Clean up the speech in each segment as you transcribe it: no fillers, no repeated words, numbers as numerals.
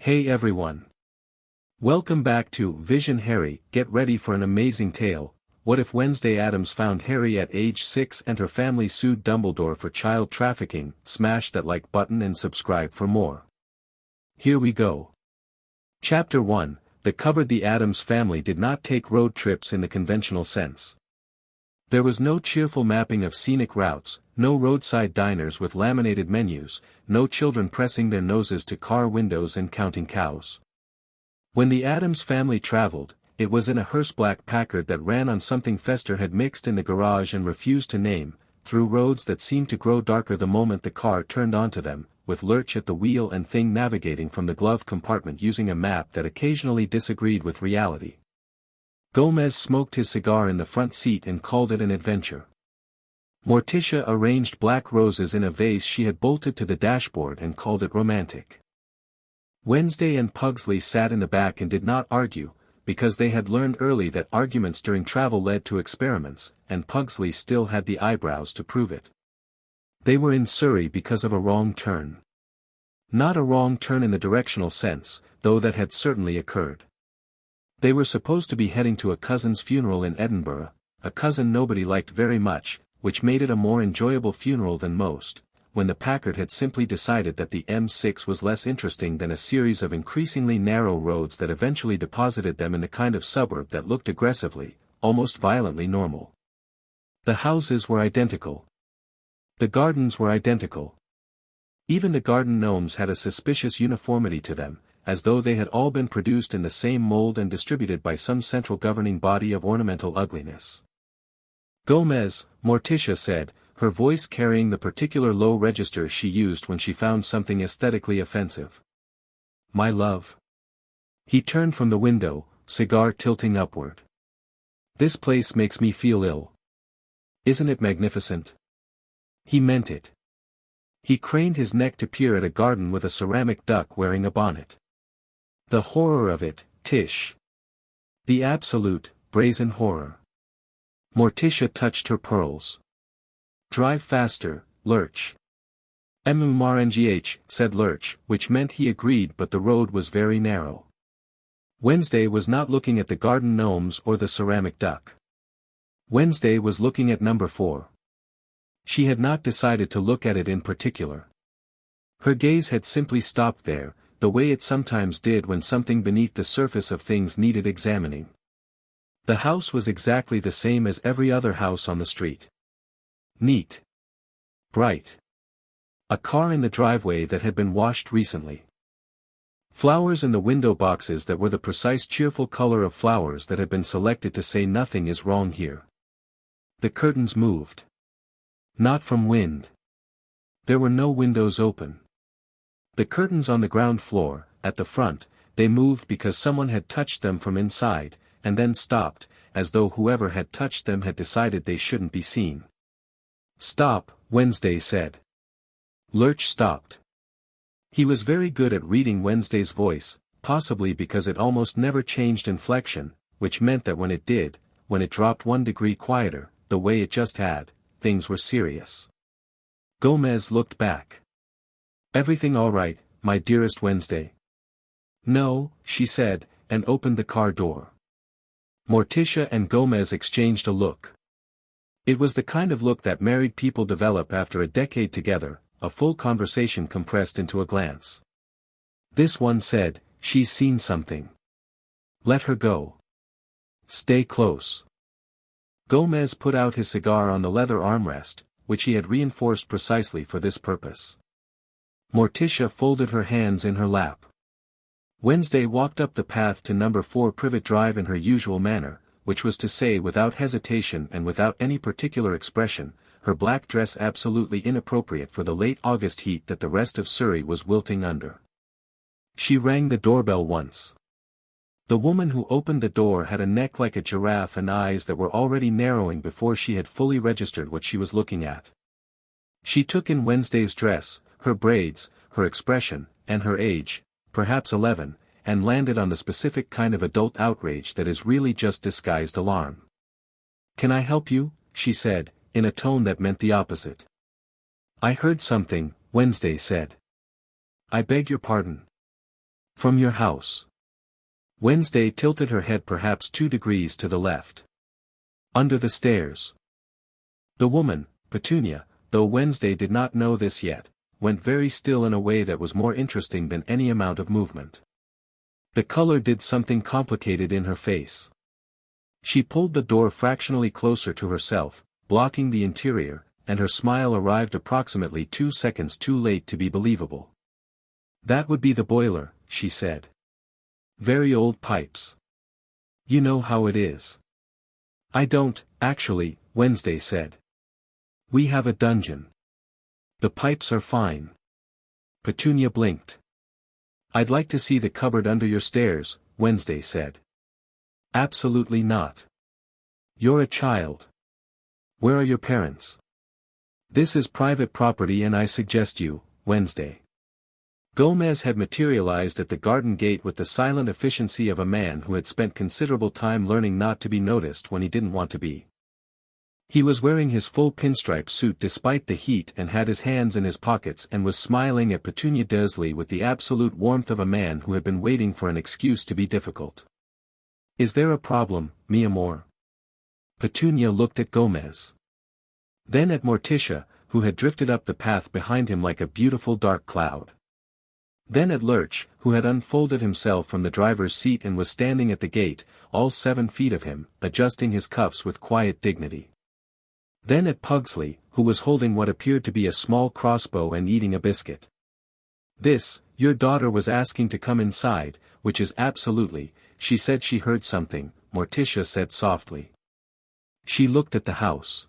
Hey everyone. Welcome back to Vision Harry. Get ready for an amazing tale. What if Wednesday Addams found Harry at age 6 and her family sued Dumbledore for child trafficking? Smash that like button and subscribe for more. Here we go. Chapter 1. The cupboard. The Addams family did not take road trips in the conventional sense. There was no cheerful mapping of scenic routes, no roadside diners with laminated menus, no children pressing their noses to car windows and counting cows. When the Addams family traveled, it was in a hearse-black Packard that ran on something Fester had mixed in the garage and refused to name, through roads that seemed to grow darker the moment the car turned onto them, with Lurch at the wheel and Thing navigating from the glove compartment using a map that occasionally disagreed with reality. Gomez smoked his cigar in the front seat and called it an adventure. Morticia arranged black roses in a vase she had bolted to the dashboard and called it romantic. Wednesday and Pugsley sat in the back and did not argue, because they had learned early that arguments during travel led to experiments, and Pugsley still had the eyebrows to prove it. They were in Surrey because of a wrong turn. Not a wrong turn in the directional sense, though that had certainly occurred. They were supposed to be heading to a cousin's funeral in Edinburgh, a cousin nobody liked very much, which made it a more enjoyable funeral than most, when the Packard had simply decided that the M6 was less interesting than a series of increasingly narrow roads that eventually deposited them in the kind of suburb that looked aggressively, almost violently normal. The houses were identical. The gardens were identical. Even the garden gnomes had a suspicious uniformity to them, as though they had all been produced in the same mold and distributed by some central governing body of ornamental ugliness. Gomez, Morticia said, her voice carrying the particular low register she used when she found something aesthetically offensive. My love. He turned from the window, cigar tilting upward. This place makes me feel ill. Isn't it magnificent? He meant it. He craned his neck to peer at a garden with a ceramic duck wearing a bonnet. The horror of it, Tish. The absolute, brazen horror. Morticia touched her pearls. Drive faster, Lurch. MMRNGH, said Lurch, which meant he agreed, but the road was very narrow. Wednesday was not looking at the garden gnomes or the ceramic duck. Wednesday was looking at number 4. She had not decided to look at it in particular. Her gaze had simply stopped there, the way it sometimes did when something beneath the surface of things needed examining. The house was exactly the same as every other house on the street. Neat. Bright. A car in the driveway that had been washed recently. Flowers in the window boxes that were the precise cheerful color of flowers that had been selected to say nothing is wrong here. The curtains moved. Not from wind. There were no windows open. The curtains on the ground floor, at the front, they moved because someone had touched them from inside, and then stopped, as though whoever had touched them had decided they shouldn't be seen. Stop, Wednesday said. Lurch stopped. He was very good at reading Wednesday's voice, possibly because it almost never changed inflection, which meant that when it did, when it dropped 1 degree quieter, the way it just had, things were serious. Gomez looked back. Everything all right, my dearest Wednesday? No, she said, and opened the car door. Morticia and Gomez exchanged a look. It was the kind of look that married people develop after a decade together, a full conversation compressed into a glance. This one said, she's seen something. Let her go. Stay close. Gomez put out his cigar on the leather armrest, which he had reinforced precisely for this purpose. Morticia folded her hands in her lap. Wednesday walked up the path to number 4 Privet Drive in her usual manner, which was to say without hesitation and without any particular expression, her black dress absolutely inappropriate for the late August heat that the rest of Surrey was wilting under. She rang the doorbell once. The woman who opened the door had a neck like a giraffe and eyes that were already narrowing before she had fully registered what she was looking at. She took in Wednesday's dress, her braids, her expression, and her age, perhaps 11, and landed on the specific kind of adult outrage that is really just disguised alarm. Can I help you? She said, in a tone that meant the opposite. I heard something, Wednesday said. I beg your pardon. From your house. Wednesday tilted her head perhaps 2 degrees to the left. Under the stairs. The woman, Petunia, though Wednesday did not know this yet, went very still in a way that was more interesting than any amount of movement. The color did something complicated in her face. She pulled the door fractionally closer to herself, blocking the interior, and her smile arrived approximately 2 seconds too late to be believable. That would be the boiler, she said. Very old pipes. You know how it is. I don't, actually, Wednesday said. We have a dungeon. The pipes are fine. Petunia blinked. I'd like to see the cupboard under your stairs, Wednesday said. Absolutely not. You're a child. Where are your parents? This is private property and I suggest you, Wednesday. Gomez had materialized at the garden gate with the silent efficiency of a man who had spent considerable time learning not to be noticed when he didn't want to be. He was wearing his full pinstripe suit despite the heat and had his hands in his pockets and was smiling at Petunia Dursley with the absolute warmth of a man who had been waiting for an excuse to be difficult. Is there a problem, mi amor? Petunia looked at Gomez. Then at Morticia, who had drifted up the path behind him like a beautiful dark cloud. Then at Lurch, who had unfolded himself from the driver's seat and was standing at the gate, all 7 feet of him, adjusting his cuffs with quiet dignity. Then at Pugsley, who was holding what appeared to be a small crossbow and eating a biscuit. Your daughter was asking to come inside, which is absolutely, she said she heard something, Morticia said softly. She looked at the house.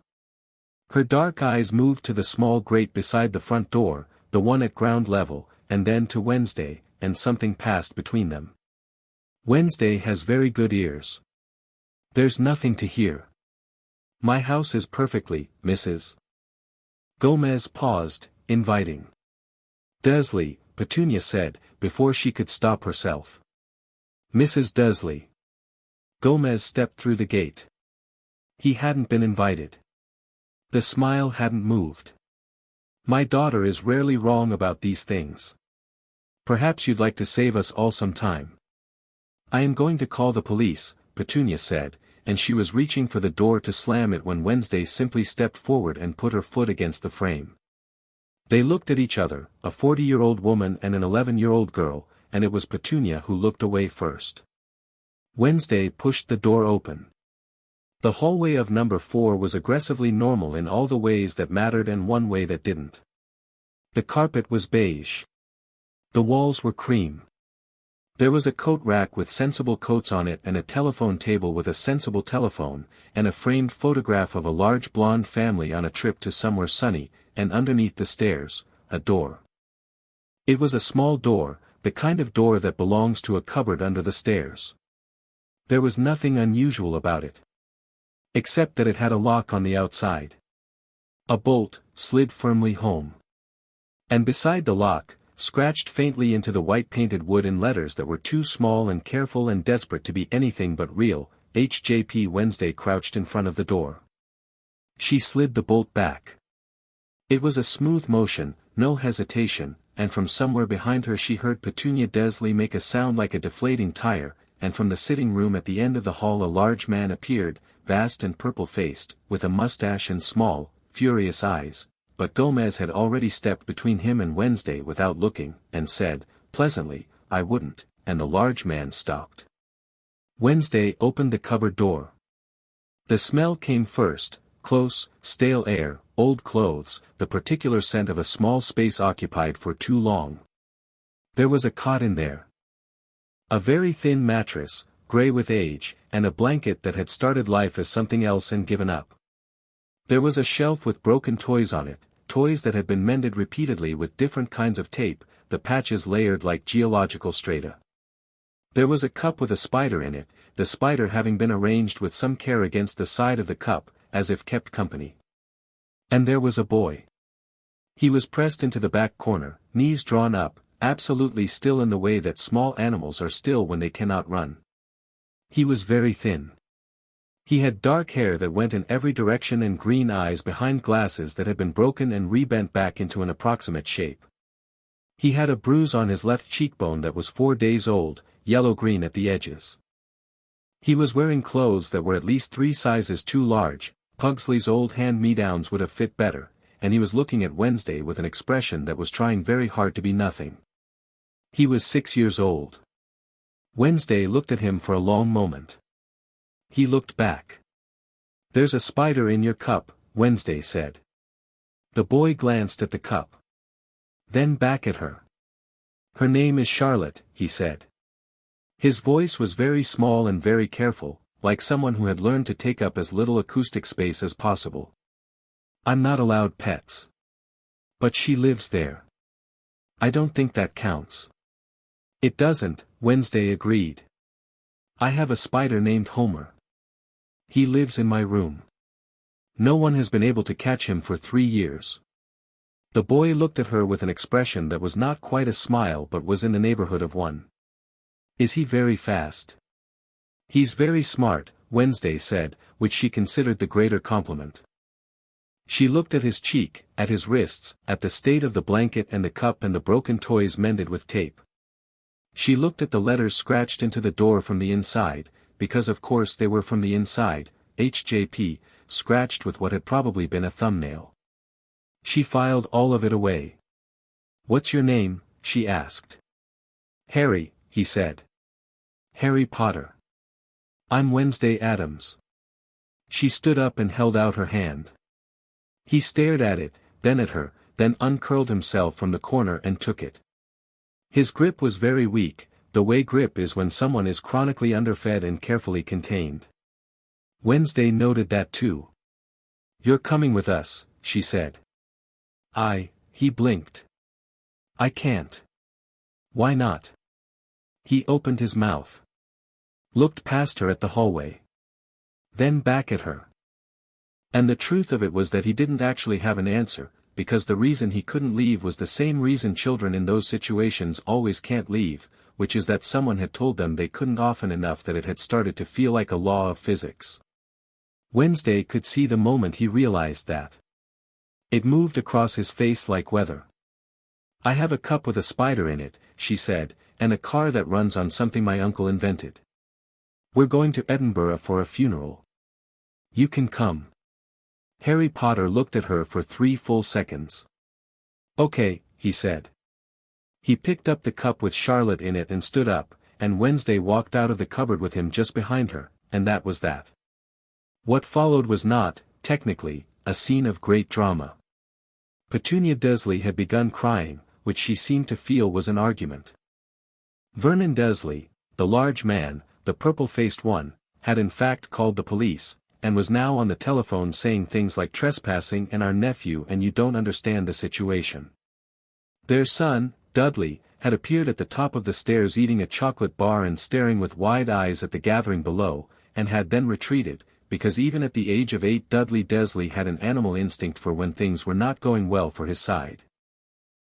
Her dark eyes moved to the small grate beside the front door, the one at ground level, and then to Wednesday, and something passed between them. Wednesday has very good ears. There's nothing to hear. My house is perfectly, Mrs. Gomez paused, inviting. Dursley, Petunia said, before she could stop herself. Mrs. Dursley. Gomez stepped through the gate. He hadn't been invited. The smile hadn't moved. My daughter is rarely wrong about these things. Perhaps you'd like to save us all some time. I am going to call the police, Petunia said, and she was reaching for the door to slam it when Wednesday simply stepped forward and put her foot against the frame. They looked at each other, a 40-year-old woman and an 11-year-old girl, and it was Petunia who looked away first. Wednesday pushed the door open. The hallway of number 4 was aggressively normal in all the ways that mattered and one way that didn't. The carpet was beige. The walls were cream. There was a coat rack with sensible coats on it and a telephone table with a sensible telephone, and a framed photograph of a large blonde family on a trip to somewhere sunny, and underneath the stairs, a door. It was a small door, the kind of door that belongs to a cupboard under the stairs. There was nothing unusual about it. Except that it had a lock on the outside. A bolt slid firmly home. And beside the lock, scratched faintly into the white-painted wood in letters that were too small and careful and desperate to be anything but real, HJP. Wednesday crouched in front of the door. She slid the bolt back. It was a smooth motion, no hesitation, and from somewhere behind her she heard Petunia Dursley make a sound like a deflating tire, and from the sitting room at the end of the hall a large man appeared, vast and purple-faced, with a mustache and small, furious eyes. But Gomez had already stepped between him and Wednesday without looking, and said, pleasantly, I wouldn't, and the large man stopped. Wednesday opened the cupboard door. The smell came first, close, stale air, old clothes, the particular scent of a small space occupied for too long. There was a cot in there. A very thin mattress, gray with age, and a blanket that had started life as something else and given up. There was a shelf with broken toys on it, toys that had been mended repeatedly with different kinds of tape, the patches layered like geological strata. There was a cup with a spider in it, the spider having been arranged with some care against the side of the cup, as if kept company. And there was a boy. He was pressed into the back corner, knees drawn up, absolutely still in the way that small animals are still when they cannot run. He was very thin. He had dark hair that went in every direction and green eyes behind glasses that had been broken and rebent back into an approximate shape. He had a bruise on his left cheekbone that was 4 days old, yellow-green at the edges. He was wearing clothes that were at least 3 sizes too large. Pugsley's old hand-me-downs would have fit better, and he was looking at Wednesday with an expression that was trying very hard to be nothing. He was 6 years old. Wednesday looked at him for a long moment. He looked back. "There's a spider in your cup," Wednesday said. The boy glanced at the cup. Then back at her. "Her name is Charlotte," he said. His voice was very small and very careful, like someone who had learned to take up as little acoustic space as possible. "I'm not allowed pets. But she lives there. I don't think that counts." "It doesn't," Wednesday agreed. "I have a spider named Homer. He lives in my room. No one has been able to catch him for 3 years." The boy looked at her with an expression that was not quite a smile but was in the neighborhood of one. "Is he very fast?" "He's very smart," Wednesday said, which she considered the greater compliment. She looked at his cheek, at his wrists, at the state of the blanket and the cup and the broken toys mended with tape. She looked at the letters scratched into the door from the inside, because of course they were from the inside, HJP, scratched with what had probably been a thumbnail. She filed all of it away. "What's your name?" she asked. "Harry," he said. "Harry Potter." "I'm Wednesday Addams." She stood up and held out her hand. He stared at it, then at her, then uncurled himself from the corner and took it. His grip was very weak, the way grip is when someone is chronically underfed and carefully contained. Wednesday noted that too. "You're coming with us," she said. He blinked. "I can't." "Why not?" He opened his mouth. Looked past her at the hallway. Then back at her. And the truth of it was that he didn't actually have an answer, because the reason he couldn't leave was the same reason children in those situations always can't leave, which is that someone had told them they couldn't often enough that it had started to feel like a law of physics. Wednesday could see the moment he realized that. It moved across his face like weather. "I have a cup with a spider in it," she said, "and a car that runs on something my uncle invented. We're going to Edinburgh for a funeral. You can come." Harry Potter looked at her for 3 full seconds. "Okay," he said. He picked up the cup with Charlotte in it and stood up, and Wednesday walked out of the cupboard with him just behind her, and that was that. What followed was not, technically, a scene of great drama. Petunia Dursley had begun crying, which she seemed to feel was an argument. Vernon Dursley, the large man, the purple-faced one, had in fact called the police, and was now on the telephone saying things like trespassing and our nephew and you don't understand the situation. Their son, Dudley, had appeared at the top of the stairs eating a chocolate bar and staring with wide eyes at the gathering below, and had then retreated, because even at the age of 8 Dudley Dursley had an animal instinct for when things were not going well for his side.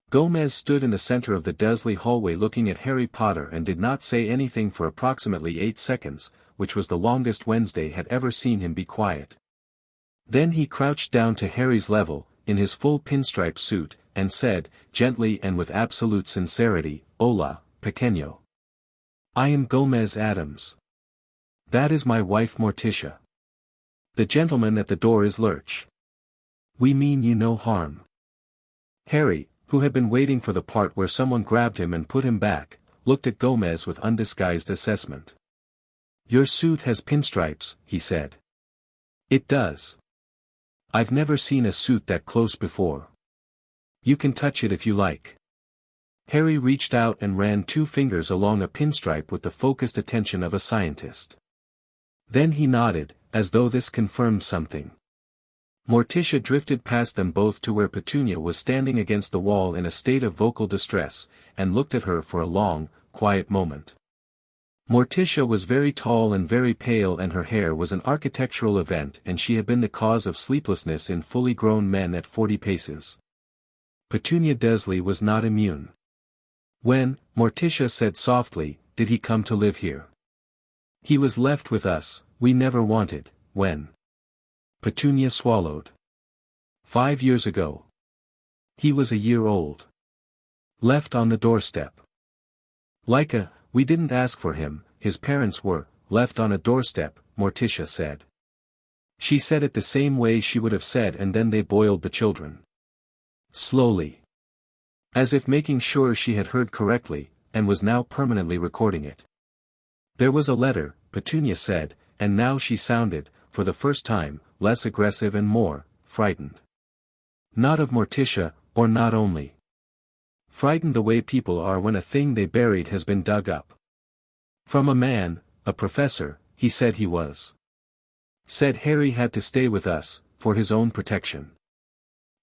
Gomez stood in the center of the Dursley hallway looking at Harry Potter and did not say anything for approximately 8 seconds, which was the longest Wednesday had ever seen him be quiet. Then he crouched down to Harry's level, in his full pinstripe suit, and said, gently and with absolute sincerity, "Hola, pequeño. I am Gomez Addams. That is my wife Morticia. The gentleman at the door is Lurch. We mean you no harm." Harry, who had been waiting for the part where someone grabbed him and put him back, looked at Gomez with undisguised assessment. "Your suit has pinstripes," he said. "It does. I've never seen a suit that close before. You can touch it if you like." Harry reached out and ran 2 fingers along a pinstripe with the focused attention of a scientist. Then he nodded, as though this confirmed something. Morticia drifted past them both to where Petunia was standing against the wall in a state of vocal distress, and looked at her for a long, quiet moment. Morticia was very tall and very pale and her hair was an architectural event and she had been the cause of sleeplessness in fully grown men at 40 paces. Petunia Dursley was not immune. "When," Morticia said softly, "did he come to live here?" "He was left with us, we never wanted, when." Petunia swallowed. 5 years ago. He was a year old. Left on the doorstep. We didn't ask for him, his parents were, left on a doorstep, Morticia said. She said it the same way she would have said, and then they boiled the children. Slowly. As if making sure she had heard correctly, and was now permanently recording it. There was a letter, Petunia said, and now she sounded, for the first time, less aggressive and more frightened. Not of Morticia, or not only. Frightened the way people are when a thing they buried has been dug up. From a man, a professor, he said he was. Said Harry had to stay with us, for his own protection.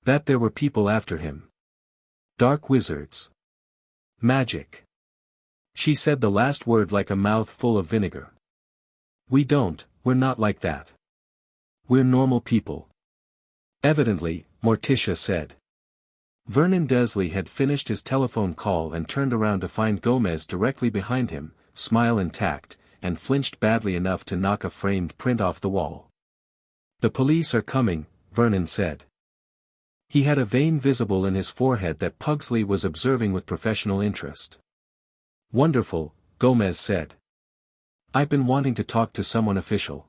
That there were people after him. Dark wizards. Magic. She said the last word like a mouth full of vinegar. We're not like that. We're normal people. Evidently, Morticia said. Vernon Dursley had finished his telephone call and turned around to find Gomez directly behind him, smile intact, and flinched badly enough to knock a framed print off the wall. The police are coming, Vernon said. He had a vein visible in his forehead that Pugsley was observing with professional interest. Wonderful, Gomez said. I've been wanting to talk to someone official.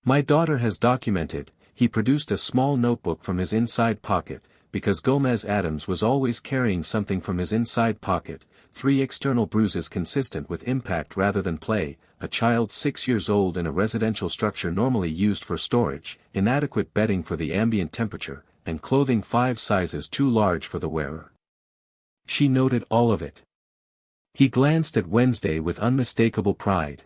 My daughter has documented. He produced a small notebook from his inside pocket, because Gomez Addams was always carrying something from his inside pocket, 3 external bruises consistent with impact rather than play, a child 6 years old in a residential structure normally used for storage, inadequate bedding for the ambient temperature, and clothing 5 sizes too large for the wearer. She noted all of it. He glanced at Wednesday with unmistakable pride.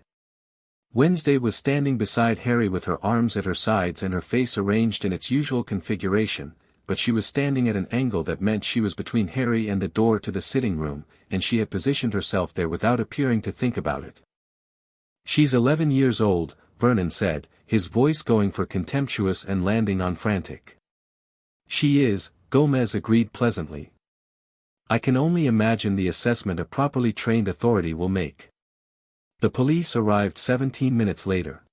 Wednesday was standing beside Harry with her arms at her sides and her face arranged in its usual configuration, but she was standing at an angle that meant she was between Harry and the door to the sitting room, and she had positioned herself there without appearing to think about it. She's 11 years old, Vernon said, his voice going for contemptuous and landing on frantic. She is, Gomez agreed pleasantly. I can only imagine the assessment a properly trained authority will make. The police arrived 17 minutes later.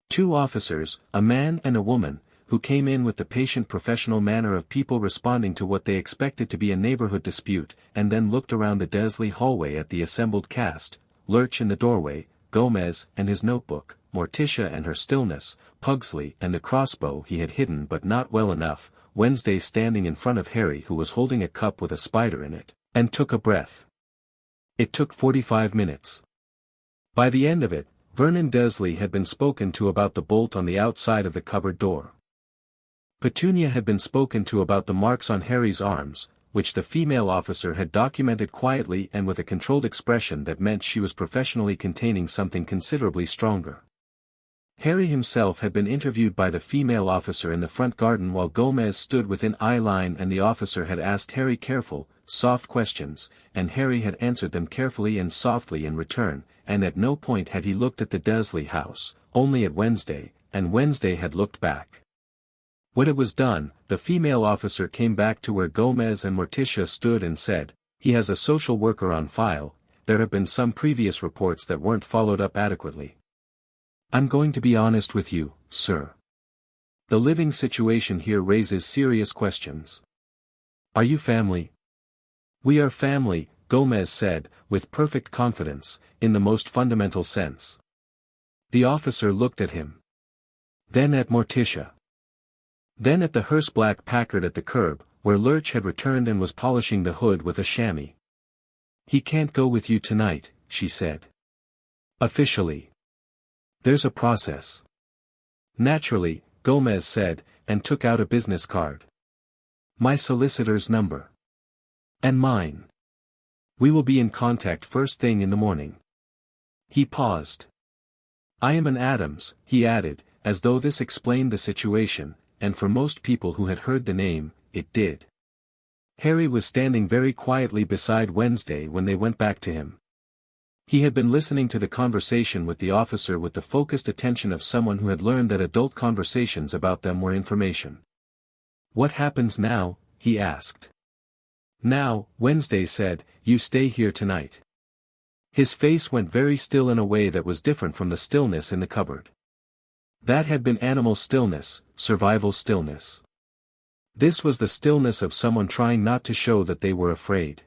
2 officers, a man and a woman, who came in with the patient professional manner of people responding to what they expected to be a neighborhood dispute, and then looked around the Dursley hallway at the assembled cast, Lurch in the doorway, Gomez and his notebook, Morticia and her stillness, Pugsley and the crossbow he had hidden but not well enough, Wednesday standing in front of Harry who was holding a cup with a spider in it, and took a breath. It took 45 minutes. By the end of it, Vernon Dursley had been spoken to about the bolt on the outside of the cupboard door. Petunia had been spoken to about the marks on Harry's arms, which the female officer had documented quietly and with a controlled expression that meant she was professionally containing something considerably stronger. Harry himself had been interviewed by the female officer in the front garden while Gomez stood within eye line, and the officer had asked Harry careful, soft questions, and Harry had answered them carefully and softly in return, and at no point had he looked at the Dursley house, only at Wednesday, and Wednesday had looked back. When it was done, the female officer came back to where Gomez and Morticia stood and said, "He has a social worker on file. There have been some previous reports that weren't followed up adequately. I'm going to be honest with you, sir. The living situation here raises serious questions. Are you family?" "We are family," Gomez said, with perfect confidence, in the most fundamental sense. The officer looked at him. Then at Morticia. Then at the hearse black Packard at the curb, where Lurch had returned and was polishing the hood with a chamois. "He can't go with you tonight," she said. "Officially. There's a process." "Naturally," Gomez said, and took out a business card. "My solicitor's number. And mine. We will be in contact first thing in the morning." He paused. "I am an Addams," he added, as though this explained the situation, and for most people who had heard the name, it did. Harry was standing very quietly beside Wednesday when they went back to him. He had been listening to the conversation with the officer with the focused attention of someone who had learned that adult conversations about them were information. "What happens now?" he asked. "Now," Wednesday said, "you stay here tonight." His face went very still in a way that was different from the stillness in the cupboard. That had been animal stillness, survival stillness. This was the stillness of someone trying not to show that they were afraid.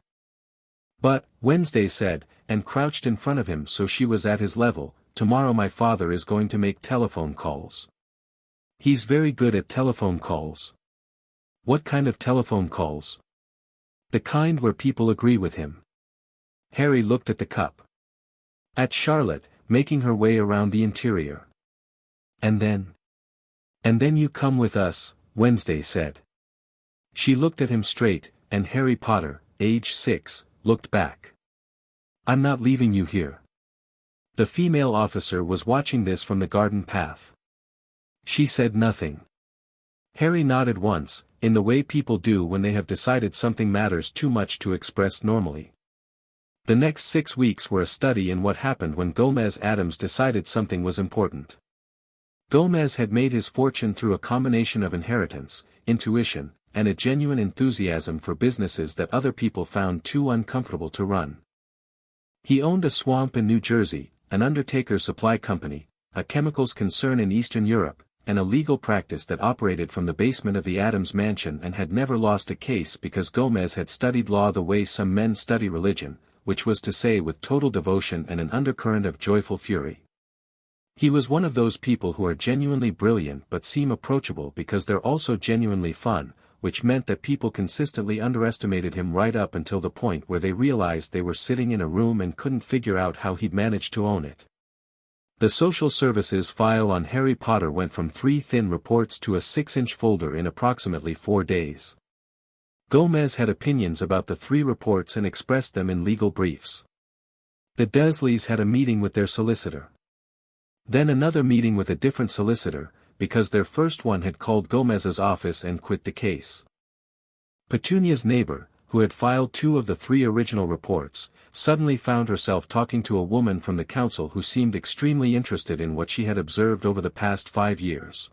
But, Wednesday said, and crouched in front of him so she was at his level, tomorrow my father is going to make telephone calls. He's very good at telephone calls. What kind of telephone calls? The kind where people agree with him. Harry looked at the cup. At Charlotte, making her way around the interior. And then? And then you come with us, Wednesday said. She looked at him straight, and Harry Potter, age 6, looked back. I'm not leaving you here. The female officer was watching this from the garden path. She said nothing. Harry nodded once, in the way people do when they have decided something matters too much to express normally. The next 6 weeks were a study in what happened when Gomez Addams decided something was important. Gomez had made his fortune through a combination of inheritance, intuition, and a genuine enthusiasm for businesses that other people found too uncomfortable to run. He owned a swamp in New Jersey, an undertaker's supply company, a chemicals concern in Eastern Europe, and a legal practice that operated from the basement of the Addams mansion and had never lost a case because Gomez had studied law the way some men study religion, which was to say with total devotion and an undercurrent of joyful fury. He was one of those people who are genuinely brilliant but seem approachable because they're also genuinely fun, which meant that people consistently underestimated him right up until the point where they realized they were sitting in a room and couldn't figure out how he'd managed to own it. The social services file on Harry Potter went from 3 thin reports to a 6-inch folder in approximately 4 days. Gomez had opinions about the 3 reports and expressed them in legal briefs. The Dursleys had a meeting with their solicitor. Then another meeting with a different solicitor, because their first one had called Gomez's office and quit the case. Petunia's neighbor, who had filed 2 of the 3 original reports, suddenly found herself talking to a woman from the council who seemed extremely interested in what she had observed over the past 5 years.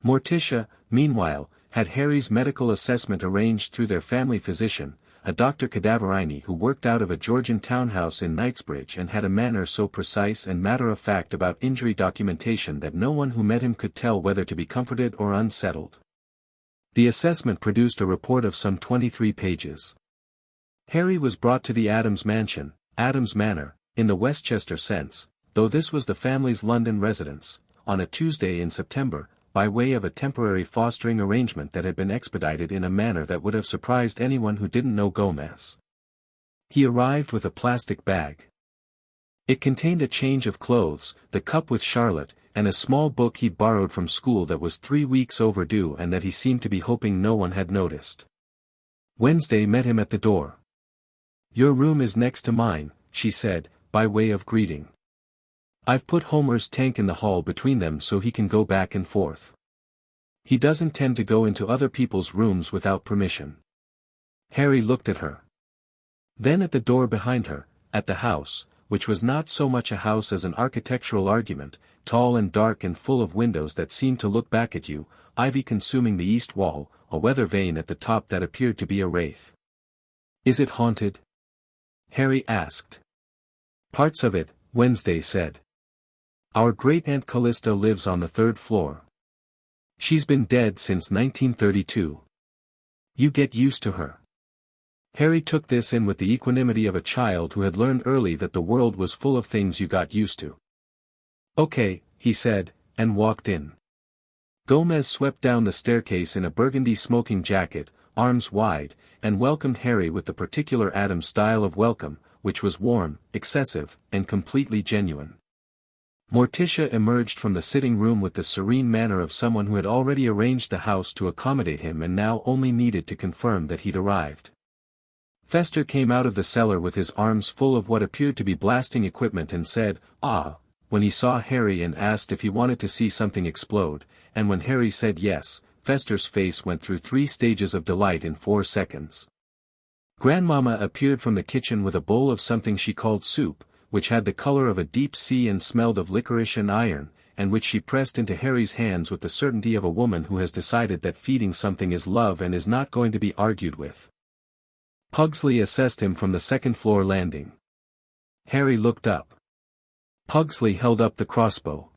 Morticia, meanwhile, had Harry's medical assessment arranged through their family physician, a Dr. Cadaverini who worked out of a Georgian townhouse in Knightsbridge and had a manner so precise and matter-of-fact about injury documentation that no one who met him could tell whether to be comforted or unsettled. The assessment produced a report of some 23 pages. Harry was brought to the Addams mansion, Addams Manor, in the Westchester sense, though this was the family's London residence, on a Tuesday in September, by way of a temporary fostering arrangement that had been expedited in a manner that would have surprised anyone who didn't know Gomez. He arrived with a plastic bag. It contained a change of clothes, the cup with Charlotte, and a small book he'd borrowed from school that was 3 weeks overdue and that he seemed to be hoping no one had noticed. Wednesday met him at the door. "Your room is next to mine," she said, by way of greeting. "I've put Homer's tank in the hall between them so he can go back and forth. He doesn't tend to go into other people's rooms without permission." Harry looked at her. Then at the door behind her, at the house, which was not so much a house as an architectural argument, tall and dark and full of windows that seemed to look back at you, ivy consuming the east wall, a weather vane at the top that appeared to be a wraith. "Is it haunted?" Harry asked. "Parts of it," Wednesday said. "Our great-aunt Callista lives on the 3rd floor. She's been dead since 1932. You get used to her." Harry took this in with the equanimity of a child who had learned early that the world was full of things you got used to. "Okay," he said, and walked in. Gomez swept down the staircase in a burgundy smoking jacket, arms wide, and welcomed Harry with the particular Addams style of welcome, which was warm, excessive, and completely genuine. Morticia emerged from the sitting room with the serene manner of someone who had already arranged the house to accommodate him and now only needed to confirm that he'd arrived. Fester came out of the cellar with his arms full of what appeared to be blasting equipment and said, "Ah," when he saw Harry and asked if he wanted to see something explode, and when Harry said yes, Fester's face went through 3 stages of delight in 4 seconds. Grandmama appeared from the kitchen with a bowl of something she called soup, which had the color of a deep sea and smelled of licorice and iron, and which she pressed into Harry's hands with the certainty of a woman who has decided that feeding something is love and is not going to be argued with. Pugsley assessed him from the 2nd-floor landing. Harry looked up. Pugsley held up the crossbow.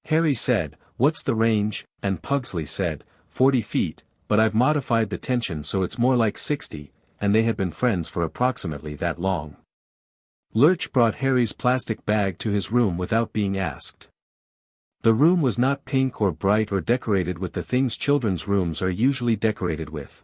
Harry said, "What's the range?" and Pugsley said, 40 feet, but I've modified the tension so it's more like 60, and they had been friends for approximately that long. Lurch brought Harry's plastic bag to his room without being asked. The room was not pink or bright or decorated with the things children's rooms are usually decorated with.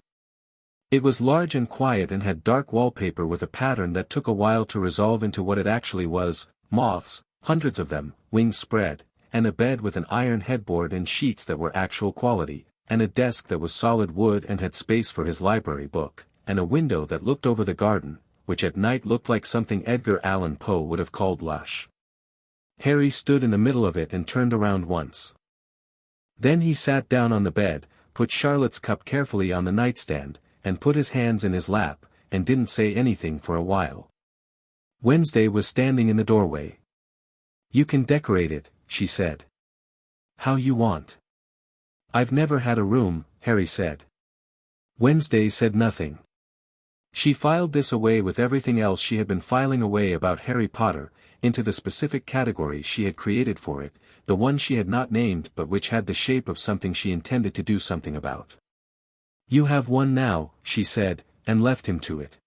It was large and quiet and had dark wallpaper with a pattern that took a while to resolve into what it actually was: moths, hundreds of them, wings spread, and a bed with an iron headboard and sheets that were actual quality, and a desk that was solid wood and had space for his library book, and a window that looked over the garden, which at night looked like something Edgar Allan Poe would have called lush. Harry stood in the middle of it and turned around once. Then he sat down on the bed, put Charlotte's cup carefully on the nightstand, and put his hands in his lap, and didn't say anything for a while. Wednesday was standing in the doorway. "You can decorate it," she said. "How you want." "I've never had a room," Harry said. Wednesday said nothing. She filed this away with everything else she had been filing away about Harry Potter, into the specific category she had created for it, the one she had not named but which had the shape of something she intended to do something about. "You have one now," she said, and left him to it.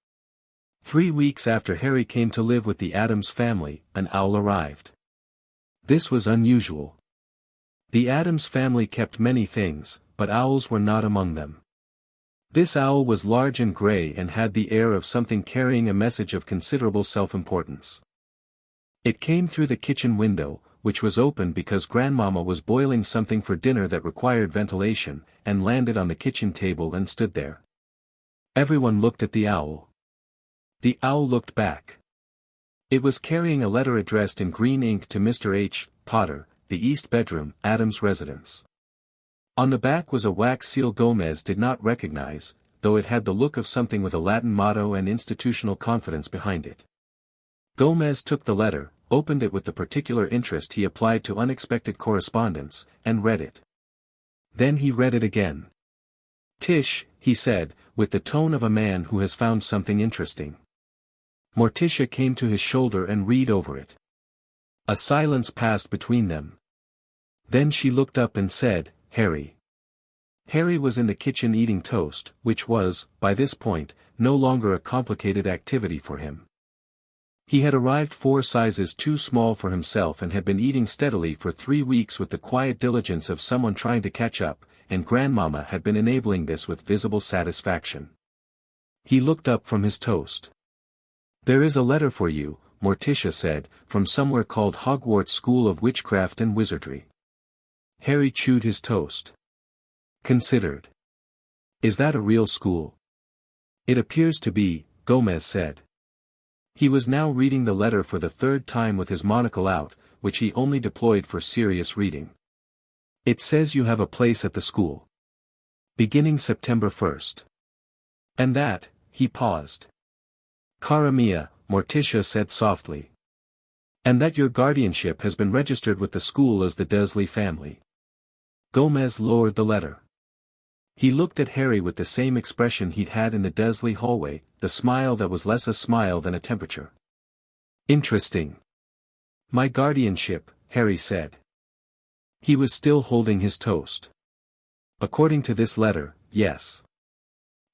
3 weeks after Harry came to live with the Addams family, an owl arrived. This was unusual. The Addams family kept many things, but owls were not among them. This owl was large and gray and had the air of something carrying a message of considerable self-importance. It came through the kitchen window, which was open because Grandmama was boiling something for dinner that required ventilation, and landed on the kitchen table and stood there. Everyone looked at the owl. The owl looked back. It was carrying a letter addressed in green ink to Mr. H. Potter, the East Bedroom, Addams residence. On the back was a wax seal Gomez did not recognize, though it had the look of something with a Latin motto and institutional confidence behind it. Gomez took the letter, opened it with the particular interest he applied to unexpected correspondence, and read it. Then he read it again. "Tish," he said, with the tone of a man who has found something interesting. Morticia came to his shoulder and read over it. A silence passed between them. Then she looked up and said, "Harry." Harry was in the kitchen eating toast, which was, by this point, no longer a complicated activity for him. He had arrived 4 sizes too small for himself and had been eating steadily for 3 weeks with the quiet diligence of someone trying to catch up, and Grandmama had been enabling this with visible satisfaction. He looked up from his toast. "There is a letter for you," Morticia said, "from somewhere called Hogwarts School of Witchcraft and Wizardry." Harry chewed his toast. Considered. "Is that a real school?" "It appears to be," Gomez said. He was now reading the letter for the 3rd time with his monocle out, which he only deployed for serious reading. "It says you have a place at the school. Beginning September 1st. And that," he paused. "Cara mia," Morticia said softly. "And that your guardianship has been registered with the school as the Dursley family." Gomez lowered the letter. He looked at Harry with the same expression he'd had in the Dursley hallway, the smile that was less a smile than a temperature. "Interesting." "My guardianship," Harry said. He was still holding his toast. "According to this letter, yes."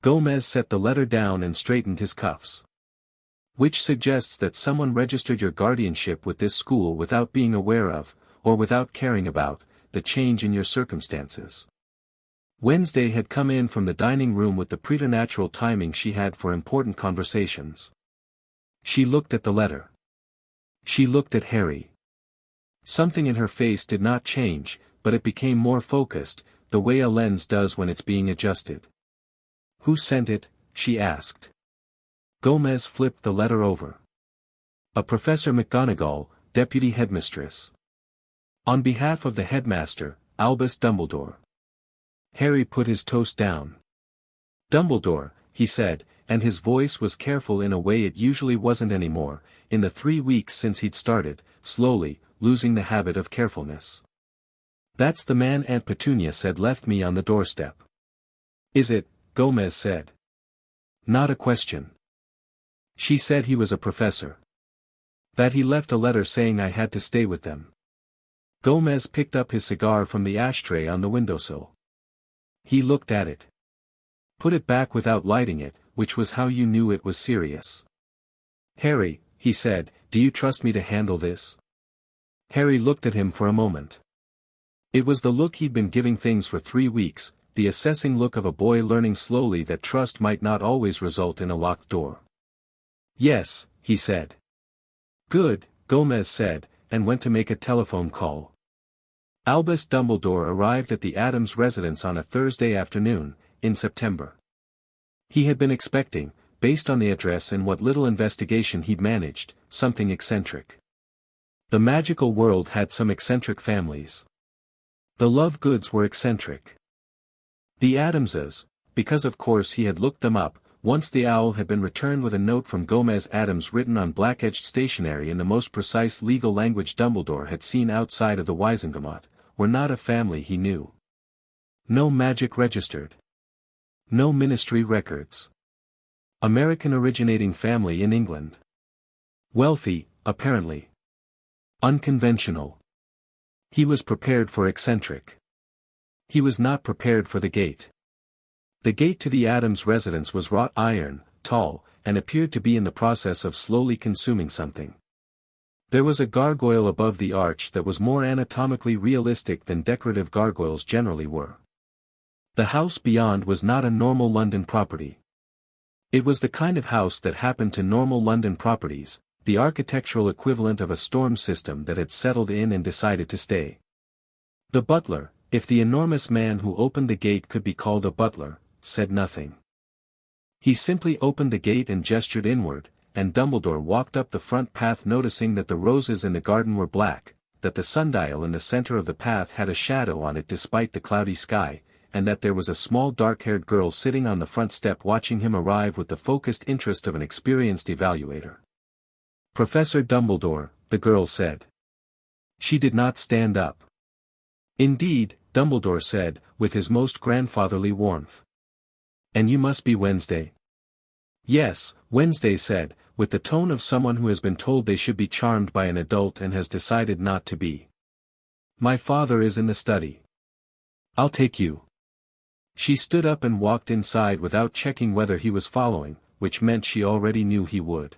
Gomez set the letter down and straightened his cuffs. "Which suggests that someone registered your guardianship with this school without being aware of, or without caring about, the change in your circumstances." Wednesday had come in from the dining room with the preternatural timing she had for important conversations. She looked at the letter. She looked at Harry. Something in her face did not change, but it became more focused, the way a lens does when it's being adjusted. "Who sent it?" she asked. Gomez flipped the letter over. "A Professor McGonagall, Deputy Headmistress. On behalf of the headmaster, Albus Dumbledore." Harry put his toast down. "Dumbledore," he said, and his voice was careful in a way it usually wasn't anymore, in the 3 weeks since he'd started, slowly, losing the habit of carefulness. "That's the man Aunt Petunia said left me on the doorstep." "Is it?" Gomez said. "Not a question. She said he was a professor. That he left a letter saying I had to stay with them." Gomez picked up his cigar from the ashtray on the windowsill. He looked at it. "Put it back without lighting it," which was how you knew it was serious. "Harry," he said, "do you trust me to handle this?" Harry looked at him for a moment. It was the look he'd been giving things for 3 weeks, the assessing look of a boy learning slowly that trust might not always result in a locked door. "Yes," he said. "Good," Gomez said, and went to make a telephone call. Albus Dumbledore arrived at the Addams residence on a Thursday afternoon, in September. He had been expecting, based on the address and what little investigation he'd managed, something eccentric. The magical world had some eccentric families. The Lovegoods were eccentric. The Addamses, because of course he had looked them up, once the owl had been returned with a note from Gomez Addams written on black-edged stationery in the most precise legal language Dumbledore had seen outside of the Wizengamot, were not a family he knew. No magic registered. No ministry records. American-originating family in England. Wealthy, apparently. Unconventional. He was prepared for eccentric. He was not prepared for the gate. The gate to the Addams residence was wrought iron, tall, and appeared to be in the process of slowly consuming something. There was a gargoyle above the arch that was more anatomically realistic than decorative gargoyles generally were. The house beyond was not a normal London property. It was the kind of house that happened to normal London properties, the architectural equivalent of a storm system that had settled in and decided to stay. The butler, if the enormous man who opened the gate could be called a butler, said nothing. He simply opened the gate and gestured inward, and Dumbledore walked up the front path noticing that the roses in the garden were black, that the sundial in the center of the path had a shadow on it despite the cloudy sky, and that there was a small dark-haired girl sitting on the front step watching him arrive with the focused interest of an experienced evaluator. "Professor Dumbledore," the girl said. She did not stand up. "Indeed," Dumbledore said, with his most grandfatherly warmth. "And you must be Wednesday." "Yes," Wednesday said, with the tone of someone who has been told they should be charmed by an adult and has decided not to be. "My father is in the study. I'll take you." She stood up and walked inside without checking whether he was following, which meant she already knew he would.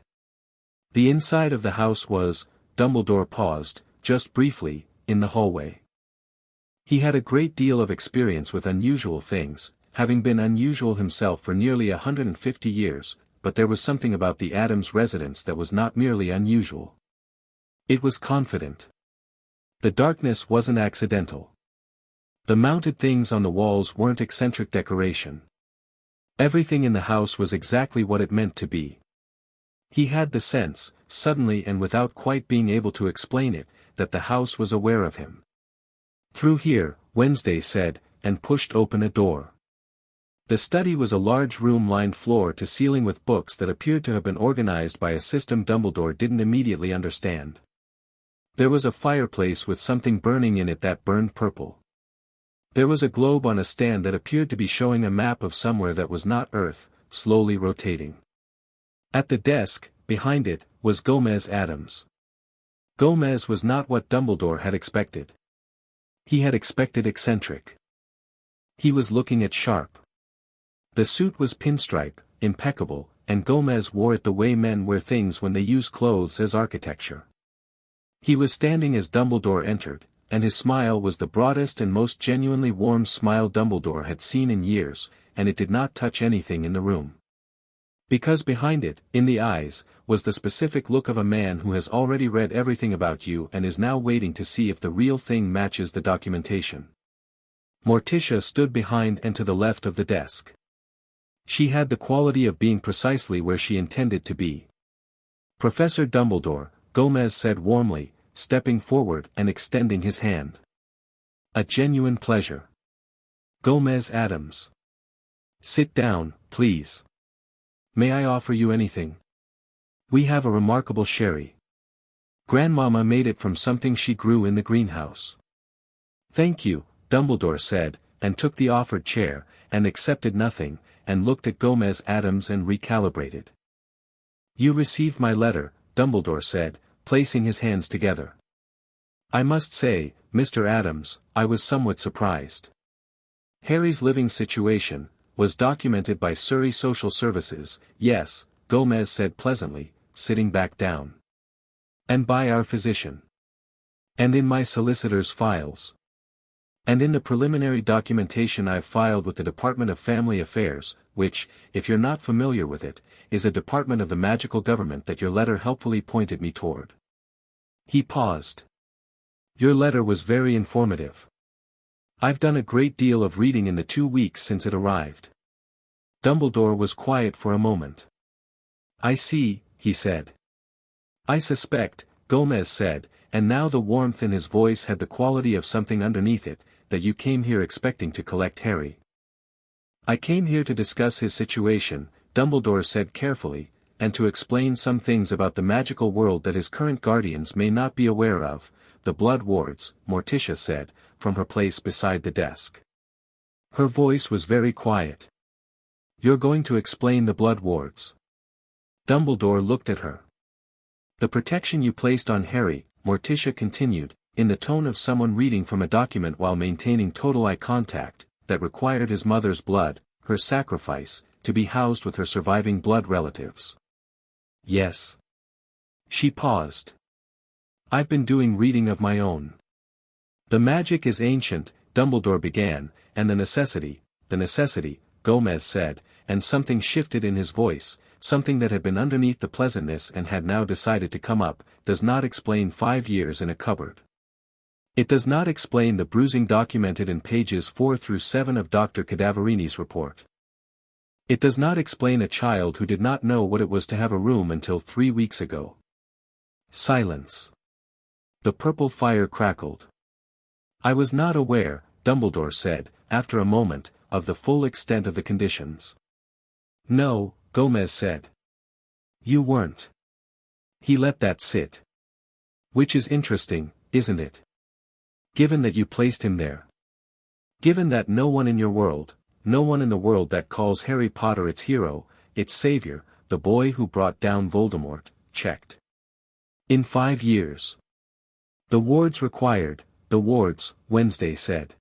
The inside of the house was, Dumbledore paused, just briefly, in the hallway. He had a great deal of experience with unusual things, having been unusual himself for nearly 150 years, but there was something about the Addams residence that was not merely unusual. It was confident. The darkness wasn't accidental. The mounted things on the walls weren't eccentric decoration. Everything in the house was exactly what it meant to be. He had the sense, suddenly and without quite being able to explain it, that the house was aware of him. "Through here," Wednesday said, and pushed open a door. The study was a large room lined floor to ceiling with books that appeared to have been organized by a system Dumbledore didn't immediately understand. There was a fireplace with something burning in it that burned purple. There was a globe on a stand that appeared to be showing a map of somewhere that was not Earth, slowly rotating. At the desk, behind it, was Gomez Addams. Gomez was not what Dumbledore had expected. He had expected eccentric. He was looking at sharp. The suit was pinstripe, impeccable, and Gomez wore it the way men wear things when they use clothes as architecture. He was standing as Dumbledore entered, and his smile was the broadest and most genuinely warm smile Dumbledore had seen in years, and it did not touch anything in the room. Because behind it, in the eyes, was the specific look of a man who has already read everything about you and is now waiting to see if the real thing matches the documentation. Morticia stood behind and to the left of the desk. She had the quality of being precisely where she intended to be. "Professor Dumbledore," Gomez said warmly, stepping forward and extending his hand. "A genuine pleasure. Gomez Addams. Sit down, please. May I offer you anything? We have a remarkable sherry. Grandmama made it from something she grew in the greenhouse." "Thank you," Dumbledore said, and took the offered chair, and accepted nothing, and looked at Gomez Addams and recalibrated. "You received my letter," Dumbledore said, placing his hands together. "I must say, Mr. Addams, I was somewhat surprised. Harry's living situation, was documented by Surrey Social Services, yes, Gomez said pleasantly, sitting back down. And by our physician. And in my solicitor's files. And in the preliminary documentation I've filed with the Department of Family Affairs, which, if you're not familiar with it, is a department of the magical government that your letter helpfully pointed me toward. He paused. Your letter was very informative. I've done a great deal of reading in the 2 weeks since it arrived. Dumbledore was quiet for a moment. I see, he said. I suspect, Gomez said, and now the warmth in his voice had the quality of something underneath it, that you came here expecting to collect Harry. I came here to discuss his situation, Dumbledore said carefully, and to explain some things about the magical world that his current guardians may not be aware of, the blood wards, Morticia said, from her place beside the desk. Her voice was very quiet. You're going to explain the blood wards. Dumbledore looked at her. The protection you placed on Harry, Morticia continued, in the tone of someone reading from a document while maintaining total eye contact, that required his mother's blood, her sacrifice, to be housed with her surviving blood relatives. Yes. She paused. I've been doing reading of my own. The magic is ancient, Dumbledore began, and the necessity, Gomez said, and something shifted in his voice, something that had been underneath the pleasantness and had now decided to come up, does not explain 5 years in a cupboard. It does not explain the bruising documented in pages 4 through 7 of Dr. Cadaverini's report. It does not explain a child who did not know what it was to have a room until 3 weeks ago. Silence. The purple fire crackled. I was not aware, Dumbledore said, after a moment, of the full extent of the conditions. No, Gomez said. You weren't. He let that sit. Which is interesting, isn't it? Given that you placed him there. Given that no one in your world, no one in the world that calls Harry Potter its hero, its savior, the boy who brought down Voldemort, checked. In 5 years. The wards required, the wards, Wednesday said.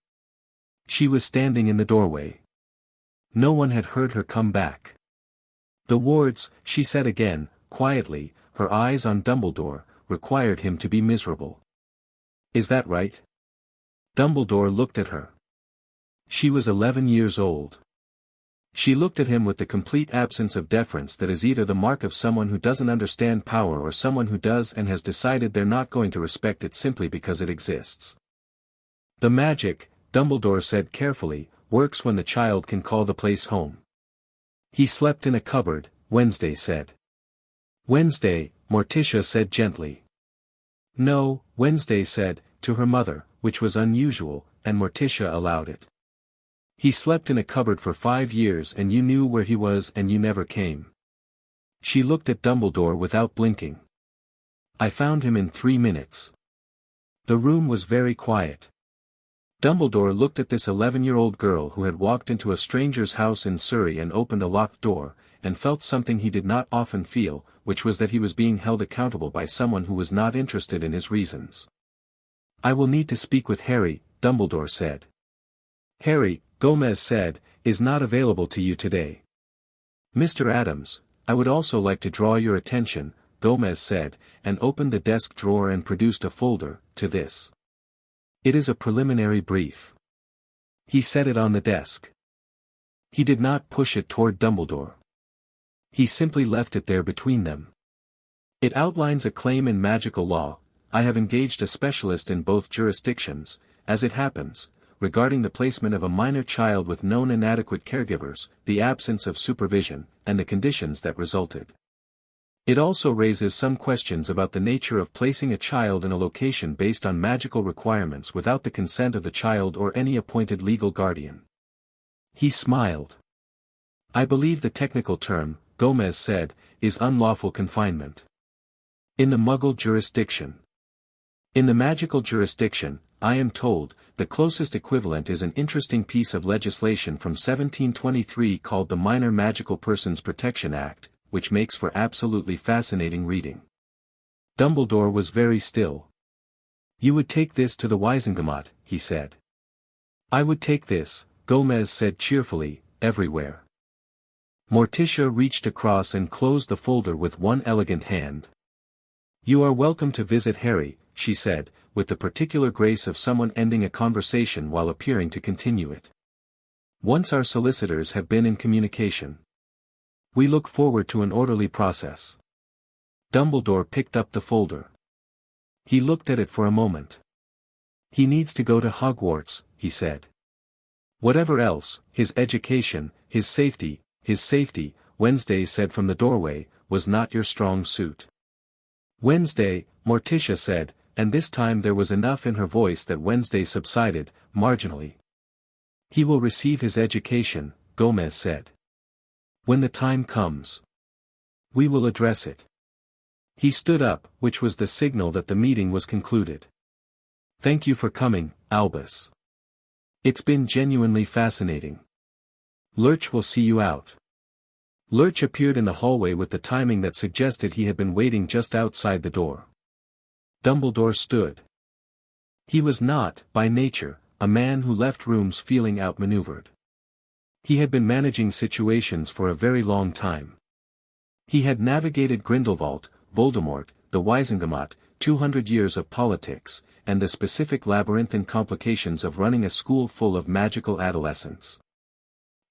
She was standing in the doorway. No one had heard her come back. The wards, she said again, quietly, her eyes on Dumbledore, required him to be miserable. Is that right? Dumbledore looked at her. She was 11 years old. She looked at him with the complete absence of deference that is either the mark of someone who doesn't understand power or someone who does and has decided they're not going to respect it simply because it exists. The magic, Dumbledore said carefully, works when the child can call the place home. He slept in a cupboard, Wednesday said. Wednesday, Morticia said gently. No, Wednesday said, to her mother, which was unusual, and Morticia allowed it. He slept in a cupboard for 5 years and you knew where he was and you never came. She looked at Dumbledore without blinking. I found him in 3 minutes. The room was very quiet. Dumbledore looked at this 11-year-old girl who had walked into a stranger's house in Surrey and opened a locked door, and felt something he did not often feel, which was that he was being held accountable by someone who was not interested in his reasons. I will need to speak with Harry, Dumbledore said. Harry, Gomez said, is not available to you today. Mr. Addams, I would also like to draw your attention, Gomez said, and opened the desk drawer and produced a folder, to this. It is a preliminary brief. He set it on the desk. He did not push it toward Dumbledore. He simply left it there between them. It outlines a claim in magical law. I have engaged a specialist in both jurisdictions, as it happens, regarding the placement of a minor child with known inadequate caregivers, the absence of supervision, and the conditions that resulted. It also raises some questions about the nature of placing a child in a location based on magical requirements without the consent of the child or any appointed legal guardian. He smiled. I believe the technical term, Gomez said, is unlawful confinement. In the Muggle jurisdiction. In the magical jurisdiction, I am told, the closest equivalent is an interesting piece of legislation from 1723 called the Minor Magical Persons Protection Act, which makes for absolutely fascinating reading. Dumbledore was very still. You would take this to the Wisengamot, he said. I would take this, Gomez said cheerfully, everywhere. Morticia reached across and closed the folder with one elegant hand. "You are welcome to visit Harry," she said, with the particular grace of someone ending a conversation while appearing to continue it. "Once our solicitors have been in communication. We look forward to an orderly process." Dumbledore picked up the folder. He looked at it for a moment. "He needs to go to Hogwarts," he said. "Whatever else, his education, his safety, Wednesday said from the doorway, was not your strong suit." "Wednesday," Morticia said, and this time there was enough in her voice that Wednesday subsided, marginally. "He will receive his education," Gomez said. "When the time comes. We will address it." He stood up, which was the signal that the meeting was concluded. "Thank you for coming, Albus. It's been genuinely fascinating. Lurch will see you out." Lurch appeared in the hallway with the timing that suggested he had been waiting just outside the door. Dumbledore stood. He was not, by nature, a man who left rooms feeling outmaneuvered. He had been managing situations for a very long time. He had navigated Grindelwald, Voldemort, the Wisengamot, 200 years of politics, and the specific labyrinthine complications of running a school full of magical adolescents.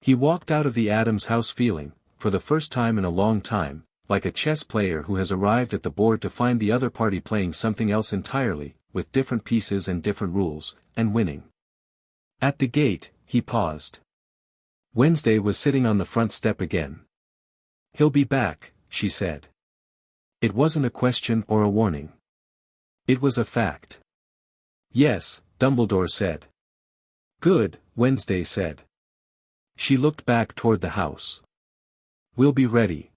He walked out of the Addams house feeling, for the first time in a long time, like a chess player who has arrived at the board to find the other party playing something else entirely, with different pieces and different rules, and winning. At the gate, he paused. Wednesday was sitting on the front step again. "He'll be back," she said. It wasn't a question or a warning. It was a fact. "Yes," Dumbledore said. "Good," Wednesday said. She looked back toward the house. "We'll be ready."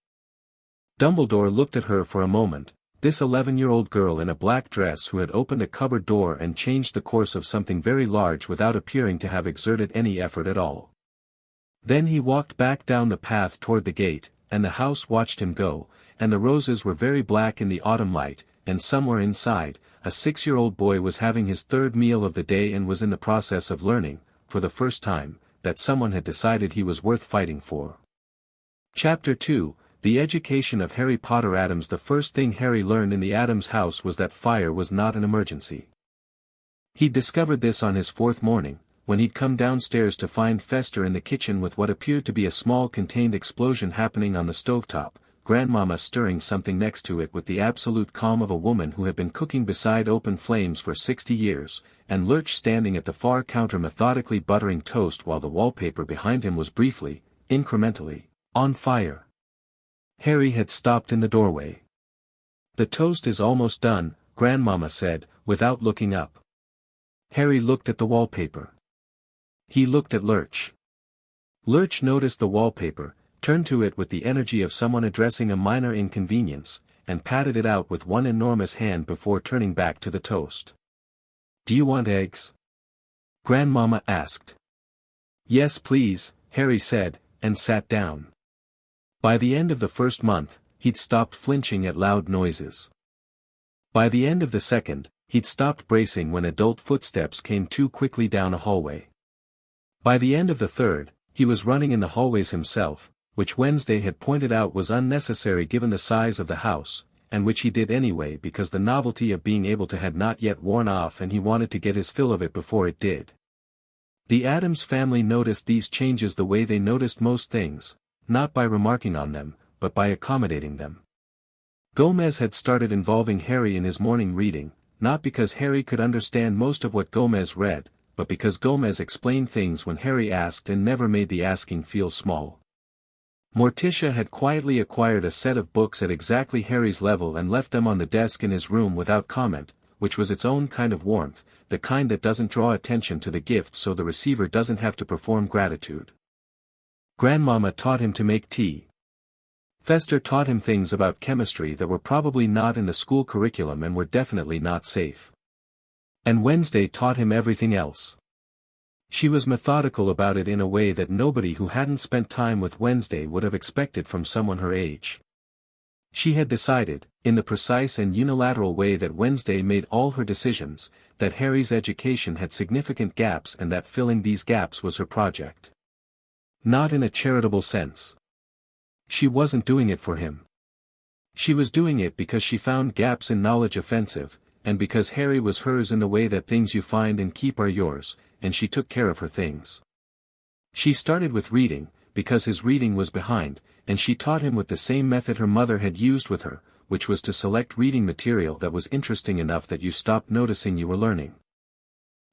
Dumbledore looked at her for a moment, this 11-year-old girl in a black dress who had opened a cupboard door and changed the course of something very large without appearing to have exerted any effort at all. Then he walked back down the path toward the gate, and the house watched him go, and the roses were very black in the autumn light, and somewhere inside, a 6-year-old boy was having his third meal of the day and was in the process of learning, for the first time, that someone had decided he was worth fighting for. Chapter 2, The Education of Harry Potter Addams. The first thing Harry learned in the Addams house was that fire was not an emergency. He'd discovered this on his 4th morning, when he'd come downstairs to find Fester in the kitchen with what appeared to be a small contained explosion happening on the stovetop, Grandmama stirring something next to it with the absolute calm of a woman who had been cooking beside open flames for 60 years, and Lurch standing at the far counter methodically buttering toast while the wallpaper behind him was briefly, incrementally, on fire. Harry had stopped in the doorway. "The toast is almost done," Grandmama said, without looking up. Harry looked at the wallpaper. He looked at Lurch. Lurch noticed the wallpaper, turned to it with the energy of someone addressing a minor inconvenience, and patted it out with one enormous hand before turning back to the toast. "Do you want eggs?" Grandmama asked. "Yes please," Harry said, and sat down. By the end of the first month, he'd stopped flinching at loud noises. By the end of the second, he'd stopped bracing when adult footsteps came too quickly down a hallway. By the end of the third, he was running in the hallways himself, which Wednesday had pointed out was unnecessary given the size of the house, and which he did anyway because the novelty of being able to had not yet worn off and he wanted to get his fill of it before it did. The Addams family noticed these changes the way they noticed most things, not by remarking on them, but by accommodating them. Gomez had started involving Harry in his morning reading, not because Harry could understand most of what Gomez read, but because Gomez explained things when Harry asked and never made the asking feel small. Morticia had quietly acquired a set of books at exactly Harry's level and left them on the desk in his room without comment, which was its own kind of warmth, the kind that doesn't draw attention to the gift so the receiver doesn't have to perform gratitude. Grandmama taught him to make tea. Fester taught him things about chemistry that were probably not in the school curriculum and were definitely not safe. And Wednesday taught him everything else. She was methodical about it in a way that nobody who hadn't spent time with Wednesday would have expected from someone her age. She had decided, in the precise and unilateral way that Wednesday made all her decisions, that Harry's education had significant gaps and that filling these gaps was her project. Not in a charitable sense. She wasn't doing it for him. She was doing it because she found gaps in knowledge offensive, and because Harry was hers in the way that things you find and keep are yours, and she took care of her things. She started with reading, because his reading was behind, and she taught him with the same method her mother had used with her, which was to select reading material that was interesting enough that you stopped noticing you were learning.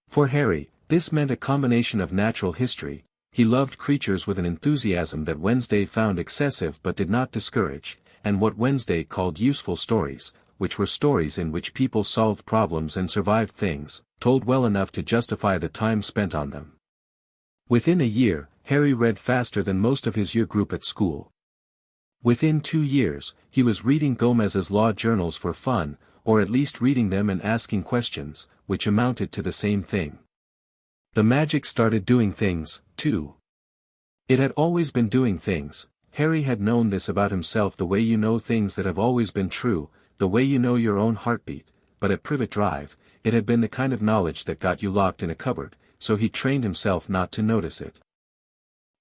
For Harry, this meant a combination of natural history. He loved creatures with an enthusiasm that Wednesday found excessive but did not discourage, and what Wednesday called useful stories, which were stories in which people solved problems and survived things, told well enough to justify the time spent on them. Within a year, Harry read faster than most of his year group at school. Within 2 years, he was reading Gomez's law journals for fun, or at least reading them and asking questions, which amounted to the same thing. The magic started doing things, too. It had always been doing things. Harry had known this about himself, the way you know things that have always been true, the way you know your own heartbeat, but at Privet Drive, it had been the kind of knowledge that got you locked in a cupboard, so he trained himself not to notice it.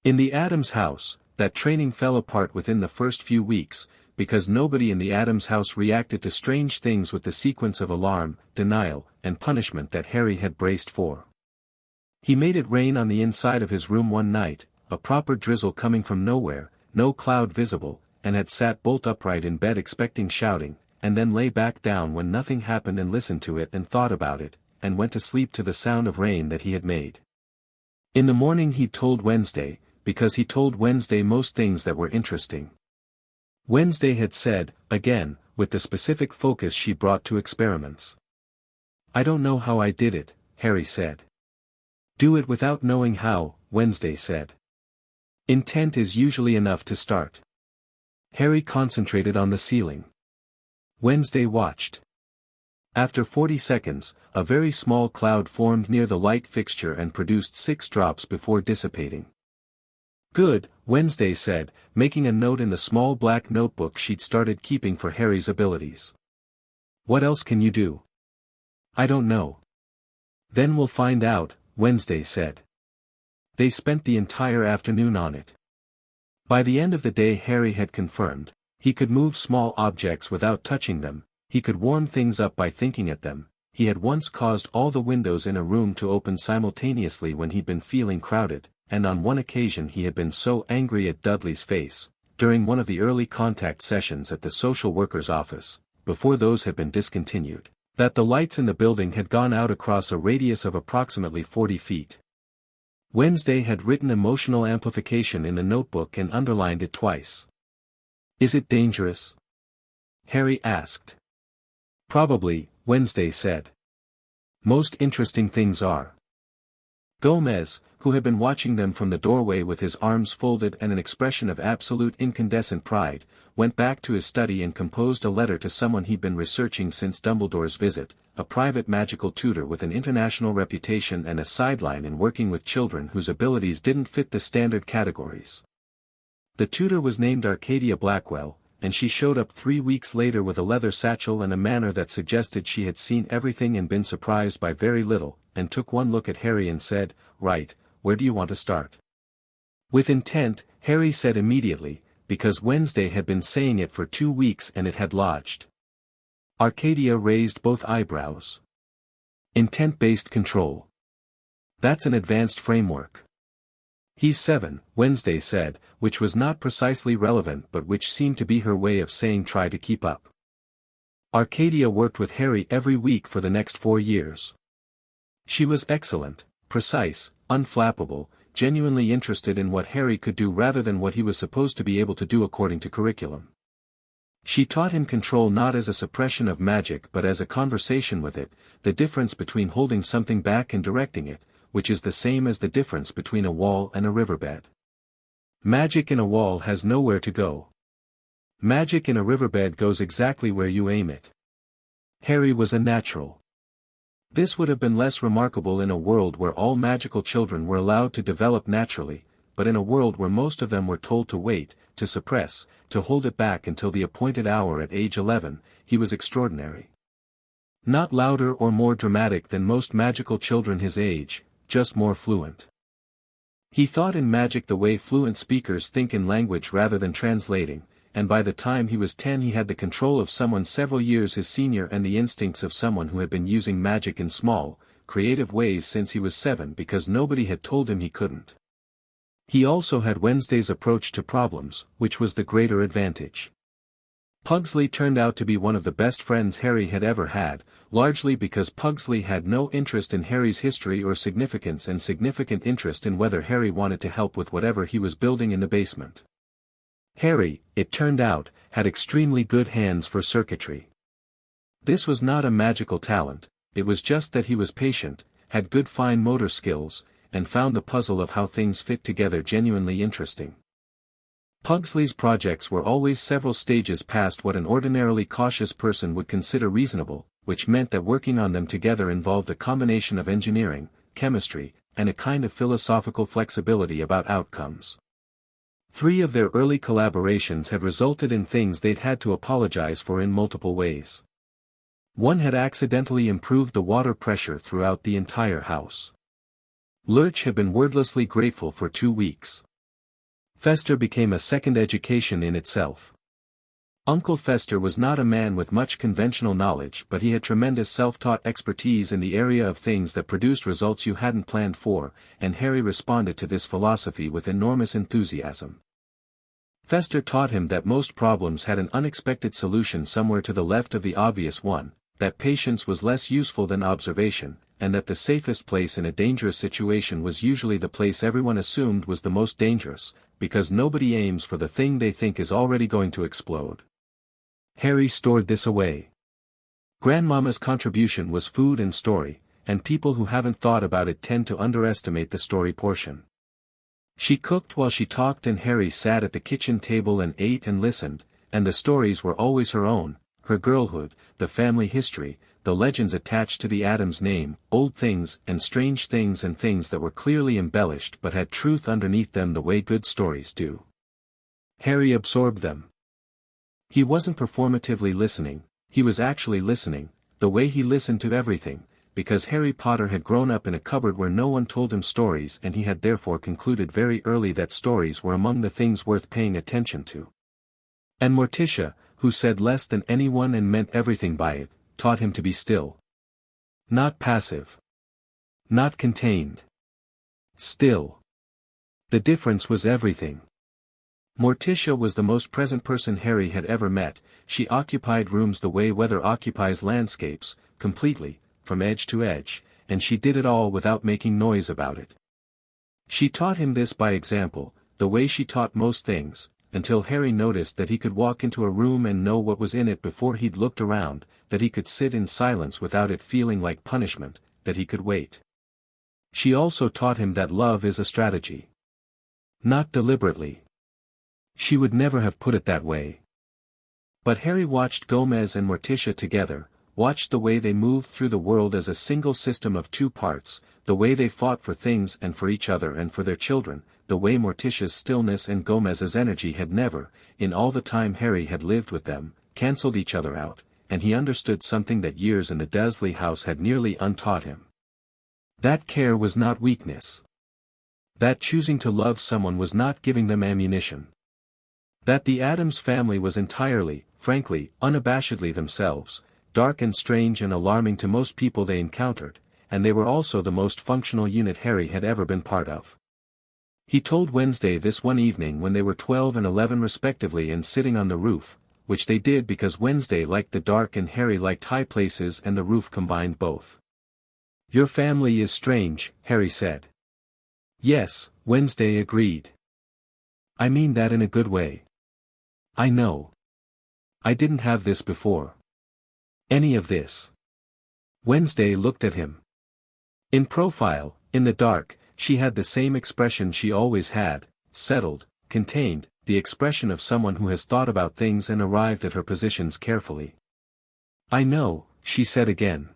In the Addams house, that training fell apart within the first few weeks, because nobody in the Addams house reacted to strange things with the sequence of alarm, denial, and punishment that Harry had braced for. He made it rain on the inside of his room one night, a proper drizzle coming from nowhere, no cloud visible, and had sat bolt upright in bed expecting shouting, and then lay back down when nothing happened and listened to it and thought about it, and went to sleep to the sound of rain that he had made. In the morning he told Wednesday, because he told Wednesday most things that were interesting. Wednesday had said, again, with the specific focus she brought to experiments. "I don't know how I did it," Harry said. "Do it without knowing how," Wednesday said. "Intent is usually enough to start." Harry concentrated on the ceiling. Wednesday watched. After 40 seconds, a very small cloud formed near the light fixture and produced 6 drops before dissipating. "Good," Wednesday said, making a note in the small black notebook she'd started keeping for Harry's abilities. "What else can you do?" "I don't know." "Then we'll find out," Wednesday said. They spent the entire afternoon on it. By the end of the day Harry had confirmed, he could move small objects without touching them, he could warm things up by thinking at them, he had once caused all the windows in a room to open simultaneously when he'd been feeling crowded, and on one occasion he had been so angry at Dudley's face, during one of the early contact sessions at the social worker's office, before those had been discontinued, that the lights in the building had gone out across a radius of approximately 40 feet. Wednesday had written emotional amplification in the notebook and underlined it twice. "Is it dangerous?" Harry asked. "Probably," Wednesday said. "Most interesting things are." Gomez, who had been watching them from the doorway with his arms folded and an expression of absolute incandescent pride, went back to his study and composed a letter to someone he'd been researching since Dumbledore's visit, a private magical tutor with an international reputation and a sideline in working with children whose abilities didn't fit the standard categories. The tutor was named Arcadia Blackwell, and she showed up 3 weeks later with a leather satchel and a manner that suggested she had seen everything and been surprised by very little, and took one look at Harry and said, "Right, where do you want to start?" With intent, Harry said immediately, because Wednesday had been saying it for 2 weeks and it had lodged. Arcadia raised both eyebrows. "Intent-based control. That's an advanced framework." "He's 7, Wednesday said, which was not precisely relevant but which seemed to be her way of saying try to keep up. Arcadia worked with Harry every week for the next 4 years. She was excellent, precise, unflappable, genuinely interested in what Harry could do rather than what he was supposed to be able to do according to curriculum. She taught him control not as a suppression of magic but as a conversation with it, the difference between holding something back and directing it, which is the same as the difference between a wall and a riverbed. Magic in a wall has nowhere to go. Magic in a riverbed goes exactly where you aim it. Harry was a natural. This would have been less remarkable in a world where all magical children were allowed to develop naturally, but in a world where most of them were told to wait, to suppress, to hold it back until the appointed hour at age 11, he was extraordinary. Not louder or more dramatic than most magical children his age, just more fluent. He thought in magic the way fluent speakers think in language rather than translating, and by the time he was 10 he had the control of someone several years his senior and the instincts of someone who had been using magic in small, creative ways since he was 7 because nobody had told him he couldn't. He also had Wednesday's approach to problems, which was the greater advantage. Pugsley turned out to be one of the best friends Harry had ever had, largely because Pugsley had no interest in Harry's history or significance and significant interest in whether Harry wanted to help with whatever he was building in the basement. Harry, it turned out, had extremely good hands for circuitry. This was not a magical talent, it was just that he was patient, had good fine motor skills, and found the puzzle of how things fit together genuinely interesting. Pugsley's projects were always several stages past what an ordinarily cautious person would consider reasonable, which meant that working on them together involved a combination of engineering, chemistry, and a kind of philosophical flexibility about outcomes. 3 of their early collaborations had resulted in things they'd had to apologize for in multiple ways. One had accidentally improved the water pressure throughout the entire house. Lurch had been wordlessly grateful for 2 weeks. Fester became a second education in itself. Uncle Fester was not a man with much conventional knowledge, but he had tremendous self-taught expertise in the area of things that produced results you hadn't planned for, and Harry responded to this philosophy with enormous enthusiasm. Fester taught him that most problems had an unexpected solution somewhere to the left of the obvious one, that patience was less useful than observation, and that the safest place in a dangerous situation was usually the place everyone assumed was the most dangerous, because nobody aims for the thing they think is already going to explode. Harry stored this away. Grandmama's contribution was food and story, and people who haven't thought about it tend to underestimate the story portion. She cooked while she talked and Harry sat at the kitchen table and ate and listened, and the stories were always her own, her girlhood, the family history, the legends attached to the Addams name, old things and strange things and things that were clearly embellished but had truth underneath them the way good stories do. Harry absorbed them. He wasn't performatively listening, he was actually listening, the way he listened to everything, because Harry Potter had grown up in a cupboard where no one told him stories and he had therefore concluded very early that stories were among the things worth paying attention to. And Morticia, who said less than anyone and meant everything by it, taught him to be still. Not passive. Not contained. Still. The difference was everything. Morticia was the most present person Harry had ever met. She occupied rooms the way weather occupies landscapes, completely, from edge to edge, and she did it all without making noise about it. She taught him this by example, the way she taught most things, until Harry noticed that he could walk into a room and know what was in it before he'd looked around, that he could sit in silence without it feeling like punishment, that he could wait. She also taught him that love is a strategy. Not deliberately. She would never have put it that way. But Harry watched Gomez and Morticia together, watched the way they moved through the world as a single system of 2 parts, the way they fought for things and for each other and for their children, the way Morticia's stillness and Gomez's energy had never, in all the time Harry had lived with them, cancelled each other out, and he understood something that years in the Dursley house had nearly untaught him. That care was not weakness. That choosing to love someone was not giving them ammunition. That the Addams family was entirely, frankly, unabashedly themselves, dark and strange and alarming to most people they encountered, and they were also the most functional unit Harry had ever been part of. He told Wednesday this one evening when they were 12 and 11 respectively and sitting on the roof, which they did because Wednesday liked the dark and Harry liked high places and the roof combined both. "Your family is strange," Harry said. "Yes," Wednesday agreed. "I mean that in a good way. I know. I didn't have this before. Any of this." Wednesday looked at him. In profile, in the dark, she had the same expression she always had, settled, contained, the expression of someone who has thought about things and arrived at her positions carefully. "I know," she said again.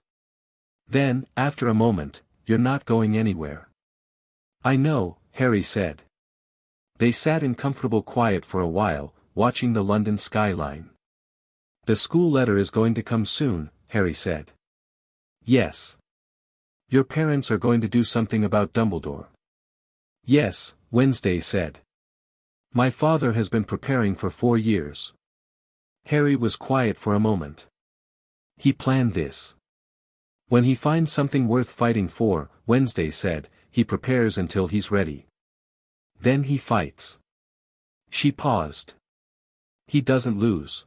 Then, after a moment, "You're not going anywhere." "I know," Harry said. They sat in comfortable quiet for a while, watching the London skyline. "The school letter is going to come soon," Harry said. "Yes. Your parents are going to do something about Dumbledore." Yes, Wednesday said. My father has been preparing for 4 years. Harry was quiet for a moment. He planned this. When he finds something worth fighting for, Wednesday said, he prepares until he's ready. Then he fights. She paused. He doesn't lose.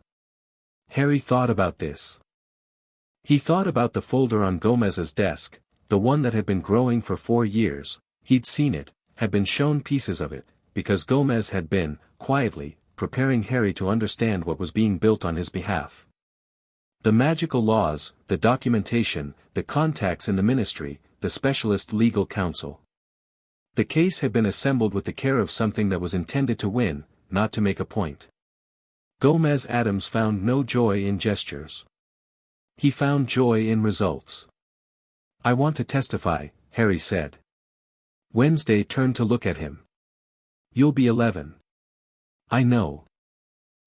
Harry thought about this. He thought about the folder on Gomez's desk, the one that had been growing for 4 years. He'd seen it, had been shown pieces of it, because Gomez had been, quietly, preparing Harry to understand what was being built on his behalf. The magical laws, the documentation, the contacts in the ministry, the specialist legal counsel. The case had been assembled with the care of something that was intended to win, not to make a point. Gomez Addams found no joy in gestures. He found joy in results. I want to testify, Harry said. Wednesday turned to look at him. You'll be 11. I know.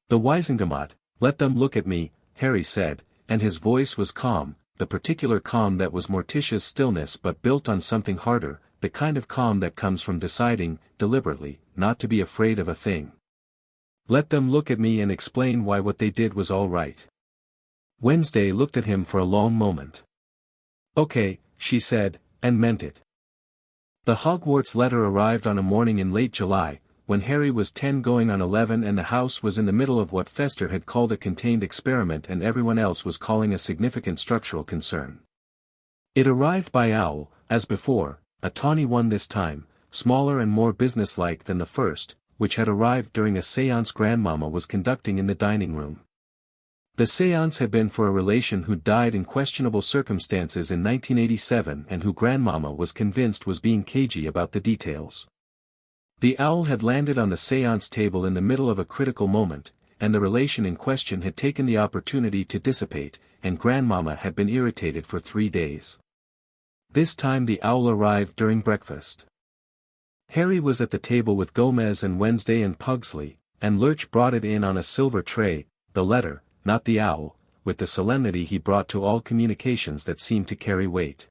The Wisengamot, let them look at me, Harry said, and his voice was calm, the particular calm that was Morticia's stillness but built on something harder, the kind of calm that comes from deciding, deliberately, not to be afraid of a thing. Let them look at me and explain why what they did was all right. Wednesday looked at him for a long moment. Okay, she said, and meant it. The Hogwarts letter arrived on a morning in late July, when Harry was 10 going on 11 and the house was in the middle of what Fester had called a contained experiment and everyone else was calling a significant structural concern. It arrived by owl, as before, a tawny one this time, smaller and more businesslike than the first, which had arrived during a séance Grandmama was conducting in the dining room. The séance had been for a relation who died in questionable circumstances in 1987 and who Grandmama was convinced was being cagey about the details. The owl had landed on the séance table in the middle of a critical moment, and the relation in question had taken the opportunity to dissipate, and Grandmama had been irritated for 3 days. This time the owl arrived during breakfast. Harry was at the table with Gomez and Wednesday and Pugsley, and Lurch brought it in on a silver tray, the letter, not the owl, with the solemnity he brought to all communications that seemed to carry weight.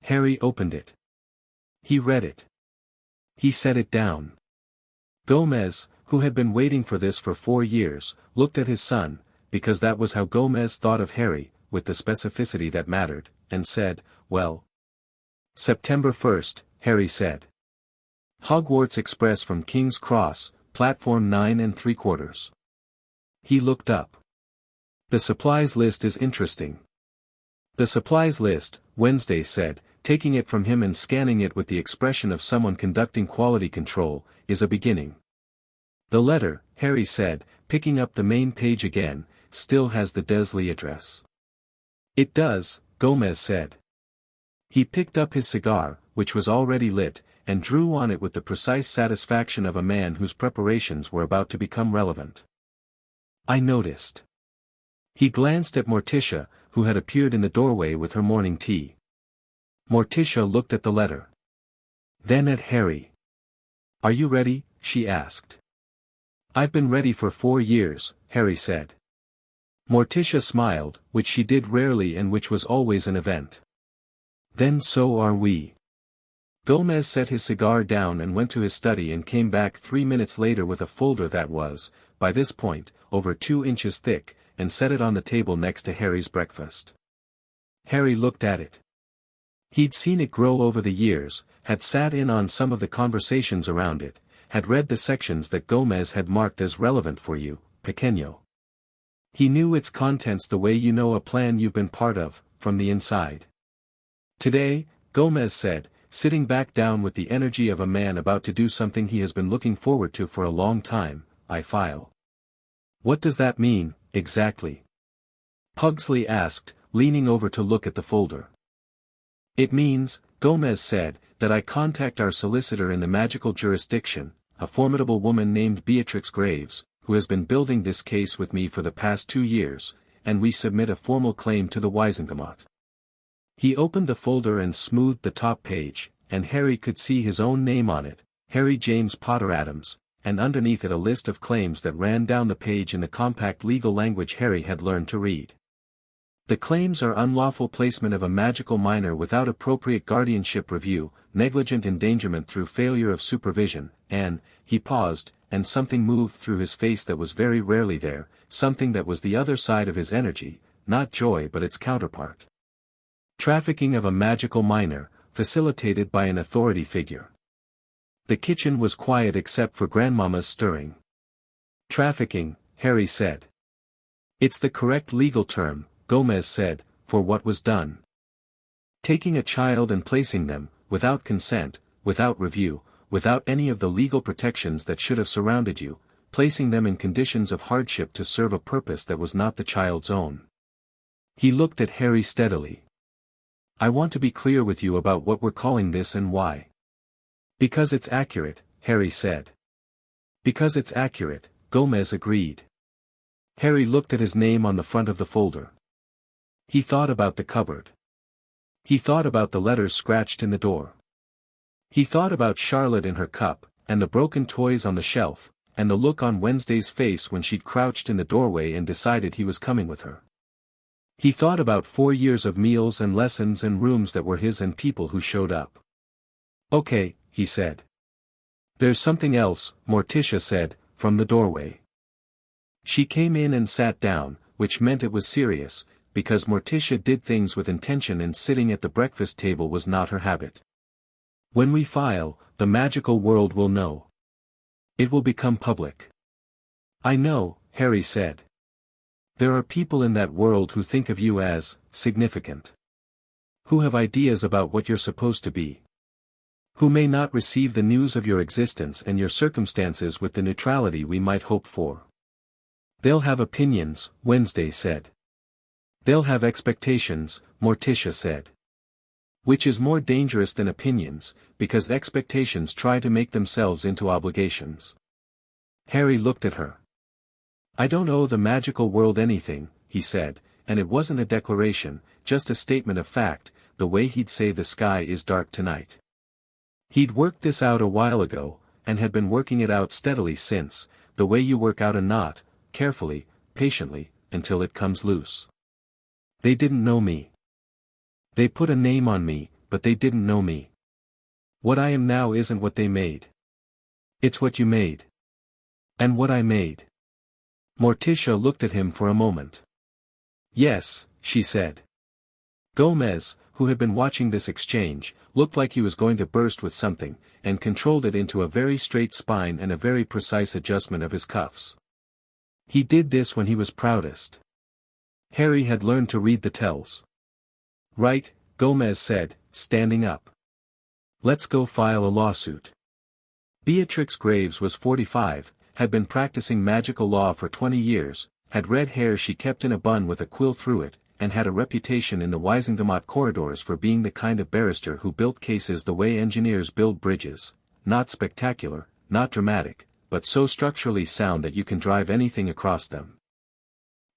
Harry opened it. He read it. He set it down. Gomez, who had been waiting for this for 4 years, looked at his son, because that was how Gomez thought of Harry, with the specificity that mattered, and said, well. September 1st, Harry said. Hogwarts Express from King's Cross, platform 9 3/4. He looked up. The supplies list is interesting. The supplies list, Wednesday said, taking it from him and scanning it with the expression of someone conducting quality control, is a beginning. The letter, Harry said, picking up the main page again, still has the Desley address. It does, Gomez said. He picked up his cigar, which was already lit, and drew on it with the precise satisfaction of a man whose preparations were about to become relevant. I noticed. He glanced at Morticia, who had appeared in the doorway with her morning tea. Morticia looked at the letter. Then at Harry. Are you ready? She asked. I've been ready for 4 years, Harry said. Morticia smiled, which she did rarely and which was always an event. Then so are we. Gomez set his cigar down and went to his study and came back 3 minutes later with a folder that was, by this point, over 2 inches thick, and set it on the table next to Harry's breakfast. Harry looked at it. He'd seen it grow over the years, had sat in on some of the conversations around it, had read the sections that Gomez had marked as relevant for you, pequeño. He knew its contents the way you know a plan you've been part of, from the inside. Today, Gomez said, sitting back down with the energy of a man about to do something he has been looking forward to for a long time, I file. What does that mean, exactly? Pugsley asked, leaning over to look at the folder. It means, Gomez said, that I contact our solicitor in the magical jurisdiction, a formidable woman named Beatrix Graves, who has been building this case with me for the past 2 years, and we submit a formal claim to the Wisengamot. He opened the folder and smoothed the top page, and Harry could see his own name on it, Harry James Potter Addams, and underneath it a list of claims that ran down the page in the compact legal language Harry had learned to read. The claims are unlawful placement of a magical minor without appropriate guardianship review, negligent endangerment through failure of supervision, and, he paused, and something moved through his face that was very rarely there, something that was the other side of his energy, not joy but its counterpart. Trafficking of a magical minor, facilitated by an authority figure. The kitchen was quiet except for Grandmama's stirring. Trafficking, Harry said. It's the correct legal term, Gomez said, for what was done. Taking a child and placing them, without consent, without review, without any of the legal protections that should have surrounded you, placing them in conditions of hardship to serve a purpose that was not the child's own. He looked at Harry steadily. I want to be clear with you about what we're calling this and why. Because it's accurate, Harry said. Because it's accurate, Gomez agreed. Harry looked at his name on the front of the folder. He thought about the cupboard. He thought about the letters scratched in the door. He thought about Charlotte in her cup, and the broken toys on the shelf, and the look on Wednesday's face when she'd crouched in the doorway and decided he was coming with her. He thought about 4 years of meals and lessons and rooms that were his and people who showed up. Okay, he said. There's something else, Morticia said, from the doorway. She came in and sat down, which meant it was serious, because Morticia did things with intention and sitting at the breakfast table was not her habit. When we file, the magical world will know. It will become public. I know, Harry said. There are people in that world who think of you as significant. Who have ideas about what you're supposed to be. Who may not receive the news of your existence and your circumstances with the neutrality we might hope for. They'll have opinions, Wednesday said. They'll have expectations, Morticia said. Which is more dangerous than opinions, because expectations try to make themselves into obligations. Harry looked at her. I don't owe the magical world anything, he said, and it wasn't a declaration, just a statement of fact, the way he'd say the sky is dark tonight. He'd worked this out a while ago, and had been working it out steadily since, the way you work out a knot, carefully, patiently, until it comes loose. They didn't know me. They put a name on me, but they didn't know me. What I am now isn't what they made. It's what you made. And what I made. Morticia looked at him for a moment. Yes, she said. Gomez, who had been watching this exchange, looked like he was going to burst with something, and controlled it into a very straight spine and a very precise adjustment of his cuffs. He did this when he was proudest. Harry had learned to read the tells. Right, Gomez said, standing up. Let's go file a lawsuit. Beatrix Graves was 45, had been practicing magical law for 20 years, had red hair she kept in a bun with a quill through it, and had a reputation in the Wisingamot corridors for being the kind of barrister who built cases the way engineers build bridges, not spectacular, not dramatic, but so structurally sound that you can drive anything across them.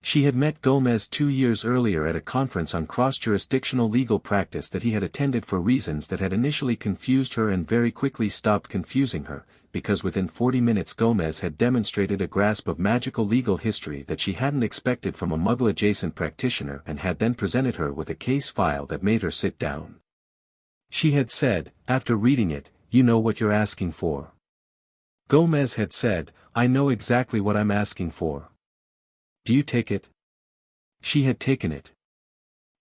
She had met Gomez 2 years earlier at a conference on cross-jurisdictional legal practice that he had attended for reasons that had initially confused her and very quickly stopped confusing her, because within 40 minutes Gomez had demonstrated a grasp of magical legal history that she hadn't expected from a Muggle-adjacent practitioner and had then presented her with a case file that made her sit down. She had said, after reading it, "You know what you're asking for." Gomez had said, "I know exactly what I'm asking for. Do you take it?" She had taken it.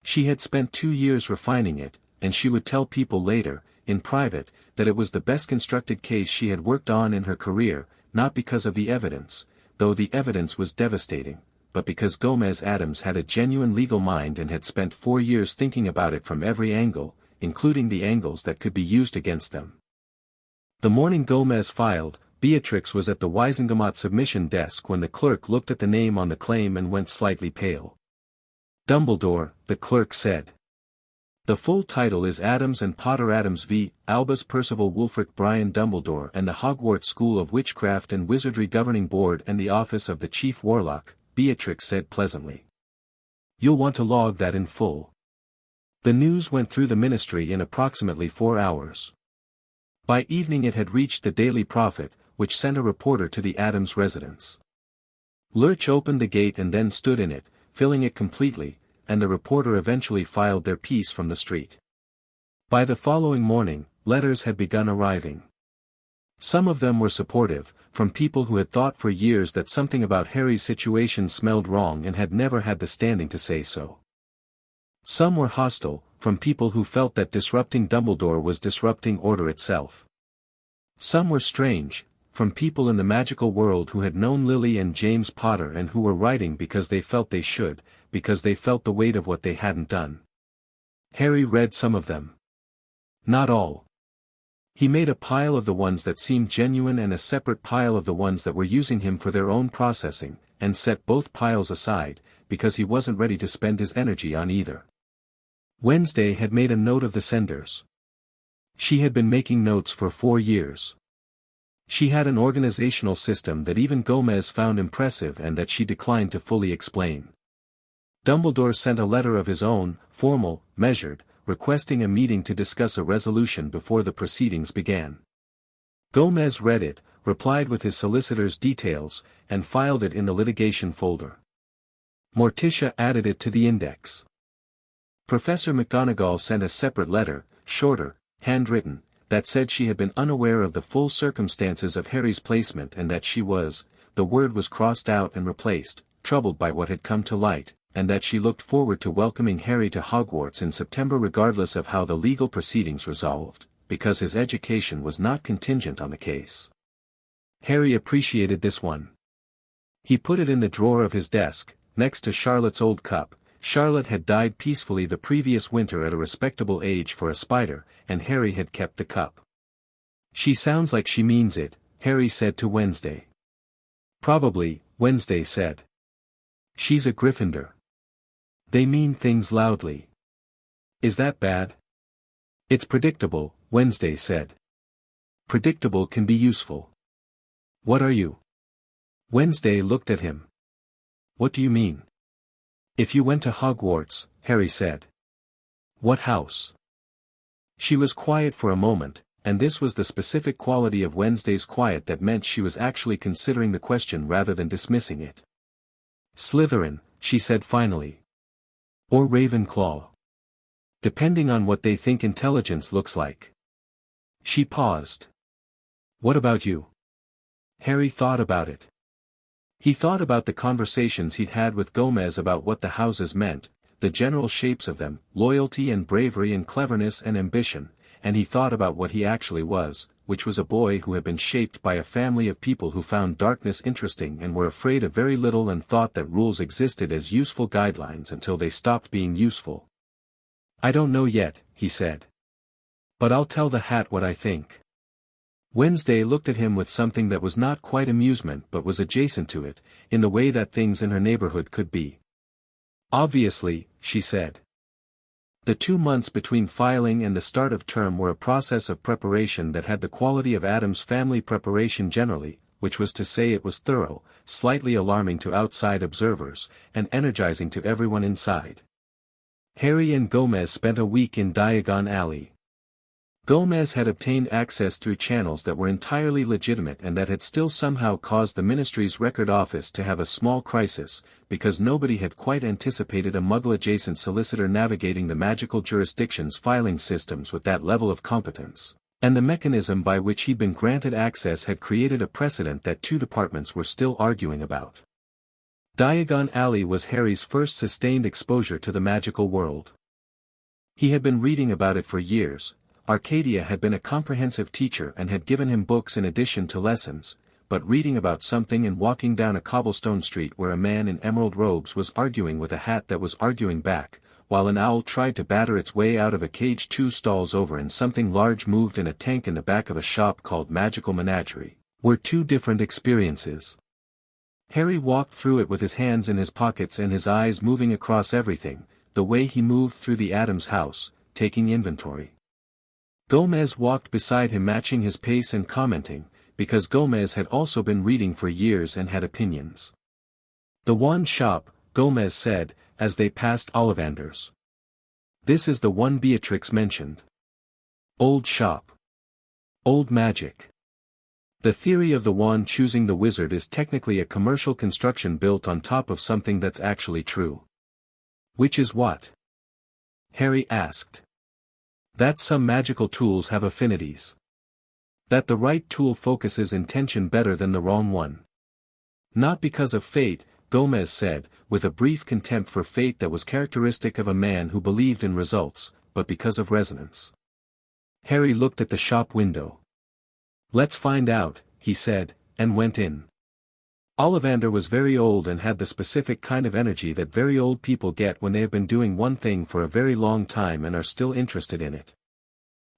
She had spent 2 years refining it, and she would tell people later, in private, that it was the best constructed case she had worked on in her career, not because of the evidence, though the evidence was devastating, but because Gomez Addams had a genuine legal mind and had spent 4 years thinking about it from every angle, including the angles that could be used against them. The morning Gomez filed, Beatrix was at the Wisingamot submission desk when the clerk looked at the name on the claim and went slightly pale. Dumbledore, the clerk said. The full title is Addams and Potter Addams v. Albus Percival Wulfric Brian Dumbledore and the Hogwarts School of Witchcraft and Wizardry Governing Board and the Office of the Chief Warlock, Beatrix said pleasantly. You'll want to log that in full. The news went through the ministry in approximately 4 hours. By evening it had reached the Daily Prophet, which sent a reporter to the Addams residence. Lurch opened the gate and then stood in it, filling it completely, and the reporter eventually filed their piece from the street. By the following morning, letters had begun arriving. Some of them were supportive, from people who had thought for years that something about Harry's situation smelled wrong and had never had the standing to say so. Some were hostile, from people who felt that disrupting Dumbledore was disrupting order itself. Some were strange, from people in the magical world who had known Lily and James Potter and who were writing because they felt they should, because they felt the weight of what they hadn't done. Harry read some of them. Not all. He made a pile of the ones that seemed genuine and a separate pile of the ones that were using him for their own processing, and set both piles aside, because he wasn't ready to spend his energy on either. Wednesday had made a note of the senders. She had been making notes for 4 years. She had an organizational system that even Gomez found impressive and that she declined to fully explain. Dumbledore sent a letter of his own, formal, measured, requesting a meeting to discuss a resolution before the proceedings began. Gomez read it, replied with his solicitor's details, and filed it in the litigation folder. Morticia added it to the index. Professor McGonagall sent a separate letter, shorter, handwritten, that said she had been unaware of the full circumstances of Harry's placement and that she was, the word was crossed out and replaced, troubled by what had come to light, and that she looked forward to welcoming Harry to Hogwarts in September regardless of how the legal proceedings resolved, because his education was not contingent on the case. Harry appreciated this one. He put it in the drawer of his desk, next to Charlotte's old cup. Charlotte had died peacefully the previous winter at a respectable age for a spider, and Harry had kept the cup. "She sounds like she means it," Harry said to Wednesday. "Probably," Wednesday said. "She's a Gryffindor. They mean things loudly." "Is that bad?" "It's predictable," Wednesday said. "Predictable can be useful." "What are you?" Wednesday looked at him. "What do you mean?" "If you went to Hogwarts," Harry said. "What house?" She was quiet for a moment, and this was the specific quality of Wednesday's quiet that meant she was actually considering the question rather than dismissing it. "Slytherin," she said finally. "Or Ravenclaw. Depending on what they think intelligence looks like." She paused. "What about you?" Harry thought about it. He thought about the conversations he'd had with Gomez about what the houses meant, the general shapes of them, loyalty and bravery and cleverness and ambition, and he thought about what he actually was, which was a boy who had been shaped by a family of people who found darkness interesting and were afraid of very little and thought that rules existed as useful guidelines until they stopped being useful. "I don't know yet," he said. "But I'll tell the hat what I think." Wednesday looked at him with something that was not quite amusement but was adjacent to it, in the way that things in her neighborhood could be. "Obviously," she said. The 2 months between filing and the start of term were a process of preparation that had the quality of Addams family preparation generally, which was to say it was thorough, slightly alarming to outside observers, and energizing to everyone inside. Harry and Gomez spent a week in Diagon Alley. Gomez had obtained access through channels that were entirely legitimate and that had still somehow caused the ministry's record office to have a small crisis, because nobody had quite anticipated a Muggle-adjacent solicitor navigating the magical jurisdiction's filing systems with that level of competence, and the mechanism by which he'd been granted access had created a precedent that 2 departments were still arguing about. Diagon Alley was Harry's first sustained exposure to the magical world. He had been reading about it for years. Arcadia had been a comprehensive teacher and had given him books in addition to lessons, but reading about something and walking down a cobblestone street where a man in emerald robes was arguing with a hat that was arguing back, while an owl tried to batter its way out of a cage 2 stalls over and something large moved in a tank in the back of a shop called Magical Menagerie, were 2 different experiences. Harry walked through it with his hands in his pockets and his eyes moving across everything, the way he moved through the Addams house, taking inventory. Gomez walked beside him matching his pace and commenting, because Gomez had also been reading for years and had opinions. "The one shop," Gomez said, as they passed Ollivander's. "This is the one Beatrix mentioned. Old shop. Old magic. The theory of the wand choosing the wizard is technically a commercial construction built on top of something that's actually true. Which is what? Harry asked. That some magical tools have affinities. That the right tool focuses intention better than the wrong one. Not because of fate, Gomez said, with a brief contempt for fate that was characteristic of a man who believed in results, but because of resonance. Harry looked at the shop window. Let's find out, he said, and went in. Ollivander was very old and had the specific kind of energy that very old people get when they have been doing one thing for a very long time and are still interested in it.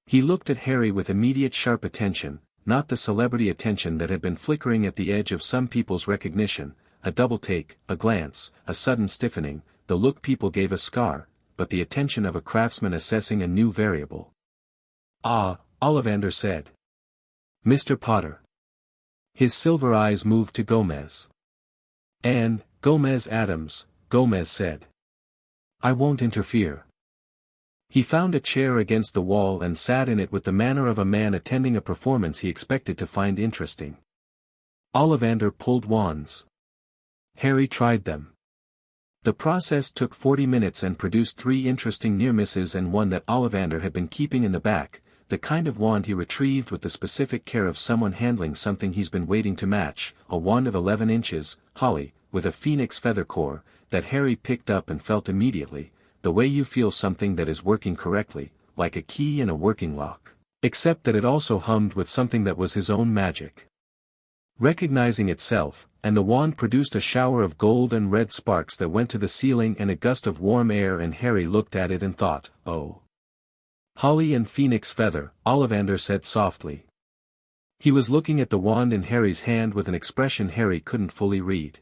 He looked at Harry with immediate sharp attention, not the celebrity attention that had been flickering at the edge of some people's recognition, a double take, a glance, a sudden stiffening, the look people gave a scar, but the attention of a craftsman assessing a new variable. Ah, Ollivander said. Mr. Potter. His silver eyes moved to Gomez. And, Gomez Addams, Gomez said. I won't interfere. He found a chair against the wall and sat in it with the manner of a man attending a performance he expected to find interesting. Ollivander pulled wands. Harry tried them. The process took 40 minutes and produced 3 interesting near misses and one that Ollivander had been keeping in the back, the kind of wand he retrieved with the specific care of someone handling something he's been waiting to match, a wand of 11 inches, holly, with a phoenix feather core, that Harry picked up and felt immediately, the way you feel something that is working correctly, like a key in a working lock, except that it also hummed with something that was his own magic. Recognizing itself, and the wand produced a shower of gold and red sparks that went to the ceiling and a gust of warm air, and Harry looked at it and thought, oh. Holly and phoenix feather, Ollivander said softly. He was looking at the wand in Harry's hand with an expression Harry couldn't fully read.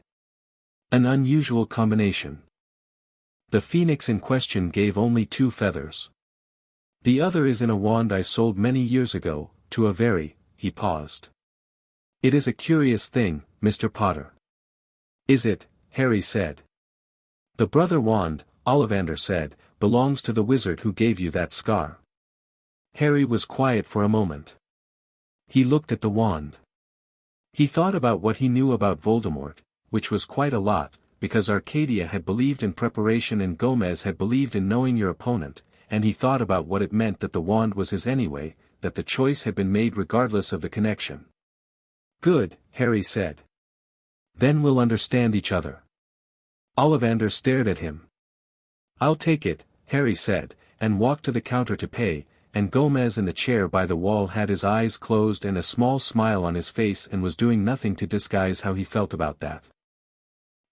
An unusual combination. The phoenix in question gave only 2 feathers. The other is in a wand I sold many years ago, to a very, he paused. It is a curious thing, Mr. Potter. Is it? Harry said. The brother wand, Ollivander said, belongs to the wizard who gave you that scar. Harry was quiet for a moment. He looked at the wand. He thought about what he knew about Voldemort, which was quite a lot, because Arcadia had believed in preparation and Gomez had believed in knowing your opponent, and he thought about what it meant that the wand was his anyway, that the choice had been made regardless of the connection. Good, Harry said. Then we'll understand each other. Ollivander stared at him. I'll take it, Harry said, and walked to the counter to pay, and Gomez in the chair by the wall had his eyes closed and a small smile on his face and was doing nothing to disguise how he felt about that.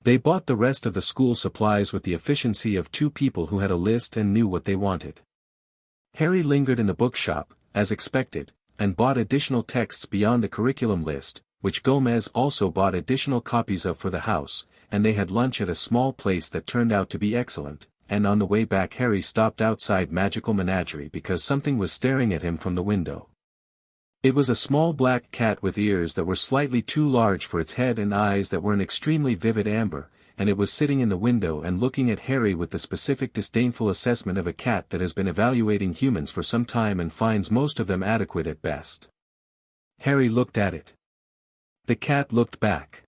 They bought the rest of the school supplies with the efficiency of 2 people who had a list and knew what they wanted. Harry lingered in the bookshop, as expected, and bought additional texts beyond the curriculum list, which Gomez also bought additional copies of for the house, and they had lunch at a small place that turned out to be excellent, and on the way back Harry stopped outside Magical Menagerie because something was staring at him from the window. It was a small black cat with ears that were slightly too large for its head and eyes that were an extremely vivid amber, and it was sitting in the window and looking at Harry with the specific disdainful assessment of a cat that has been evaluating humans for some time and finds most of them adequate at best. Harry looked at it. The cat looked back.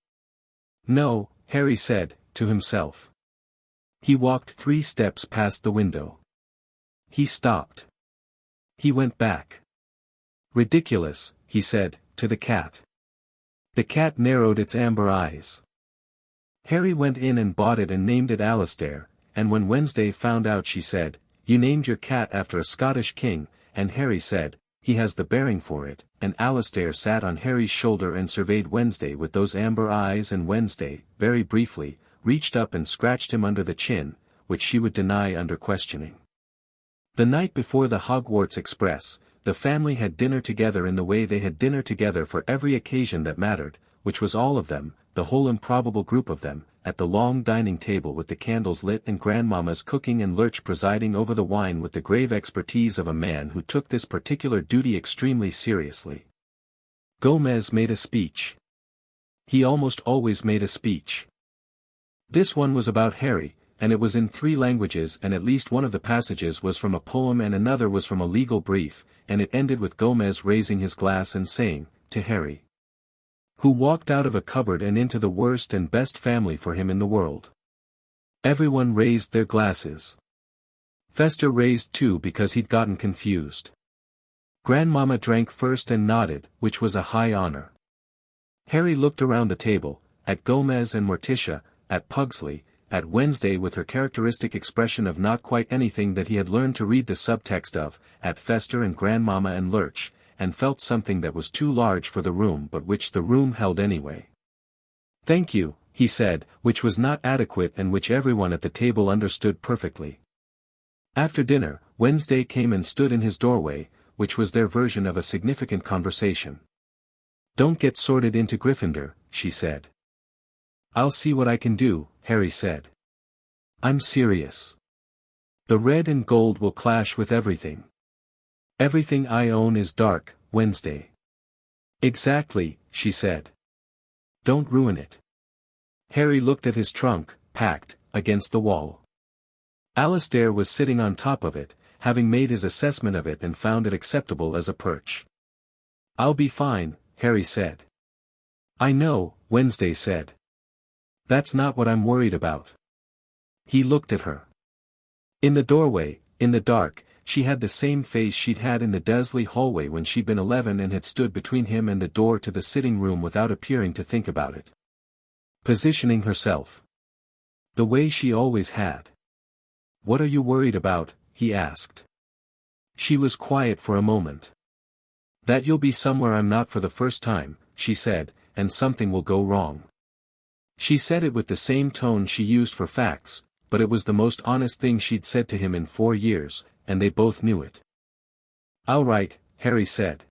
No, Harry said, to himself. He walked 3 steps past the window. He stopped. He went back. Ridiculous, he said, to the cat. The cat narrowed its amber eyes. Harry went in and bought it and named it Alastair, and when Wednesday found out she said, "You named your cat after a Scottish king," and Harry said, "He has the bearing for it," and Alastair sat on Harry's shoulder and surveyed Wednesday with those amber eyes, and Wednesday, very briefly, reached up and scratched him under the chin, which she would deny under questioning. The night before the Hogwarts Express, the family had dinner together in the way they had dinner together for every occasion that mattered, which was all of them, the whole improbable group of them, at the long dining table with the candles lit and grandmammas cooking and Lurch presiding over the wine with the grave expertise of a man who took this particular duty extremely seriously. Gomez made a speech. He almost always made a speech. This one was about Harry, and it was in 3 languages, and at least one of the passages was from a poem and another was from a legal brief, and it ended with Gomez raising his glass and saying, "To Harry, who walked out of a cupboard and into the worst and best family for him in the world." Everyone raised their glasses. Fester raised too because he'd gotten confused. Grandmama drank first and nodded, which was a high honor. Harry looked around the table, at Gomez and Morticia, at Pugsley, at Wednesday with her characteristic expression of not quite anything that he had learned to read the subtext of, at Fester and Grandmama and Lurch, and felt something that was too large for the room but which the room held anyway. "Thank you," he said, which was not adequate and which everyone at the table understood perfectly. After dinner, Wednesday came and stood in his doorway, which was their version of a significant conversation. "Don't get sorted into Gryffindor," she said. "I'll see what I can do," Harry said. "I'm serious. The red and gold will clash with everything. Everything I own is dark, Wednesday." "Exactly," she said. "Don't ruin it." Harry looked at his trunk, packed, against the wall. Alastair was sitting on top of it, having made his assessment of it and found it acceptable as a perch. "I'll be fine," Harry said. "I know," Wednesday said. "That's not what I'm worried about." He looked at her. In the doorway, in the dark, she had the same face she'd had in the Dursley hallway when she'd been 11 and had stood between him and the door to the sitting room without appearing to think about it. Positioning herself. The way she always had. "What are you worried about?" he asked. She was quiet for a moment. "That you'll be somewhere I'm not for the first time," she said, "and something will go wrong." She said it with the same tone she used for facts, but it was the most honest thing she'd said to him in 4 years, and they both knew it. "All right," Harry said.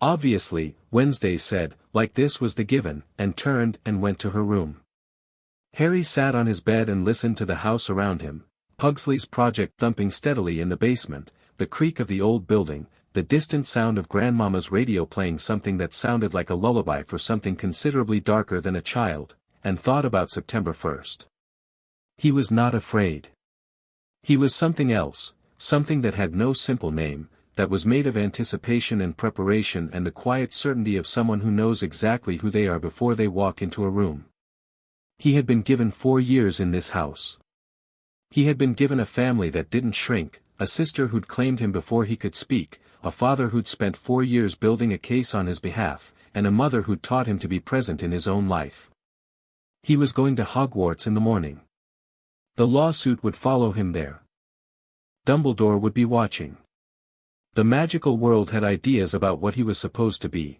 "Obviously," Wednesday said, like this was the given, and turned and went to her room. Harry sat on his bed and listened to the house around him, Pugsley's project thumping steadily in the basement, the creak of the old building, the distant sound of Grandmama's radio playing something that sounded like a lullaby for something considerably darker than a child, and thought about September 1st. He was not afraid. He was something else, something that had no simple name, that was made of anticipation and preparation and the quiet certainty of someone who knows exactly who they are before they walk into a room. He had been given 4 years in this house. He had been given a family that didn't shrink, a sister who'd claimed him before he could speak, a father who'd spent 4 years building a case on his behalf, and a mother who'd taught him to be present in his own life. He was going to Hogwarts in the morning. The lawsuit would follow him there. Dumbledore would be watching. The magical world had ideas about what he was supposed to be.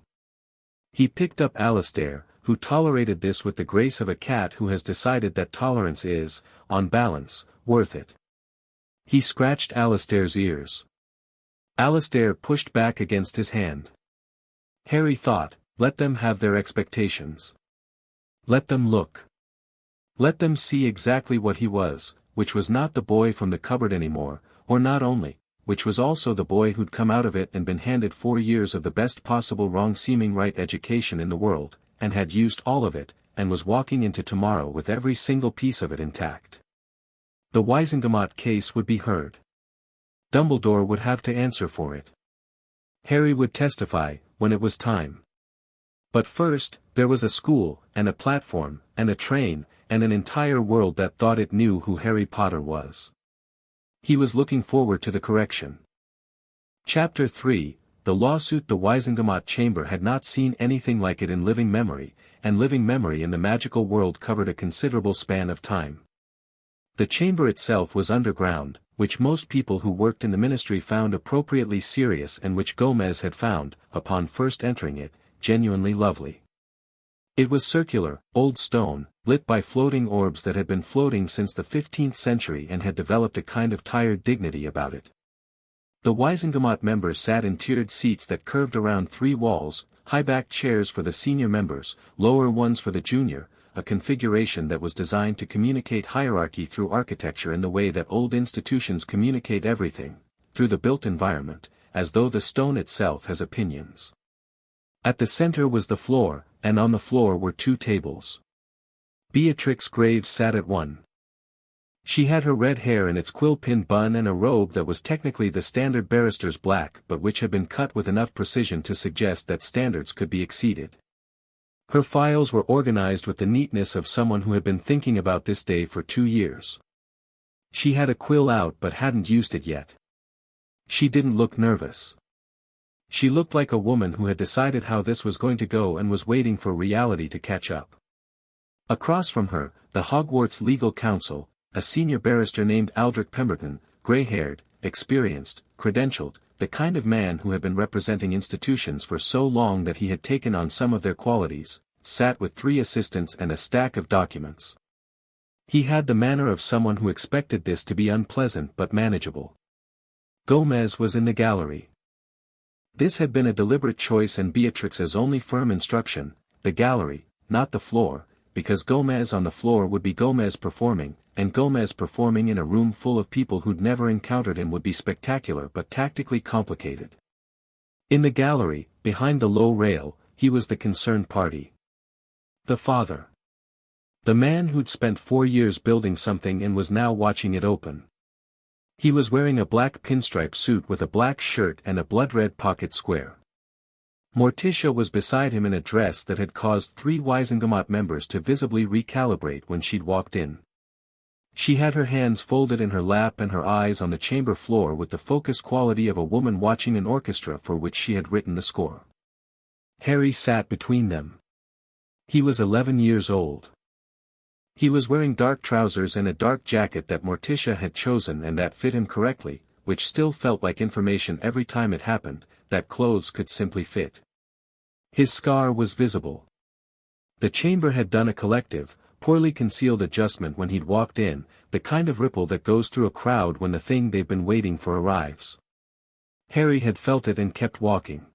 He picked up Alastair, who tolerated this with the grace of a cat who has decided that tolerance is, on balance, worth it. He scratched Alastair's ears. Alastair pushed back against his hand. Harry thought, let them have their expectations. Let them look. Let them see exactly what he was, which was not the boy from the cupboard anymore, or not only, which was also the boy who'd come out of it and been handed 4 years of the best possible wrong-seeming right education in the world, and had used all of it, and was walking into tomorrow with every single piece of it intact. The Wisingamot case would be heard. Dumbledore would have to answer for it. Harry would testify, when it was time. But first, there was a school, and a platform, and a train, and an entire world that thought it knew who Harry Potter was. He was looking forward to the correction. Chapter 3, The Lawsuit. The Wisingamot Chamber had not seen anything like it in living memory, and living memory in the magical world covered a considerable span of time. The chamber itself was underground, which most people who worked in the ministry found appropriately serious and which Gomez had found, upon first entering it, genuinely lovely. It was circular, old stone, lit by floating orbs that had been floating since the 15th century and had developed a kind of tired dignity about it. The Wisingamot members sat in tiered seats that curved around 3 walls, high-backed chairs for the senior members, lower ones for the junior, a configuration that was designed to communicate hierarchy through architecture in the way that old institutions communicate everything, through the built environment, as though the stone itself has opinions. At the center was the floor, and on the floor were 2 tables. Beatrix Graves sat at one. She had her red hair in its quill-pin bun and a robe that was technically the standard barrister's black but which had been cut with enough precision to suggest that standards could be exceeded. Her files were organized with the neatness of someone who had been thinking about this day for 2 years. She had a quill out but hadn't used it yet. She didn't look nervous. She looked like a woman who had decided how this was going to go and was waiting for reality to catch up. Across from her, the Hogwarts legal counsel, a senior barrister named Aldrich Pemberton, grey-haired, experienced, credentialed, the kind of man who had been representing institutions for so long that he had taken on some of their qualities, sat with 3 assistants and a stack of documents. He had the manner of someone who expected this to be unpleasant but manageable. Gomez was in the gallery. This had been a deliberate choice and Beatrix's only firm instruction, the gallery, not the floor, because Gomez on the floor would be Gomez performing, and Gomez performing in a room full of people who'd never encountered him would be spectacular but tactically complicated. In the gallery, behind the low rail, he was the concerned party. The father. The man who'd spent 4 years building something and was now watching it open. He was wearing a black pinstripe suit with a black shirt and a blood-red pocket square. Morticia was beside him in a dress that had caused 3 Wisengamot members to visibly recalibrate when she'd walked in. She had her hands folded in her lap and her eyes on the chamber floor with the focused quality of a woman watching an orchestra for which she had written the score. Harry sat between them. He was 11 years old. He was wearing dark trousers and a dark jacket that Morticia had chosen and that fit him correctly, which still felt like information every time it happened, that clothes could simply fit. His scar was visible. The chamber had done a collective, poorly concealed adjustment when he'd walked in, the kind of ripple that goes through a crowd when the thing they've been waiting for arrives. Harry had felt it and kept walking.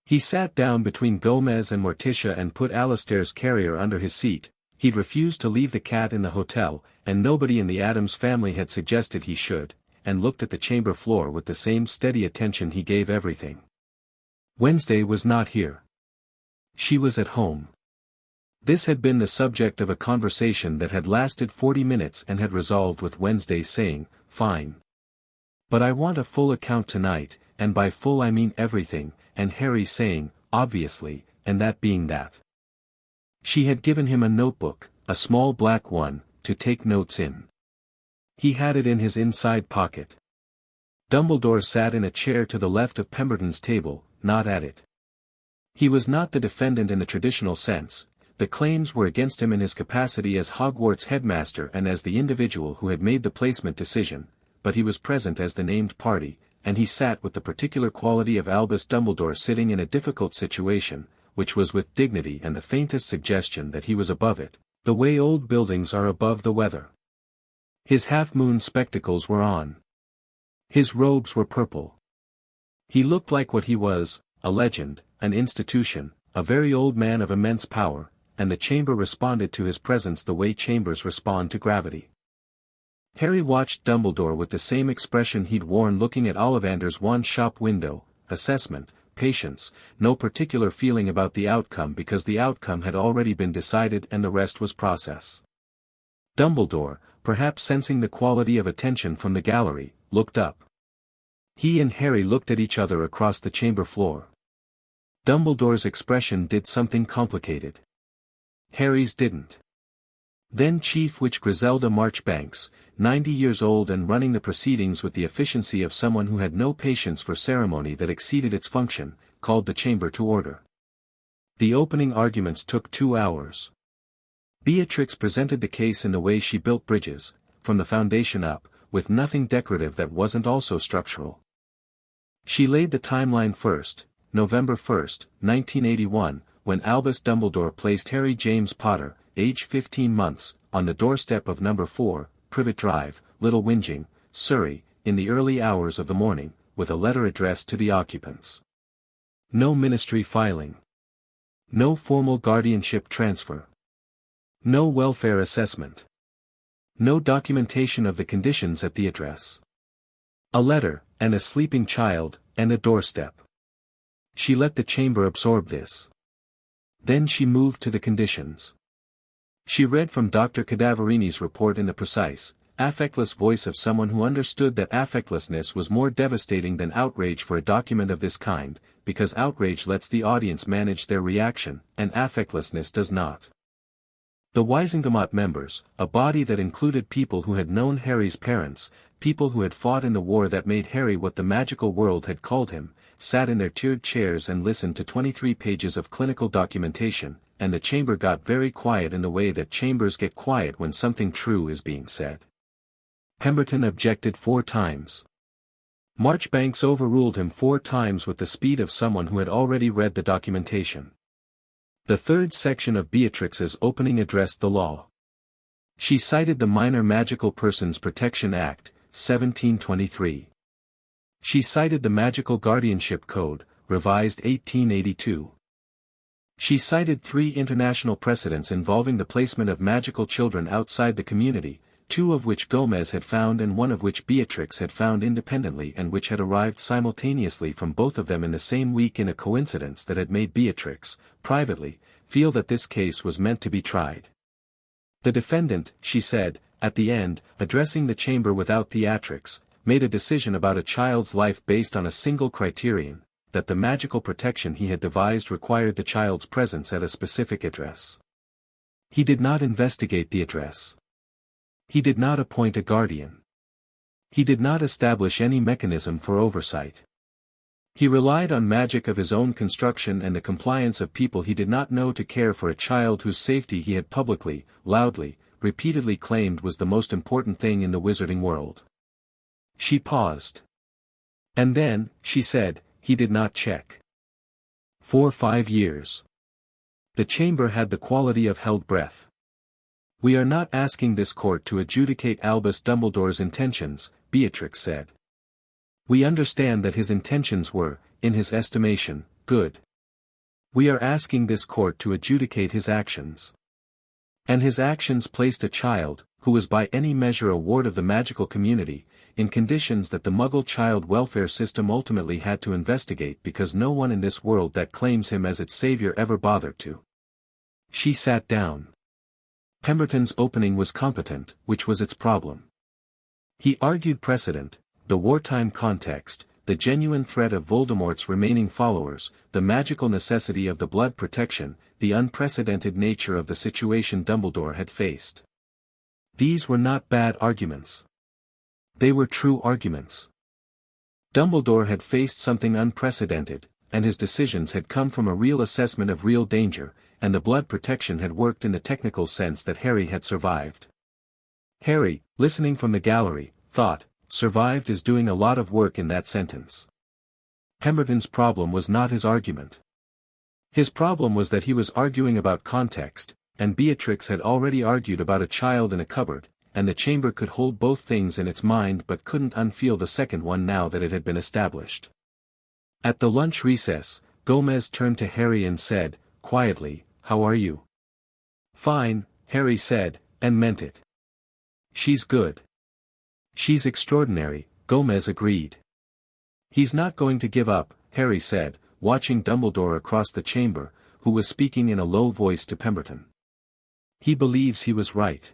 He sat down between Gomez and Morticia and put Alistair's carrier under his seat. He'd refused to leave the cat in the hotel, and nobody in the Addams family had suggested he should, and looked at the chamber floor with the same steady attention he gave everything. Wednesday was not here. She was at home. This had been the subject of a conversation that had lasted 40 minutes and had resolved with Wednesday saying, "Fine. But I want a full account tonight, and by full I mean everything," and Harry saying, "Obviously," and that being that. She had given him a notebook, a small black one, to take notes in. He had it in his inside pocket. Dumbledore sat in a chair to the left of Pemberton's table, not at it. He was not the defendant in the traditional sense. The claims were against him in his capacity as Hogwarts headmaster and as the individual who had made the placement decision, but he was present as the named party, and he sat with the particular quality of Albus Dumbledore sitting in a difficult situation, which was with dignity and the faintest suggestion that he was above it, the way old buildings are above the weather. His half-moon spectacles were on. His robes were purple. He looked like what he was, a legend, an institution, a very old man of immense power, and the chamber responded to his presence the way chambers respond to gravity. Harry watched Dumbledore with the same expression he'd worn looking at Ollivander's one-shop window, assessment, patience, no particular feeling about the outcome because the outcome had already been decided and the rest was process. Dumbledore, perhaps sensing the quality of attention from the gallery, looked up. He and Harry looked at each other across the chamber floor. Dumbledore's expression did something complicated. Harry's didn't. Then Chief Witch Griselda Marchbanks, 90 years old and running the proceedings with the efficiency of someone who had no patience for ceremony that exceeded its function, called the chamber to order. The opening arguments took 2 hours. Beatrix presented the case in the way she built bridges, from the foundation up, with nothing decorative that wasn't also structural. She laid the timeline first, November 1st, 1981, when Albus Dumbledore placed Harry James Potter, age 15 months, on the doorstep of number 4, Privet Drive, Little Whinging, Surrey, in the early hours of the morning, with a letter addressed to the occupants. No ministry filing. No formal guardianship transfer. No welfare assessment. No documentation of the conditions at the address. A letter, and a sleeping child, and a doorstep. She let the chamber absorb this. Then she moved to the conditions. She read from Dr. Cadaverini's report in the precise, affectless voice of someone who understood that affectlessness was more devastating than outrage for a document of this kind, because outrage lets the audience manage their reaction, and affectlessness does not. The Wisingamot members, a body that included people who had known Harry's parents, people who had fought in the war that made Harry what the magical world had called him, sat in their tiered chairs and listened to 23 pages of clinical documentation, and the chamber got very quiet in the way that chambers get quiet when something true is being said. Pemberton objected 4 times. Marchbanks overruled him 4 times with the speed of someone who had already read the documentation. The third section of Beatrix's opening addressed the law. She cited the Minor Magical Persons Protection Act, 1723. She cited the Magical Guardianship Code, revised 1882. She cited 3 international precedents involving the placement of magical children outside the community, 2 of which Gomez had found and 1 of which Beatrix had found independently and which had arrived simultaneously from both of them in the same week, in a coincidence that had made Beatrix, privately, feel that this case was meant to be tried. The defendant, she said, at the end, addressing the chamber without theatrics, made a decision about a child's life based on a single criterion, that the magical protection he had devised required the child's presence at a specific address. He did not investigate the address. He did not appoint a guardian. He did not establish any mechanism for oversight. He relied on magic of his own construction and the compliance of people he did not know to care for a child whose safety he had publicly, loudly, repeatedly claimed was the most important thing in the wizarding world. She paused. And then, she said, he did not check. For 5 years. The chamber had the quality of held breath. We are not asking this court to adjudicate Albus Dumbledore's intentions, Beatrix said. We understand that his intentions were, in his estimation, good. We are asking this court to adjudicate his actions. And his actions placed a child, who was by any measure a ward of the magical community, in conditions that the Muggle child welfare system ultimately had to investigate because no one in this world that claims him as its savior ever bothered to. She sat down. Pemberton's opening was competent, which was its problem. He argued precedent, the wartime context, the genuine threat of Voldemort's remaining followers, the magical necessity of the blood protection, the unprecedented nature of the situation Dumbledore had faced. These were not bad arguments. They were true arguments. Dumbledore had faced something unprecedented, and his decisions had come from a real assessment of real danger, and the blood protection had worked in the technical sense that Harry had survived. Harry, listening from the gallery, thought, survived is doing a lot of work in that sentence. Pemberton's problem was not his argument. His problem was that he was arguing about context, and Beatrix had already argued about a child in a cupboard, and the chamber could hold both things in its mind but couldn't unfeel the second one now that it had been established. At the lunch recess, Gomez turned to Harry and said, quietly, "How are you?" "Fine," Harry said, and meant it. "She's good." "She's extraordinary," Gomez agreed. "He's not going to give up," Harry said, watching Dumbledore across the chamber, who was speaking in a low voice to Pemberton. "He believes he was right."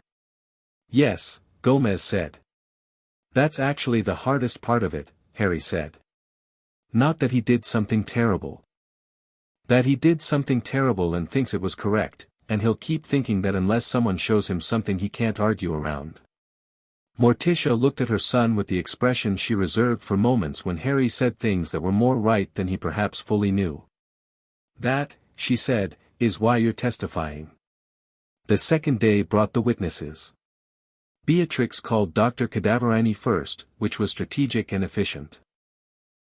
"Yes," Gomez said. "That's actually the hardest part of it," Harry said. "Not that he did something terrible. That he did something terrible and thinks it was correct, and he'll keep thinking that unless someone shows him something he can't argue around." Morticia looked at her son with the expression she reserved for moments when Harry said things that were more right than he perhaps fully knew. "That," she said, "is why you're testifying." The second day brought the witnesses. Beatrix called Dr. Cadaverini first, which was strategic and efficient.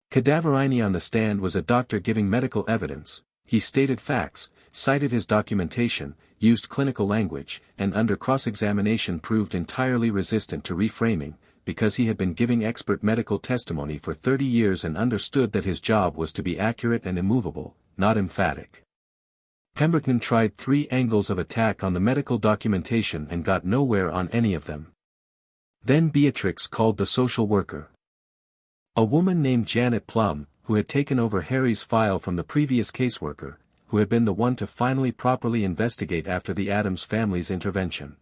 Cadaverini on the stand was a doctor giving medical evidence. He stated facts, cited his documentation, used clinical language, and under cross-examination proved entirely resistant to reframing, because he had been giving expert medical testimony for 30 years and understood that his job was to be accurate and immovable, not emphatic. Pemberton tried 3 angles of attack on the medical documentation and got nowhere on any of them. Then Beatrix called the social worker. A woman named Janet Plum, who had taken over Harry's file from the previous caseworker, who had been the one to finally properly investigate after the Addams family's intervention.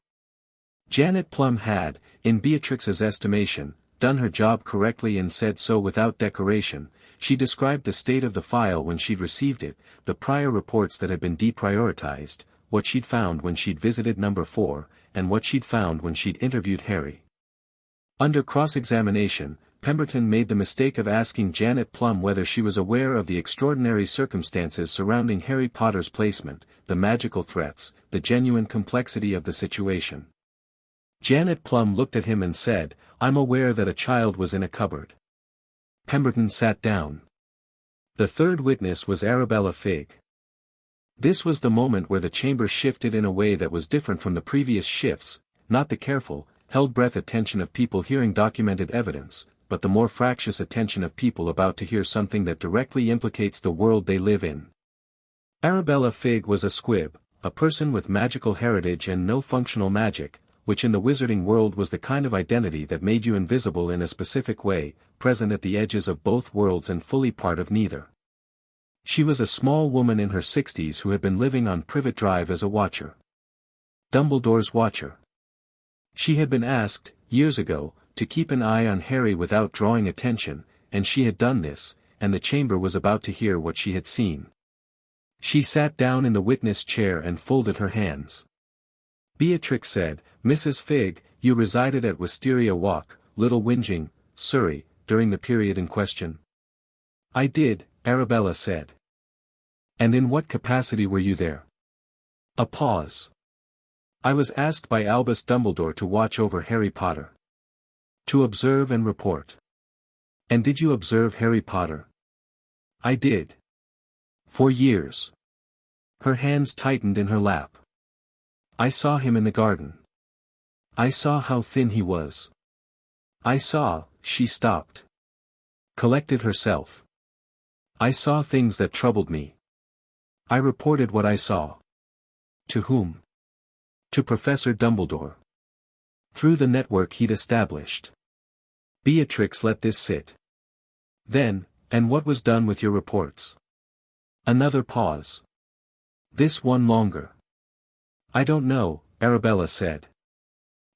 Janet Plum had, in Beatrix's estimation, done her job correctly and said so without decoration. She described the state of the file when she'd received it, the prior reports that had been deprioritized, what she'd found when she'd visited number 4, and what she'd found when she'd interviewed Harry. Under cross-examination, Pemberton made the mistake of asking Janet Plum whether she was aware of the extraordinary circumstances surrounding Harry Potter's placement, the magical threats, the genuine complexity of the situation. Janet Plum looked at him and said, "I'm aware that a child was in a cupboard." Pemberton sat down. The third witness was Arabella Figg. This was the moment where the chamber shifted in a way that was different from the previous shifts, not the careful, held-breath attention of people hearing documented evidence, but the more fractious attention of people about to hear something that directly implicates the world they live in. Arabella Figg was a squib, a person with magical heritage and no functional magic, which in the wizarding world was the kind of identity that made you invisible in a specific way, present at the edges of both worlds and fully part of neither. She was a small woman in her 60s who had been living on Privet Drive as a watcher. Dumbledore's watcher. She had been asked, years ago, to keep an eye on Harry without drawing attention, and she had done this, and the chamber was about to hear what she had seen. She sat down in the witness chair and folded her hands. Beatrix said, "Mrs. Figg, you resided at Wisteria Walk, Little Whinging, Surrey, during the period in question?" "I did," Arabella said. "And in what capacity were you there?" A pause. "I was asked by Albus Dumbledore to watch over Harry Potter. To observe and report." "And did you observe Harry Potter?" "I did. For years." Her hands tightened in her lap. "I saw him in the garden. I saw how thin he was. I saw," she stopped. Collected herself. "I saw things that troubled me. I reported what I saw." "To whom?" "To Professor Dumbledore. Through the network he'd established." Beatrix let this sit. "Then, and what was done with your reports?" Another pause. This one longer. "I don't know," Arabella said.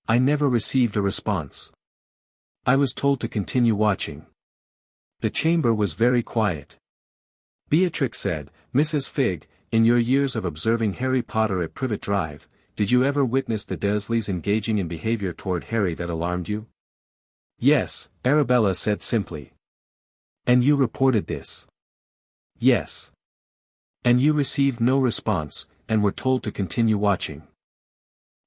"I never received a response. I was told to continue watching." The chamber was very quiet. Beatrix said, "Mrs. Figg, in your years of observing Harry Potter at Privet Drive, did you ever witness the Dursleys engaging in behavior toward Harry that alarmed you?" "Yes," Arabella said simply. "And you reported this?" "Yes." "And you received no response, and were told to continue watching?"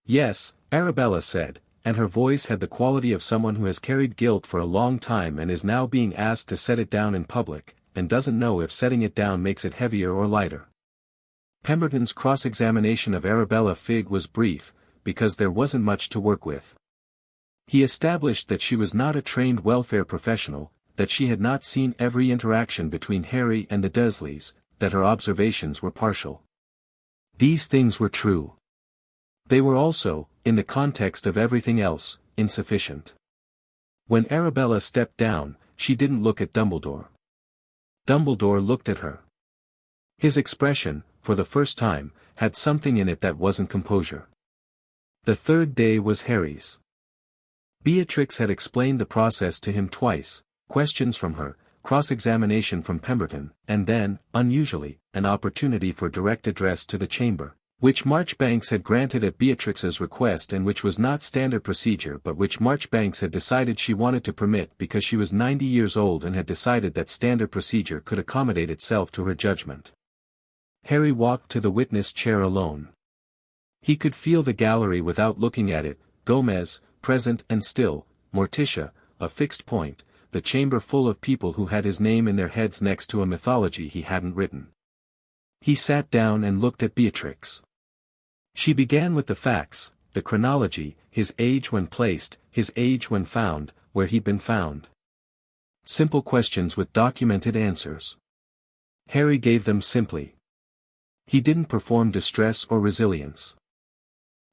"Yes," Arabella said, and her voice had the quality of someone who has carried guilt for a long time and is now being asked to set it down in public, and doesn't know if setting it down makes it heavier or lighter. Pemberton's cross-examination of Arabella Figg was brief, because there wasn't much to work with. He established that she was not a trained welfare professional, that she had not seen every interaction between Harry and the Dursleys, that her observations were partial. These things were true. They were also, in the context of everything else, insufficient. When Arabella stepped down, she didn't look at Dumbledore. Dumbledore looked at her. His expression, for the first time, had something in it that wasn't composure. The third day was Harry's. Beatrix had explained the process to him twice, questions from her, cross-examination from Pemberton, and then, unusually, an opportunity for direct address to the chamber, which Marchbanks had granted at Beatrix's request and which was not standard procedure but which Marchbanks had decided she wanted to permit because she was 90 years old and had decided that standard procedure could accommodate itself to her judgment. Harry walked to the witness chair alone. He could feel the gallery without looking at it, Gomez, present and still, Morticia, a fixed point, the chamber full of people who had his name in their heads next to a mythology he hadn't written. He sat down and looked at Beatrix. She began with the facts, the chronology, his age when placed, his age when found, where he'd been found. Simple questions with documented answers. Harry gave them simply. He didn't perform distress or resilience.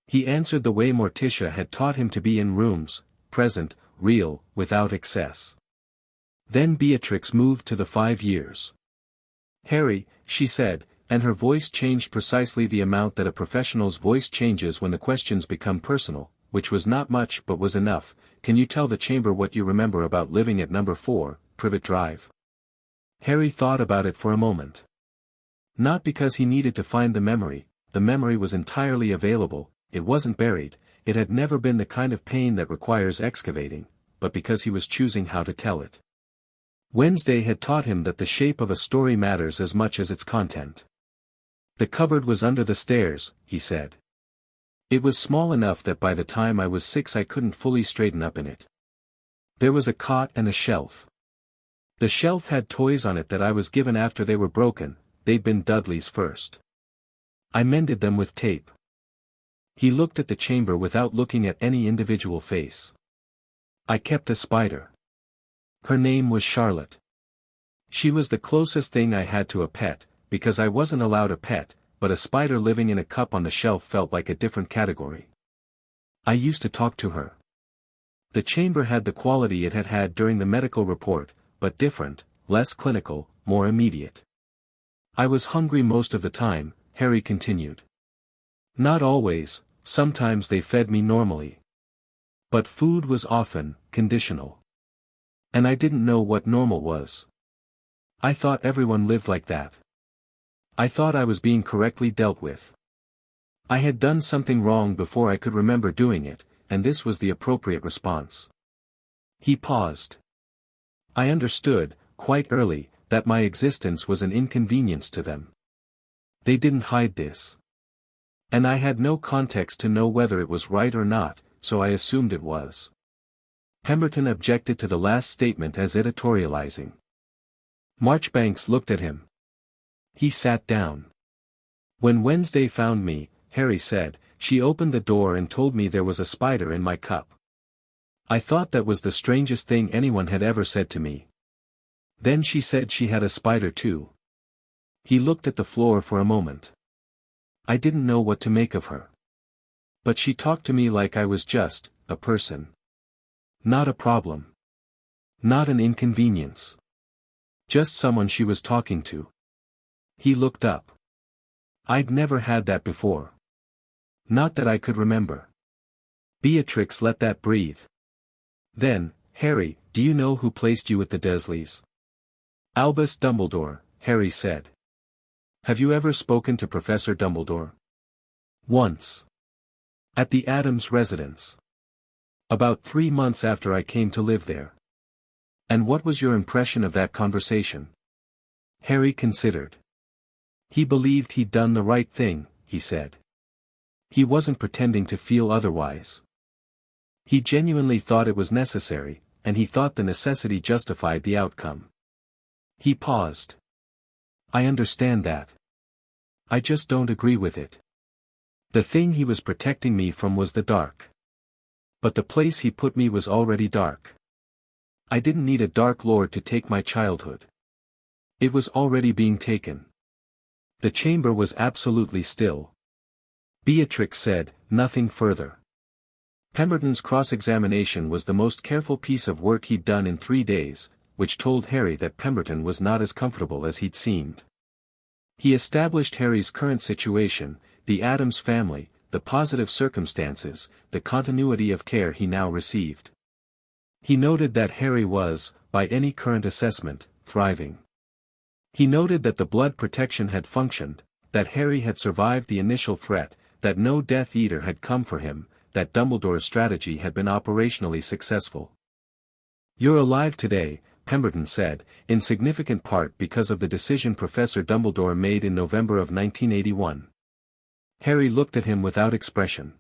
He answered the way Morticia had taught him to be in rooms, present, real, without excess. Then Beatrix moved to the 5 years. "Harry," she said, and her voice changed precisely the amount that a professional's voice changes when the questions become personal, which was not much but was enough. Can you tell the chamber what you remember about living at number 4, Privet Drive? Harry thought about it for a moment. Not because he needed to find the memory was entirely available, it wasn't buried, it had never been the kind of pain that requires excavating, but because he was choosing how to tell it. Wednesday had taught him that the shape of a story matters as much as its content. The cupboard was under the stairs, he said. It was small enough that by the time I was 6 I couldn't fully straighten up in it. There was a cot and a shelf. The shelf had toys on it that I was given after they were broken, they'd been Dudley's first. I mended them with tape. He looked at the chamber without looking at any individual face. I kept a spider. Her name was Charlotte. She was the closest thing I had to a pet, because I wasn't allowed a pet, but a spider living in a cup on the shelf felt like a different category. I used to talk to her. The chamber had the quality it had had during the medical report, but different, less clinical, more immediate. I was hungry most of the time, Harry continued. Not always, sometimes they fed me normally. But food was often conditional. And I didn't know what normal was. I thought everyone lived like that. I thought I was being correctly dealt with. I had done something wrong before I could remember doing it, and this was the appropriate response. He paused. I understood, quite early, that my existence was an inconvenience to them. They didn't hide this. And I had no context to know whether it was right or not, so I assumed it was. Pemberton objected to the last statement as editorializing. Marchbanks looked at him. He sat down. When Wednesday found me, Harry said, she opened the door and told me there was a spider in my cup. I thought that was the strangest thing anyone had ever said to me. Then she said she had a spider too. He looked at the floor for a moment. I didn't know what to make of her. But she talked to me like I was just a person. Not a problem. Not an inconvenience. Just someone she was talking to. He looked up. I'd never had that before. Not that I could remember. Beatrix let that breathe. Then, Harry, do you know who placed you with the Dursleys? Albus Dumbledore, Harry said. Have you ever spoken to Professor Dumbledore? Once. At the Addams residence. About 3 months after I came to live there. And what was your impression of that conversation? Harry considered. He believed he'd done the right thing, he said. He wasn't pretending to feel otherwise. He genuinely thought it was necessary, and he thought the necessity justified the outcome. He paused. I understand that. I just don't agree with it. The thing he was protecting me from was the dark. But the place he put me was already dark. I didn't need a dark lord to take my childhood. It was already being taken. The chamber was absolutely still. Beatrix said, nothing further. Pemberton's cross-examination was the most careful piece of work he'd done in 3 days, which told Harry that Pemberton was not as comfortable as he'd seemed. He established Harry's current situation, the Addams family, the positive circumstances, the continuity of care he now received. He noted that Harry was, by any current assessment, thriving. He noted that the blood protection had functioned, that Harry had survived the initial threat, that no Death Eater had come for him, that Dumbledore's strategy had been operationally successful. You're alive today, Pemberton said, in significant part because of the decision Professor Dumbledore made in November of 1981. Harry looked at him without expression.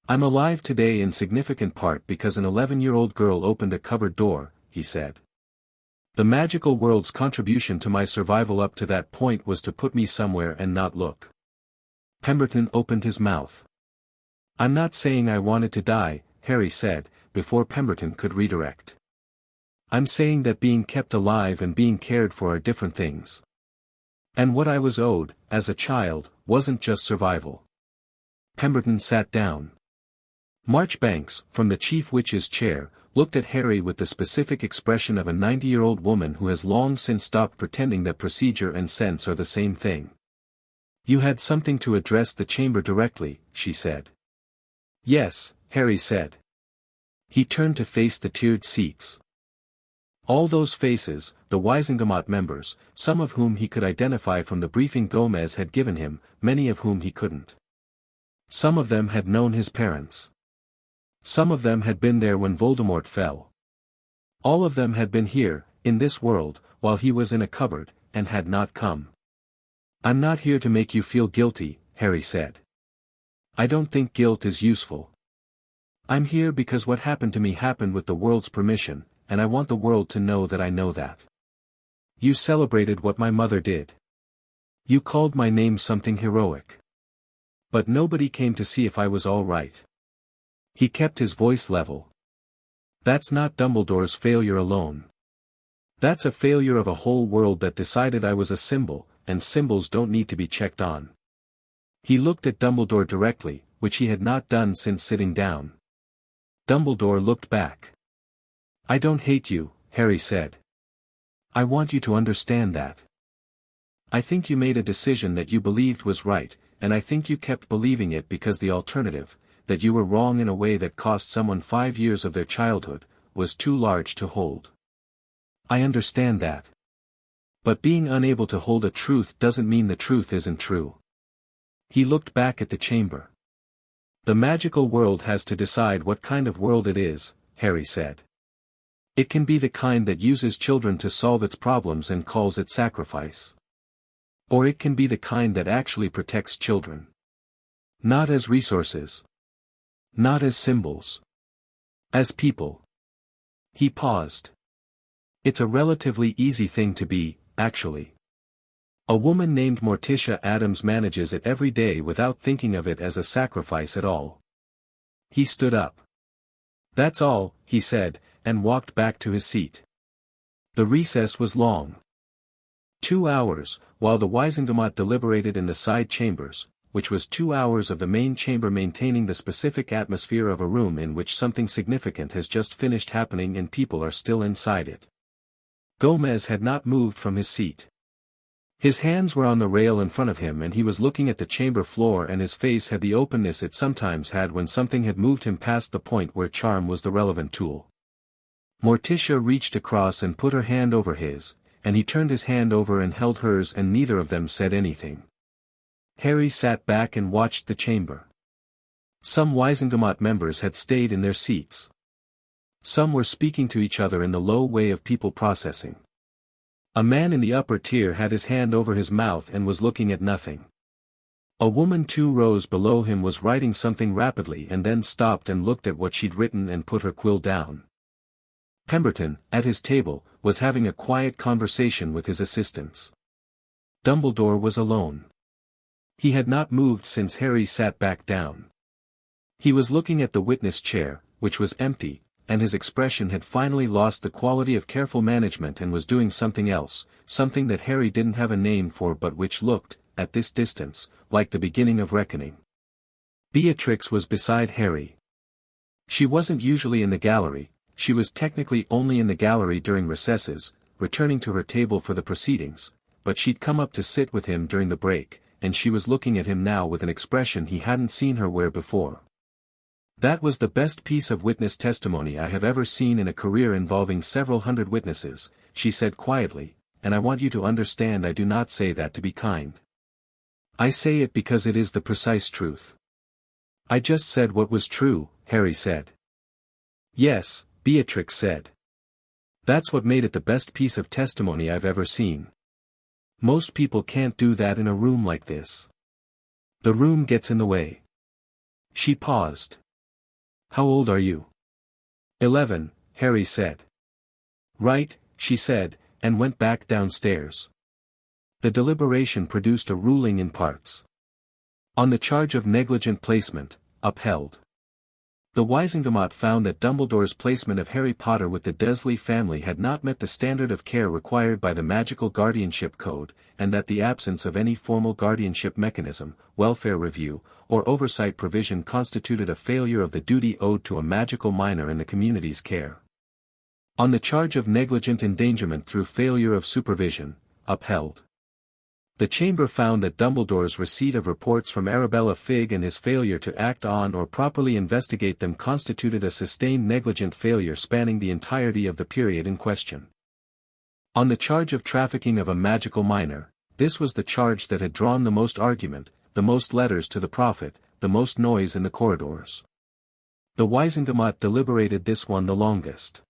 I'm alive today in significant part because an 11-year-old girl opened a cupboard door, he said. The magical world's contribution to my survival up to that point was to put me somewhere and not look. Pemberton opened his mouth. I'm not saying I wanted to die, Harry said, before Pemberton could redirect. I'm saying that being kept alive and being cared for are different things. And what I was owed, as a child, wasn't just survival. Pemberton sat down. Marchbanks, from the Chief Witch's chair, looked at Harry with the specific expression of a 90-year-old woman who has long since stopped pretending that procedure and sense are the same thing. You had something to address the chamber directly, she said. Yes, Harry said. He turned to face the tiered seats. All those faces, the Wisingamot members, some of whom he could identify from the briefing Gomez had given him, many of whom he couldn't. Some of them had known his parents. Some of them had been there when Voldemort fell. All of them had been here, in this world, while he was in a cupboard, and had not come. "I'm not here to make you feel guilty," Harry said. "I don't think guilt is useful. I'm here because what happened to me happened with the world's permission, and I want the world to know that I know that. You celebrated what my mother did. You called my name something heroic. But nobody came to see if I was all right." He kept his voice level. "That's not Dumbledore's failure alone. That's a failure of a whole world that decided I was a symbol, and symbols don't need to be checked on." He looked at Dumbledore directly, which he had not done since sitting down. Dumbledore looked back. "I don't hate you," Harry said. "I want you to understand that. I think you made a decision that you believed was right, and I think you kept believing it because the alternative, that you were wrong in a way that cost someone 5 years of their childhood, was too large to hold. I understand that. But being unable to hold a truth doesn't mean the truth isn't true." He looked back at the chamber. "The magical world has to decide what kind of world it is," Harry said. "It can be the kind that uses children to solve its problems and calls it sacrifice. Or it can be the kind that actually protects children. Not as resources. Not as symbols. As people." He paused. "It's a relatively easy thing to be, actually. A woman named Morticia Addams manages it every day without thinking of it as a sacrifice at all." He stood up. "That's all," he said, and walked back to his seat. The recess was long. 2 hours, while the Wisingamot deliberated in the side chambers, which was 2 hours of the main chamber maintaining the specific atmosphere of a room in which something significant has just finished happening and people are still inside it. Gomez had not moved from his seat. His hands were on the rail in front of him and he was looking at the chamber floor, and his face had the openness it sometimes had when something had moved him past the point where charm was the relevant tool. Morticia reached across and put her hand over his, and he turned his hand over and held hers, and neither of them said anything. Harry sat back and watched the chamber. Some Wisingamot members had stayed in their seats. Some were speaking to each other in the low way of people processing. A man in the upper tier had his hand over his mouth and was looking at nothing. A woman 2 rows below him was writing something rapidly and then stopped and looked at what she'd written and put her quill down. Pemberton, at his table, was having a quiet conversation with his assistants. Dumbledore was alone. He had not moved since Harry sat back down. He was looking at the witness chair, which was empty, and his expression had finally lost the quality of careful management and was doing something else, something that Harry didn't have a name for but which looked, at this distance, like the beginning of reckoning. Beatrix was beside Harry. She wasn't usually in the gallery. She was technically only in the gallery during recesses, returning to her table for the proceedings, but she'd come up to sit with him during the break, and she was looking at him now with an expression he hadn't seen her wear before. "That was the best piece of witness testimony I have ever seen in a career involving several hundred witnesses," she said quietly, "and I want you to understand I do not say that to be kind. I say it because it is the precise truth." "I just said what was true," Harry said. "Yes," Beatrix said. "That's what made it the best piece of testimony I've ever seen. Most people can't do that in a room like this. The room gets in the way." She paused. "How old are you?" 11, Harry said. "Right," she said, and went back downstairs. The deliberation produced a ruling in parts. On the charge of negligent placement, upheld. The Wisingamot found that Dumbledore's placement of Harry Potter with the Dursley family had not met the standard of care required by the Magical Guardianship Code, and that the absence of any formal guardianship mechanism, welfare review, or oversight provision constituted a failure of the duty owed to a magical minor in the community's care. On the charge of negligent endangerment through failure of supervision, upheld. The chamber found that Dumbledore's receipt of reports from Arabella Figg and his failure to act on or properly investigate them constituted a sustained negligent failure spanning the entirety of the period in question. On the charge of trafficking of a magical minor, this was the charge that had drawn the most argument, the most letters to the prophet, the most noise in the corridors. The Wisingamot deliberated this one the longest.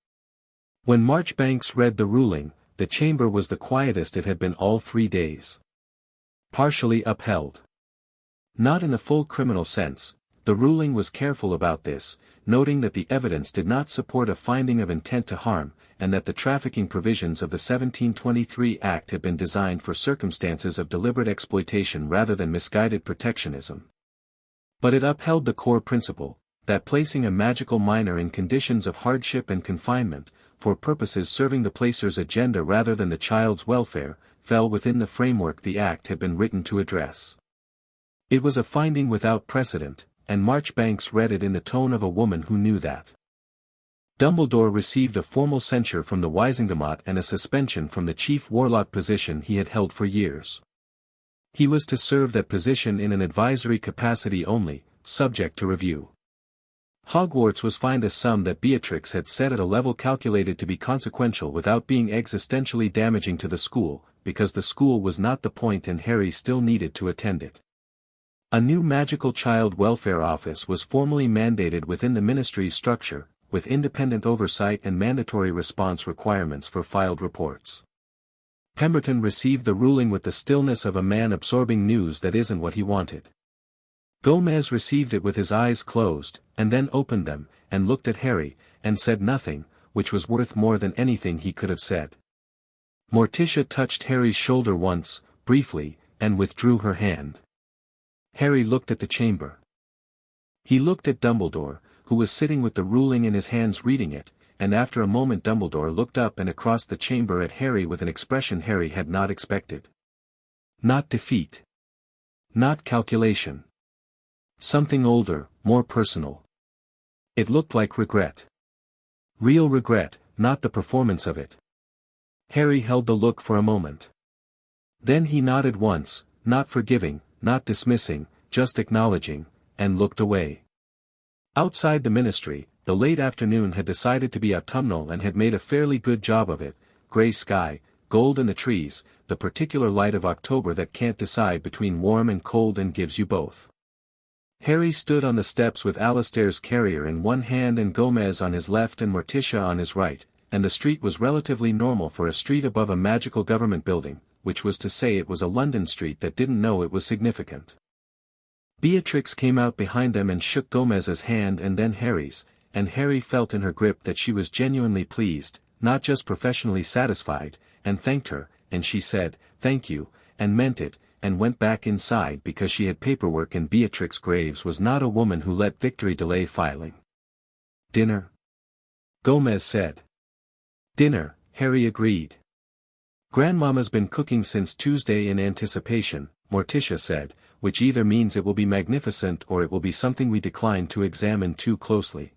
When Marchbanks read the ruling, the chamber was the quietest it had been all 3 days. Partially upheld. Not in the full criminal sense, the ruling was careful about this, noting that the evidence did not support a finding of intent to harm, and that the trafficking provisions of the 1723 Act had been designed for circumstances of deliberate exploitation rather than misguided protectionism. But it upheld the core principle, that placing a magical minor in conditions of hardship and confinement, for purposes serving the placer's agenda rather than the child's welfare, fell within the framework the Act had been written to address. It was a finding without precedent, and Marchbanks read it in the tone of a woman who knew that. Dumbledore received a formal censure from the Wisingamot and a suspension from the chief warlock position he had held for years. He was to serve that position in an advisory capacity only, subject to review. Hogwarts was fined a sum that Beatrix had set at a level calculated to be consequential without being existentially damaging to the school, because the school was not the point and Harry still needed to attend it. A new magical child welfare office was formally mandated within the ministry's structure, with independent oversight and mandatory response requirements for filed reports. Pemberton received the ruling with the stillness of a man absorbing news that isn't what he wanted. Gomez received it with his eyes closed, and then opened them, and looked at Harry, and said nothing, which was worth more than anything he could have said. Morticia touched Harry's shoulder once, briefly, and withdrew her hand. Harry looked at the chamber. He looked at Dumbledore, who was sitting with the ruling in his hands reading it, and after a moment Dumbledore looked up and across the chamber at Harry with an expression Harry had not expected. Not defeat. Not calculation. Something older, more personal. It looked like regret. Real regret, not the performance of it. Harry held the look for a moment. Then he nodded once, not forgiving, not dismissing, just acknowledging, and looked away. Outside the ministry, the late afternoon had decided to be autumnal and had made a fairly good job of it, grey sky, gold in the trees, the particular light of October that can't decide between warm and cold and gives you both. Harry stood on the steps with Alastair's carrier in one hand and Gomez on his left and Morticia on his right, and the street was relatively normal for a street above a magical government building, which was to say it was a London street that didn't know it was significant. Beatrix came out behind them and shook Gomez's hand and then Harry's, and Harry felt in her grip that she was genuinely pleased, not just professionally satisfied, and thanked her, and she said, "Thank you," and meant it, and went back inside because she had paperwork and Beatrix Graves was not a woman who let victory delay filing. "Dinner?" Gomez said. "Dinner," Harry agreed. "Grandmama's been cooking since Tuesday in anticipation," Morticia said, "which either means it will be magnificent or it will be something we decline to examine too closely."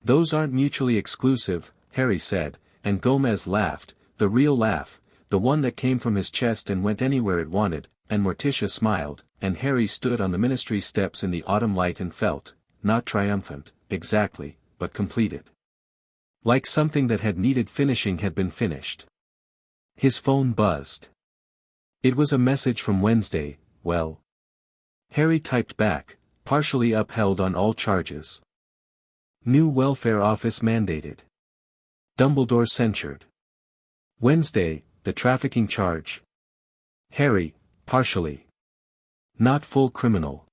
"Those aren't mutually exclusive," Harry said, and Gomez laughed, the real laugh, the one that came from his chest and went anywhere it wanted, and Morticia smiled, and Harry stood on the ministry steps in the autumn light and felt, not triumphant, exactly, but completed. Like something that had needed finishing had been finished. His phone buzzed. It was a message from Wednesday. Well. Harry typed back, partially upheld on all charges. New welfare office mandated. Dumbledore censured. Wednesday, the trafficking charge. Harry, partially. Not full criminal.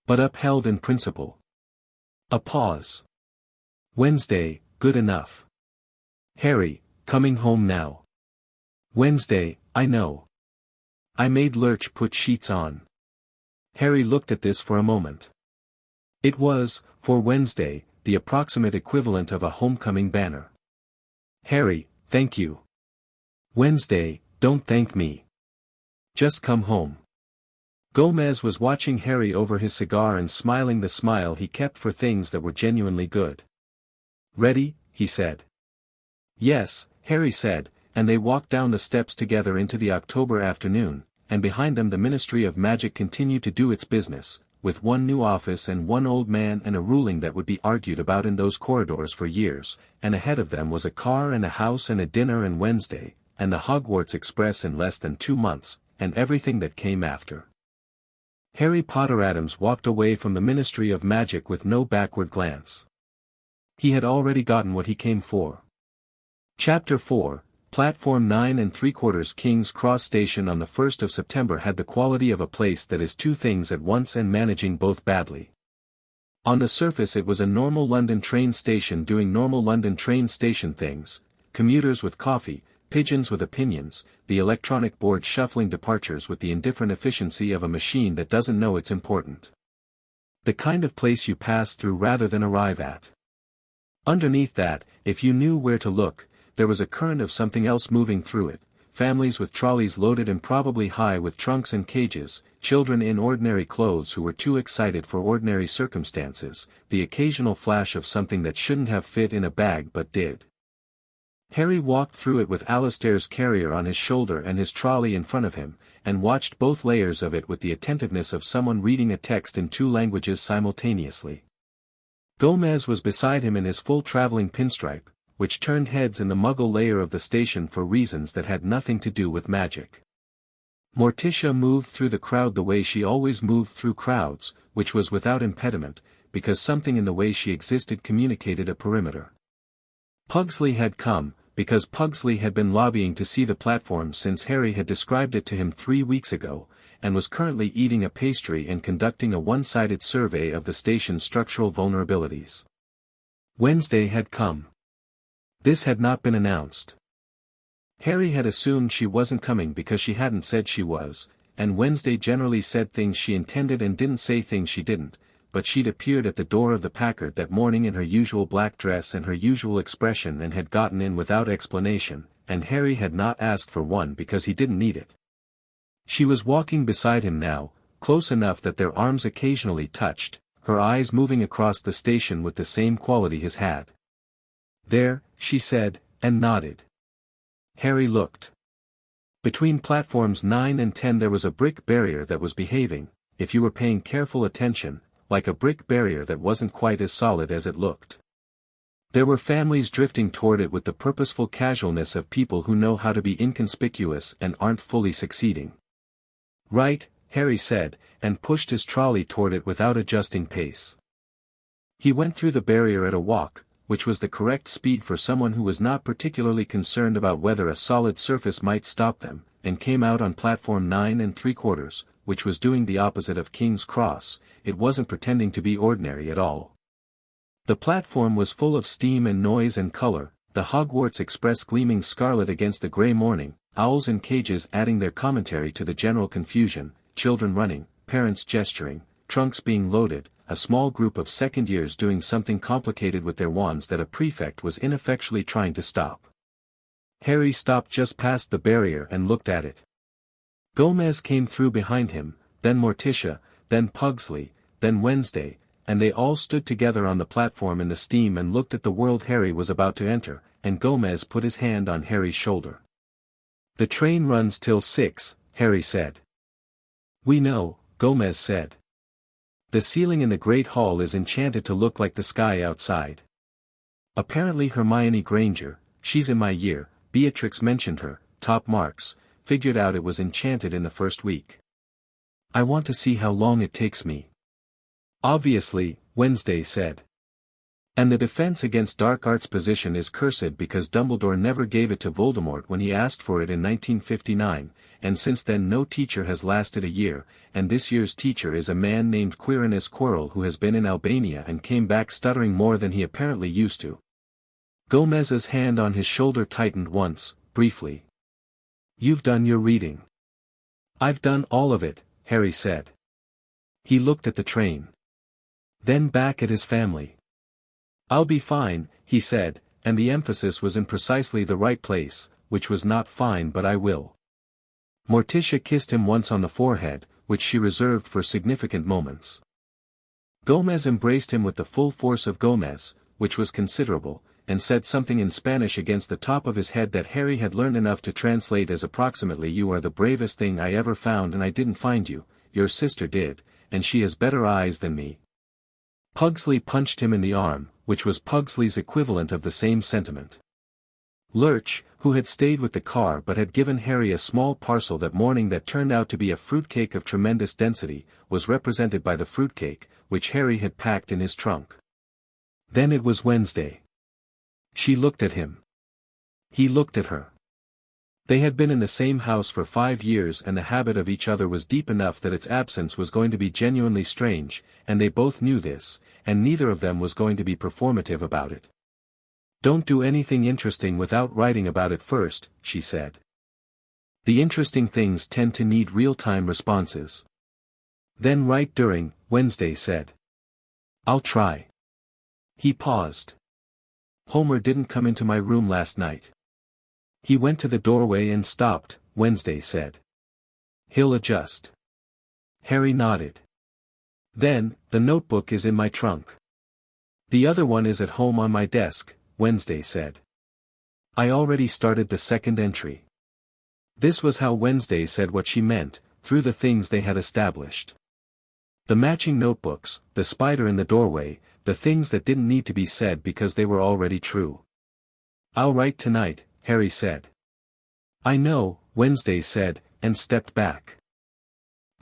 But upheld in principle. A pause. Wednesday, good enough. Harry, coming home now. Wednesday, I know. I made Lurch put sheets on. Harry looked at this for a moment. It was, for Wednesday, the approximate equivalent of a homecoming banner. Harry, thank you. Wednesday, don't thank me. Just come home. Gomez was watching Harry over his cigar and smiling the smile he kept for things that were genuinely good. Ready? He said. Yes, Harry said, and they walked down the steps together into the October afternoon, and behind them the Ministry of Magic continued to do its business, with one new office and one old man and a ruling that would be argued about in those corridors for years, and ahead of them was a car and a house and a dinner and Wednesday, and the Hogwarts Express in less than 2 months, and everything that came after. Harry Potter Addams walked away from the Ministry of Magic with no backward glance. He had already gotten what he came for. Chapter 4, Platform 9 3/4 King's Cross Station on the 1st of September had the quality of a place that is two things at once and managing both badly. On the surface it was a normal London train station doing normal London train station things, commuters with coffee, pigeons with opinions, the electronic board shuffling departures with the indifferent efficiency of a machine that doesn't know it's important. The kind of place you pass through rather than arrive at. Underneath that, if you knew where to look, there was a current of something else moving through it, families with trolleys loaded and probably high with trunks and cages, children in ordinary clothes who were too excited for ordinary circumstances, the occasional flash of something that shouldn't have fit in a bag but did. Harry walked through it with Alistair's carrier on his shoulder and his trolley in front of him, and watched both layers of it with the attentiveness of someone reading a text in 2 languages simultaneously. Gomez was beside him in his full travelling pinstripe, which turned heads in the Muggle layer of the station for reasons that had nothing to do with magic. Morticia moved through the crowd the way she always moved through crowds, which was without impediment, because something in the way she existed communicated a perimeter. Pugsley had come, because Pugsley had been lobbying to see the platform since Harry had described it to him 3 weeks ago, and was currently eating a pastry and conducting a one-sided survey of the station's structural vulnerabilities. Wednesday had come. This had not been announced. Harry had assumed she wasn't coming because she hadn't said she was, and Wednesday generally said things she intended and didn't say things she didn't, but she'd appeared at the door of the Packard that morning in her usual black dress and her usual expression and had gotten in without explanation, and Harry had not asked for one because he didn't need it. She was walking beside him now, close enough that their arms occasionally touched, her eyes moving across the station with the same quality his had. "There," she said, and nodded. Harry looked. Between platforms 9 and 10 there was a brick barrier that was behaving, if you were paying careful attention, like a brick barrier that wasn't quite as solid as it looked. There were families drifting toward it with the purposeful casualness of people who know how to be inconspicuous and aren't fully succeeding. "Right," Harry said, and pushed his trolley toward it without adjusting pace. He went through the barrier at a walk, which was the correct speed for someone who was not particularly concerned about whether a solid surface might stop them, and came out on platform 9 3/4, which was doing the opposite of King's Cross. It wasn't pretending to be ordinary at all. The platform was full of steam and noise and color, the Hogwarts Express gleaming scarlet against the grey morning, owls in cages adding their commentary to the general confusion, children running, parents gesturing, trunks being loaded, a small group of second years doing something complicated with their wands that a prefect was ineffectually trying to stop. Harry stopped just past the barrier and looked at it. Gomez came through behind him, then Morticia, then Pugsley, then Wednesday, and they all stood together on the platform in the steam and looked at the world Harry was about to enter, and Gomez put his hand on Harry's shoulder. "The train runs till 6, Harry said. "We know," Gomez said. "The ceiling in the Great Hall is enchanted to look like the sky outside. Apparently Hermione Granger, she's in my year, Beatrix mentioned her, top marks, figured out it was enchanted in the first week. I want to see how long it takes me." "Obviously," Wednesday said. "And the defense against dark arts position is cursed because Dumbledore never gave it to Voldemort when he asked for it in 1959, and since then no teacher has lasted a year, and this year's teacher is a man named Quirinus Quirrell who has been in Albania and came back stuttering more than he apparently used to." Gomez's hand on his shoulder tightened once, briefly. "You've done your reading." "I've done all of it," Harry said. He looked at the train. Then back at his family. "I'll be fine," he said, and the emphasis was in precisely the right place, which was not fine but I will. Morticia kissed him once on the forehead, which she reserved for significant moments. Gomez embraced him with the full force of Gomez, which was considerable, and said something in Spanish against the top of his head that Harry had learned enough to translate as approximately, "You are the bravest thing I ever found, and I didn't find you, your sister did, and she has better eyes than me." Pugsley punched him in the arm, which was Pugsley's equivalent of the same sentiment. Lurch, who had stayed with the car but had given Harry a small parcel that morning that turned out to be a fruitcake of tremendous density, was represented by the fruitcake, which Harry had packed in his trunk. Then it was Wednesday. She looked at him. He looked at her. They had been in the same house for 5 years, and the habit of each other was deep enough that its absence was going to be genuinely strange, and they both knew this, and neither of them was going to be performative about it. "Don't do anything interesting without writing about it first," she said. "The interesting things tend to need real-time responses." "Then write during," Wednesday said. "I'll try." He paused. "Homer didn't come into my room last night." "He went to the doorway and stopped," Wednesday said. "He'll adjust." Harry nodded. "Then, the notebook is in my trunk." "The other one is at home on my desk," Wednesday said. "I already started the second entry." This was how Wednesday said what she meant, through the things they had established. The matching notebooks, the spider in the doorway, the things that didn't need to be said because they were already true. "I'll write tonight," Harry said. "I know," Wednesday said, and stepped back.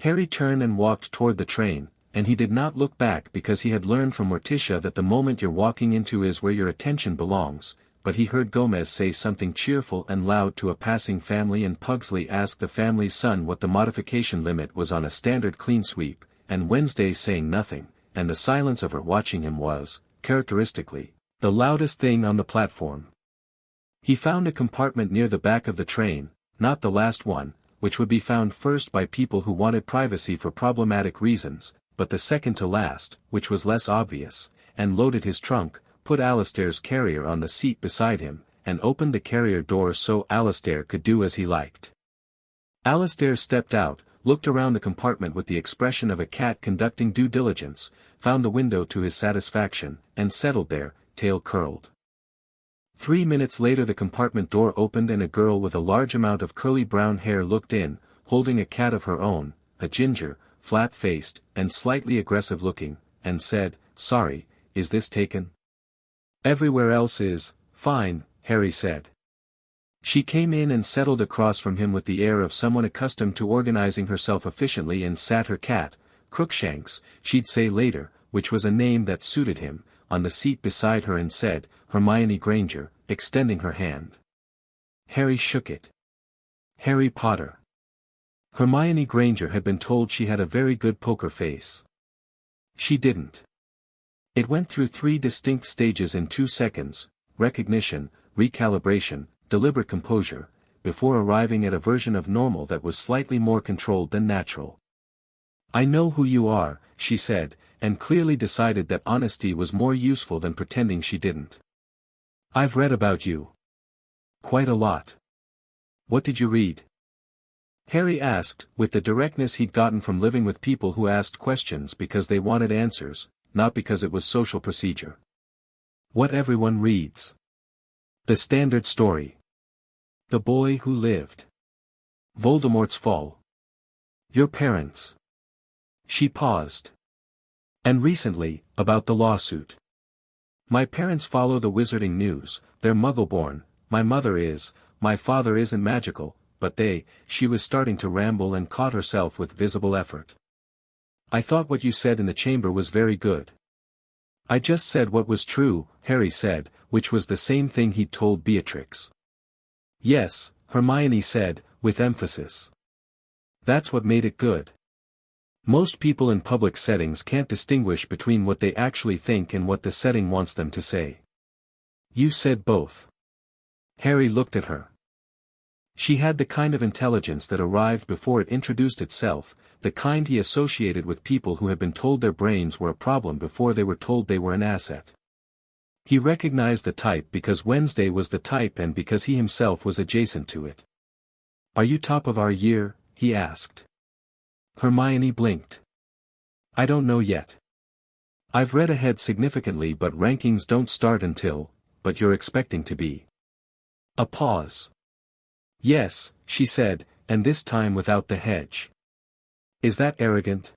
Harry turned and walked toward the train, and he did not look back because he had learned from Morticia that the moment you're walking into is where your attention belongs, but he heard Gomez say something cheerful and loud to a passing family, and Pugsley asked the family's son what the modification limit was on a standard clean sweep, and Wednesday saying nothing, and the silence of her watching him was, characteristically, the loudest thing on the platform. He found a compartment near the back of the train, not the last one, which would be found first by people who wanted privacy for problematic reasons, but the second to last, which was less obvious, and loaded his trunk, put Alistair's carrier on the seat beside him, and opened the carrier door so Alistair could do as he liked. Alistair stepped out, looked around the compartment with the expression of a cat conducting due diligence, found the window to his satisfaction, and settled there, tail curled. 3 minutes later the compartment door opened and a girl with a large amount of curly brown hair looked in, holding a cat of her own, a ginger, flat-faced, and slightly aggressive-looking, and said, "Sorry, is this taken?" "Everywhere else is fine," Harry said. She came in and settled across from him with the air of someone accustomed to organizing herself efficiently, and sat her cat, Crookshanks, she'd say later, which was a name that suited him, on the seat beside her, and said, "Hermione Granger," extending her hand. Harry shook it. Harry Potter. Hermione Granger had been told she had a very good poker face. She didn't. It went through 3 distinct stages in 2 seconds, recognition, recalibration, deliberate composure, before arriving at a version of normal that was slightly more controlled than natural. "I know who you are," she said, and clearly decided that honesty was more useful than pretending she didn't. "I've read about you. Quite a lot." "What did you read?" Harry asked, with the directness he'd gotten from living with people who asked questions because they wanted answers, not because it was social procedure. "What everyone reads. The standard story. The boy who lived. Voldemort's fall. Your parents." She paused. "And recently, about the lawsuit. My parents follow the wizarding news, they're muggle-born, my mother is, my father isn't magical, but she was starting to ramble and caught herself with visible effort. "I thought what you said in the chamber was very good." "I just said what was true," Harry said, which was the same thing he'd told Beatrix. "Yes," Hermione said, with emphasis. "That's what made it good. Most people in public settings can't distinguish between what they actually think and what the setting wants them to say." "You said both." Harry looked at her. She had the kind of intelligence that arrived before it introduced itself, the kind he associated with people who had been told their brains were a problem before they were told they were an asset. He recognized the type because Wednesday was the type and because he himself was adjacent to it. "Are you top of our year?" he asked. Hermione blinked. "I don't know yet. I've read ahead significantly, but rankings don't start until, but you're expecting to be. A pause. Yes, she said, and this time without the hedge. Is that arrogant?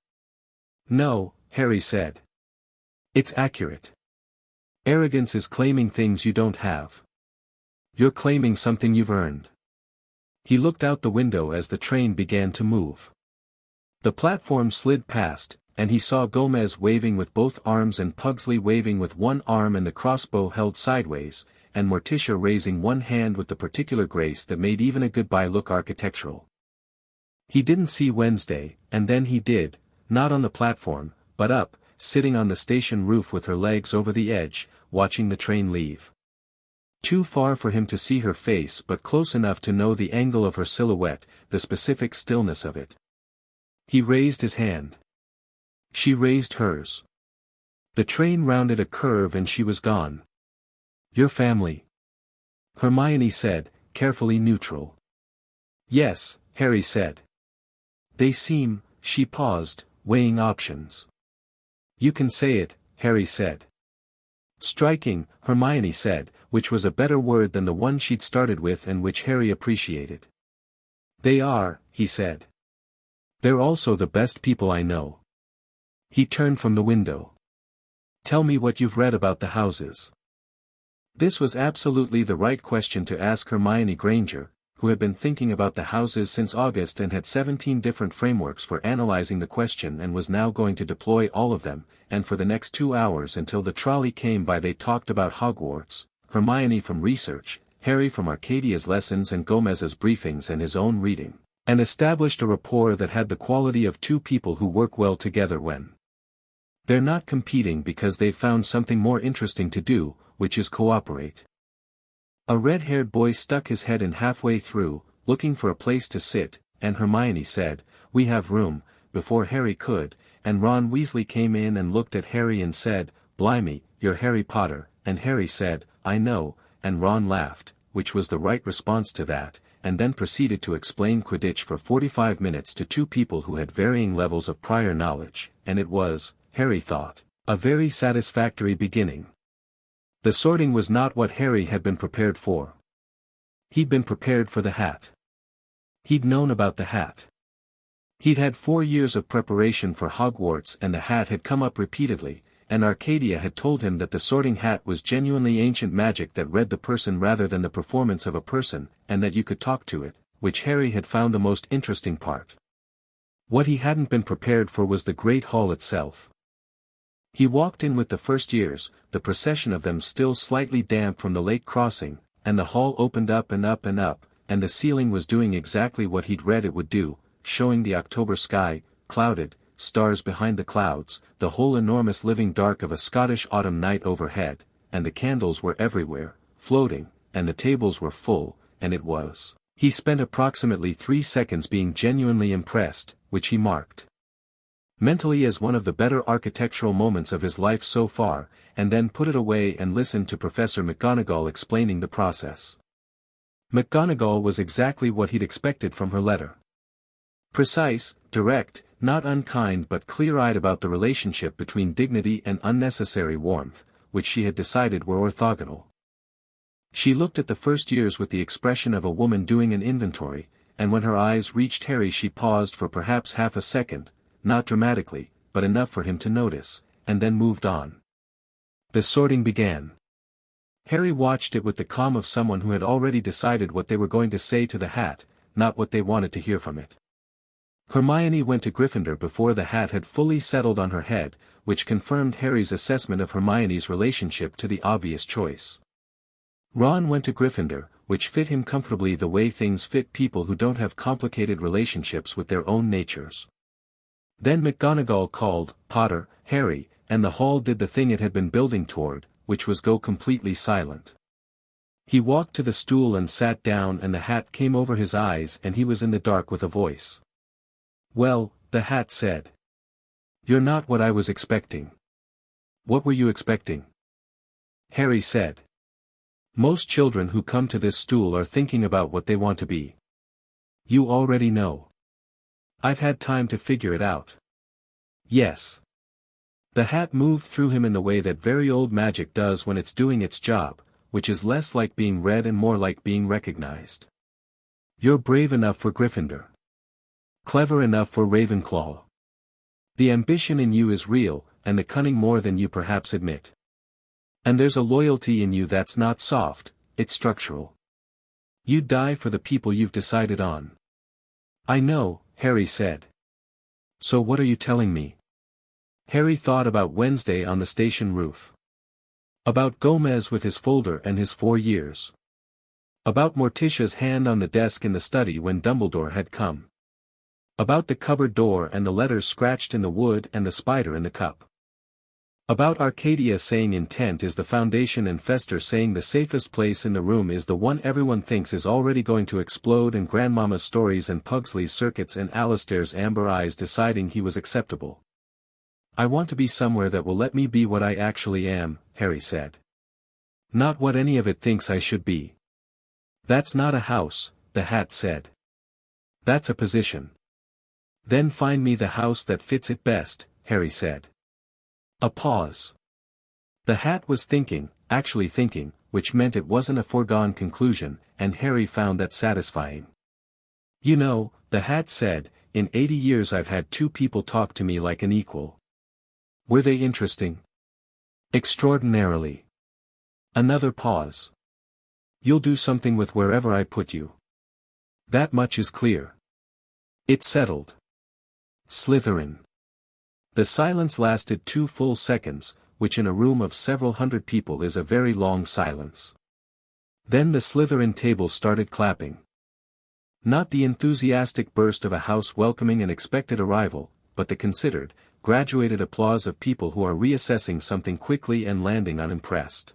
No, Harry said. It's accurate. Arrogance is claiming things you don't have. You're claiming something you've earned. He looked out the window as the train began to move. The platform slid past, and he saw Gomez waving with both arms and Pugsley waving with one arm and the crossbow held sideways, and Morticia raising one hand with the particular grace that made even a goodbye look architectural. He didn't see Wednesday, and then he did, not on the platform, but up, sitting on the station roof with her legs over the edge, watching the train leave. Too far for him to see her face but close enough to know the angle of her silhouette, the specific stillness of it. He raised his hand. She raised hers. The train rounded a curve and she was gone. Your family? Hermione said, carefully neutral. Yes, Harry said. They seem, she paused, weighing options. You can say it, Harry said. Striking, Hermione said, which was a better word than the one she'd started with and which Harry appreciated. They are, he said. They're also the best people I know. He turned from the window. Tell me what you've read about the houses. This was absolutely the right question to ask Hermione Granger, who had been thinking about the houses since August and had 17 different frameworks for analyzing the question and was now going to deploy all of them, and for the next 2 hours until the trolley came by they talked about Hogwarts, Hermione from research, Harry from Arcadia's lessons and Gomez's briefings and his own reading, and established a rapport that had the quality of two people who work well together when they're not competing because they've found something more interesting to do, which is cooperate. A red-haired boy stuck his head in halfway through, looking for a place to sit, and Hermione said, "We have room," before Harry could, and Ron Weasley came in and looked at Harry and said, "Blimey, you're Harry Potter," and Harry said, "I know," and Ron laughed, which was the right response to that, and then proceeded to explain Quidditch for 45 minutes to two people who had varying levels of prior knowledge, and it was, Harry thought, a very satisfactory beginning. The sorting was not what Harry had been prepared for. He'd been prepared for the hat. He'd known about the hat. He'd had 4 years of preparation for Hogwarts and the hat had come up repeatedly, and Arcadia had told him that the sorting hat was genuinely ancient magic that read the person rather than the performance of a person, and that you could talk to it, which Harry had found the most interesting part. What he hadn't been prepared for was the Great Hall itself. He walked in with the first years, the procession of them still slightly damp from the lake crossing, and the hall opened up and up and up, and the ceiling was doing exactly what he'd read it would do, showing the October sky, clouded, stars behind the clouds, the whole enormous living dark of a Scottish autumn night overhead, and the candles were everywhere, floating, and the tables were full, and it was. He spent approximately 3 seconds being genuinely impressed, which he marked mentally as one of the better architectural moments of his life so far, and then put it away and listened to Professor McGonagall explaining the process. McGonagall was exactly what he'd expected from her letter. Precise, direct, not unkind but clear-eyed about the relationship between dignity and unnecessary warmth, which she had decided were orthogonal. She looked at the first years with the expression of a woman doing an inventory, and when her eyes reached Harry she paused for perhaps half a second, not dramatically, but enough for him to notice, and then moved on. The sorting began. Harry watched it with the calm of someone who had already decided what they were going to say to the hat, not what they wanted to hear from it. Hermione went to Gryffindor before the hat had fully settled on her head, which confirmed Harry's assessment of Hermione's relationship to the obvious choice. Ron went to Gryffindor, which fit him comfortably the way things fit people who don't have complicated relationships with their own natures. Then McGonagall called, "Potter, Harry," and the hall did the thing it had been building toward, which was go completely silent. He walked to the stool and sat down and the hat came over his eyes and he was in the dark with a voice. "Well," the hat said. "You're not what I was expecting." "What were you expecting?" Harry said. "Most children who come to this stool are thinking about what they want to be. You already know." "I've had time to figure it out." "Yes." The hat moved through him in the way that very old magic does when it's doing its job, which is less like being read and more like being recognized. You're brave enough for Gryffindor. Clever enough for Ravenclaw. The ambition in you is real, and the cunning more than you perhaps admit. And there's a loyalty in you that's not soft, it's structural. You'd die for the people you've decided on. I know, Harry said. So what are you telling me? Harry thought about Wednesday on the station roof. About Gomez with his folder and his 4 years. About Morticia's hand on the desk in the study when Dumbledore had come. About the cupboard door and the letters scratched in the wood and the spider in the cup. About Arcadia saying intent is the foundation and Fester saying the safest place in the room is the one everyone thinks is already going to explode and Grandmama's stories and Pugsley's circuits and Alistair's amber eyes deciding he was acceptable. I want to be somewhere that will let me be what I actually am, Harry said. Not what any of it thinks I should be. That's not a house, the hat said. That's a position. Then find me the house that fits it best, Harry said. A pause. The hat was thinking, actually thinking, which meant it wasn't a foregone conclusion, and Harry found that satisfying. You know, the hat said, in 80 years I've had 2 people talk to me like an equal. Were they interesting? Extraordinarily. Another pause. You'll do something with wherever I put you. That much is clear. It settled. Slytherin. The silence lasted 2 full seconds, which in a room of several hundred people is a very long silence. Then the Slytherin table started clapping. Not the enthusiastic burst of a house welcoming an expected arrival, but the considered, graduated applause of people who are reassessing something quickly and landing unimpressed.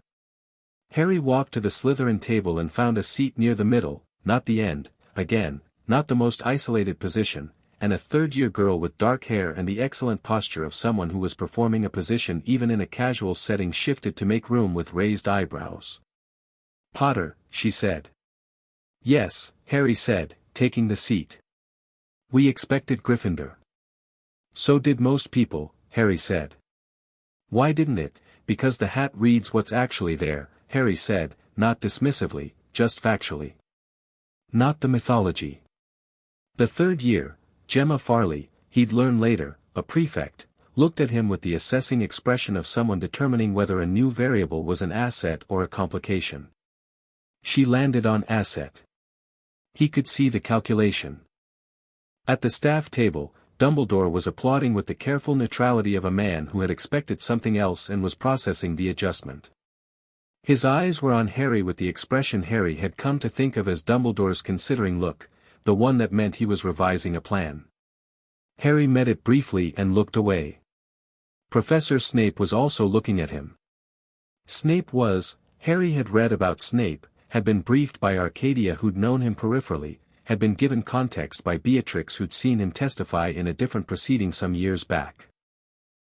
Harry walked to the Slytherin table and found a seat near the middle, not the end, again, not the most isolated position, and a third-year girl with dark hair and the excellent posture of someone who was performing a position even in a casual setting shifted to make room with raised eyebrows. Potter, she said. Yes, Harry said, taking the seat. We expected Gryffindor. So did most people, Harry said. Why didn't it? Because the hat reads what's actually there, Harry said, not dismissively, just factually. Not the mythology. The 3rd year, Gemma Farley, he'd learn later, a prefect, looked at him with the assessing expression of someone determining whether a new variable was an asset or a complication. She landed on asset. He could see the calculation. At the staff table, Dumbledore was applauding with the careful neutrality of a man who had expected something else and was processing the adjustment. His eyes were on Harry with the expression Harry had come to think of as Dumbledore's considering look, the one that meant he was revising a plan. Harry met it briefly and looked away. Professor Snape was also looking at him. Snape was, Harry had read about Snape, had been briefed by Arcadia who'd known him peripherally, had been given context by Beatrix who'd seen him testify in a different proceeding some years back.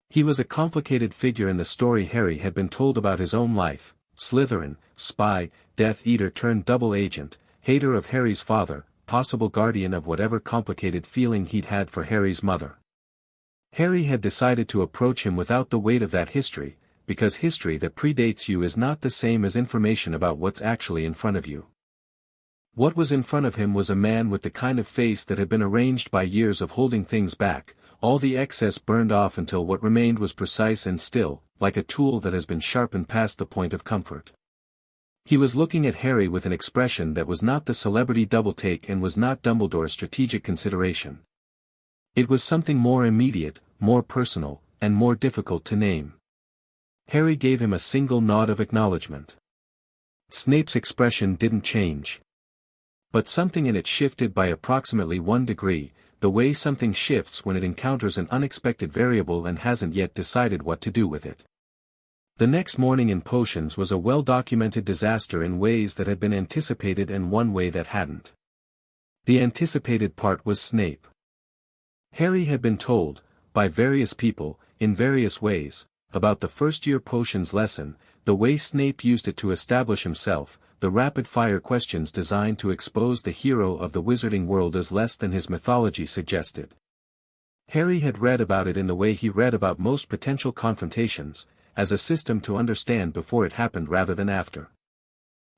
He was a complicated figure in the story Harry had been told about his own life, Slytherin, spy, Death Eater turned double agent, hater of Harry's father, possible guardian of whatever complicated feeling he'd had for Harry's mother. Harry had decided to approach him without the weight of that history, because history that predates you is not the same as information about what's actually in front of you. What was in front of him was a man with the kind of face that had been arranged by years of holding things back, all the excess burned off until what remained was precise and still, like a tool that has been sharpened past the point of comfort. He was looking at Harry with an expression that was not the celebrity double-take and was not Dumbledore's strategic consideration. It was something more immediate, more personal, and more difficult to name. Harry gave him a single nod of acknowledgement. Snape's expression didn't change. But something in it shifted by approximately 1 degree, the way something shifts when it encounters an unexpected variable and hasn't yet decided what to do with it. The next morning in potions was a well-documented disaster in ways that had been anticipated and one way that hadn't. The anticipated part was Snape. Harry had been told, by various people, in various ways, about the first-year potions lesson, the way Snape used it to establish himself, the rapid-fire questions designed to expose the hero of the wizarding world as less than his mythology suggested. Harry had read about it in the way he read about most potential confrontations, as a system to understand before it happened rather than after.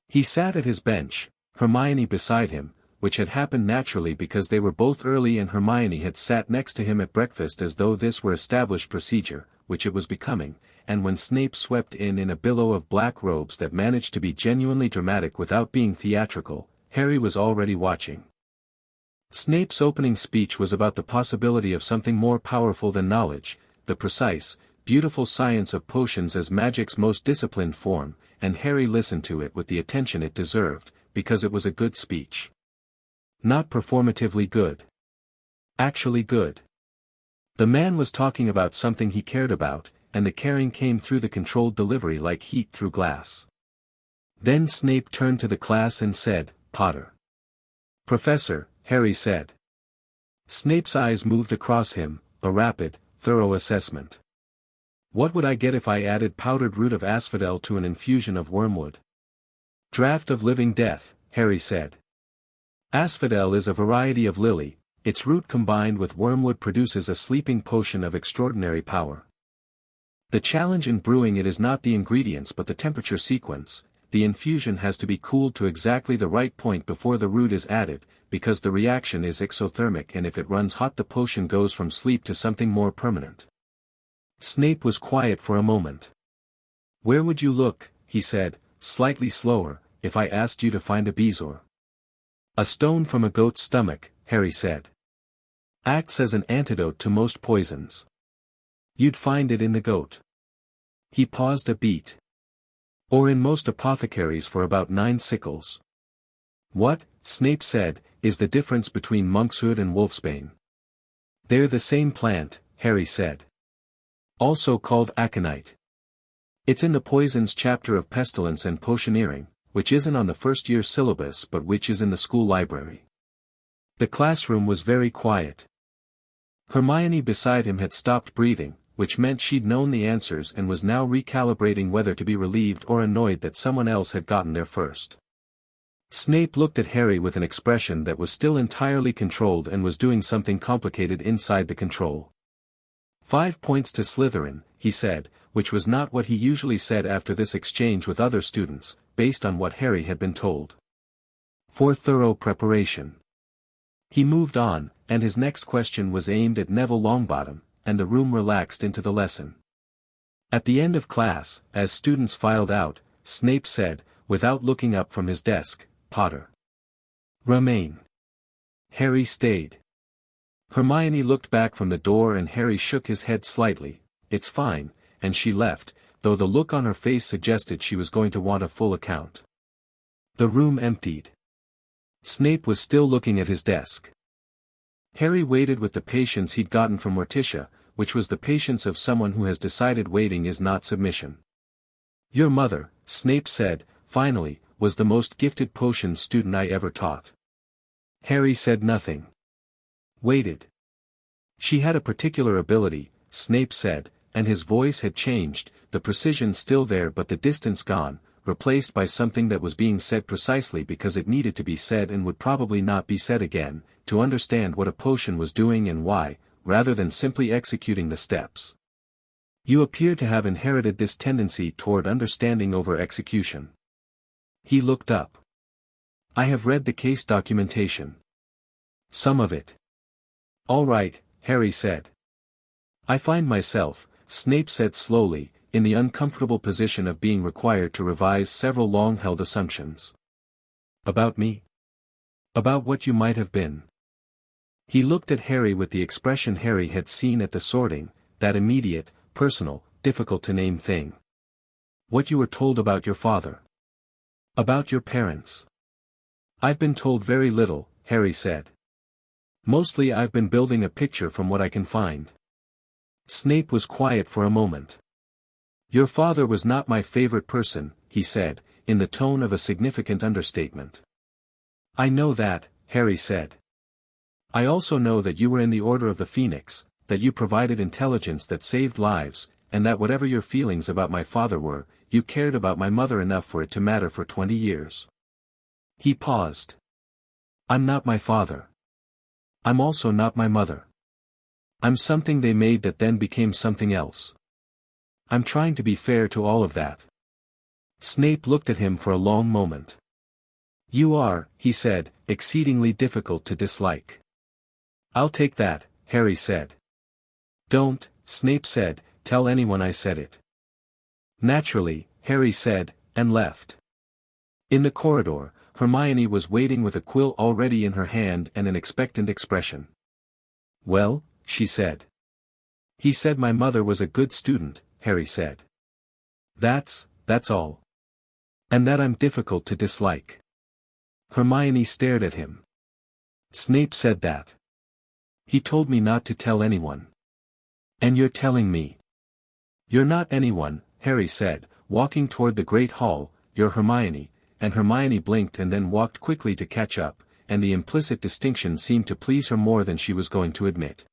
He sat at his bench, Hermione beside him, which had happened naturally because they were both early and Hermione had sat next to him at breakfast as though this were established procedure, which it was becoming, and when Snape swept in a billow of black robes that managed to be genuinely dramatic without being theatrical, Harry was already watching. Snape's opening speech was about the possibility of something more powerful than knowledge, the precise, beautiful science of potions as magic's most disciplined form, and Harry listened to it with the attention it deserved, because it was a good speech. Not performatively good. Actually good. The man was talking about something he cared about, and the caring came through the controlled delivery like heat through glass. Then Snape turned to the class and said, "Potter." "Professor," Harry said. Snape's eyes moved across him, a rapid, thorough assessment. "What would I get if I added powdered root of asphodel to an infusion of wormwood?" "Draught of living death," Harry said. Asphodel is a variety of lily, its root combined with wormwood produces a sleeping potion of extraordinary power. The challenge in brewing it is not the ingredients but the temperature sequence. The infusion has to be cooled to exactly the right point before the root is added, because the reaction is exothermic and if it runs hot the potion goes from sleep to something more permanent. Snape was quiet for a moment. "Where would you look," he said, slightly slower, "if I asked you to find a bezoar?" "A stone from a goat's stomach," Harry said. "Acts as an antidote to most poisons. You'd find it in the goat." He paused a beat. "Or in most apothecaries for about 9 sickles." "What," Snape said, "is the difference between monkshood and wolfsbane?" "They're the same plant," Harry said. "Also called aconite. It's in the poisons chapter of pestilence and potioneering, which isn't on the first-year syllabus but which is in the school library." The classroom was very quiet. Hermione beside him had stopped breathing, which meant she'd known the answers and was now recalibrating whether to be relieved or annoyed that someone else had gotten there first. Snape looked at Harry with an expression that was still entirely controlled and was doing something complicated inside the control. 5 points to Slytherin, he said, which was not what he usually said after this exchange with other students, based on what Harry had been told. "For thorough preparation." He moved on, and his next question was aimed at Neville Longbottom, and the room relaxed into the lesson. At the end of class, as students filed out, Snape said, without looking up from his desk, "Potter. Remain." Harry stayed. Hermione looked back from the door and Harry shook his head slightly. "It's fine," and she left, though the look on her face suggested she was going to want a full account. The room emptied. Snape was still looking at his desk. Harry waited with the patience he'd gotten from Morticia, which was the patience of someone who has decided waiting is not submission. "Your mother," Snape said, finally, "was the most gifted potions student I ever taught." Harry said nothing. Waited. "She had a particular ability," Snape said, and his voice had changed, the precision still there but the distance gone, replaced by something that was being said precisely because it needed to be said and would probably not be said again, to understand what a potion was doing and why, rather than simply executing the steps. "You appear to have inherited this tendency toward understanding over execution." He looked up. "I have read the case documentation. Some of it." "All right," Harry said. "I find myself," Snape said slowly, "in the uncomfortable position of being required to revise several long-held assumptions." "About me?" "About what you might have been." He looked at Harry with the expression Harry had seen at the sorting, that immediate, personal, difficult-to-name thing. "What you were told about your father. About your parents." "I've been told very little," Harry said. "Mostly I've been building a picture from what I can find." Snape was quiet for a moment. "Your father was not my favorite person," he said, in the tone of a significant understatement. "I know that," Harry said. "I also know that you were in the Order of the Phoenix, that you provided intelligence that saved lives, and that whatever your feelings about my father were, you cared about my mother enough for it to matter for 20 years. He paused. "I'm not my father. I'm also not my mother. I'm something they made that then became something else. I'm trying to be fair to all of that." Snape looked at him for a long moment. You are, he said, exceedingly difficult to dislike. I'll take that, Harry said. Don't, Snape said, tell anyone I said it. Naturally, Harry said, and left. In the corridor, Hermione was waiting with a quill already in her hand and an expectant expression. Well, she said. He said my mother was a good student, Harry said. That's all. And that I'm difficult to dislike. Hermione stared at him. Snape said that. He told me not to tell anyone. And you're telling me. You're not anyone, Harry said, walking toward the great hall. You're Hermione, and Hermione blinked and then walked quickly to catch up, and the implicit distinction seemed to please her more than she was going to admit.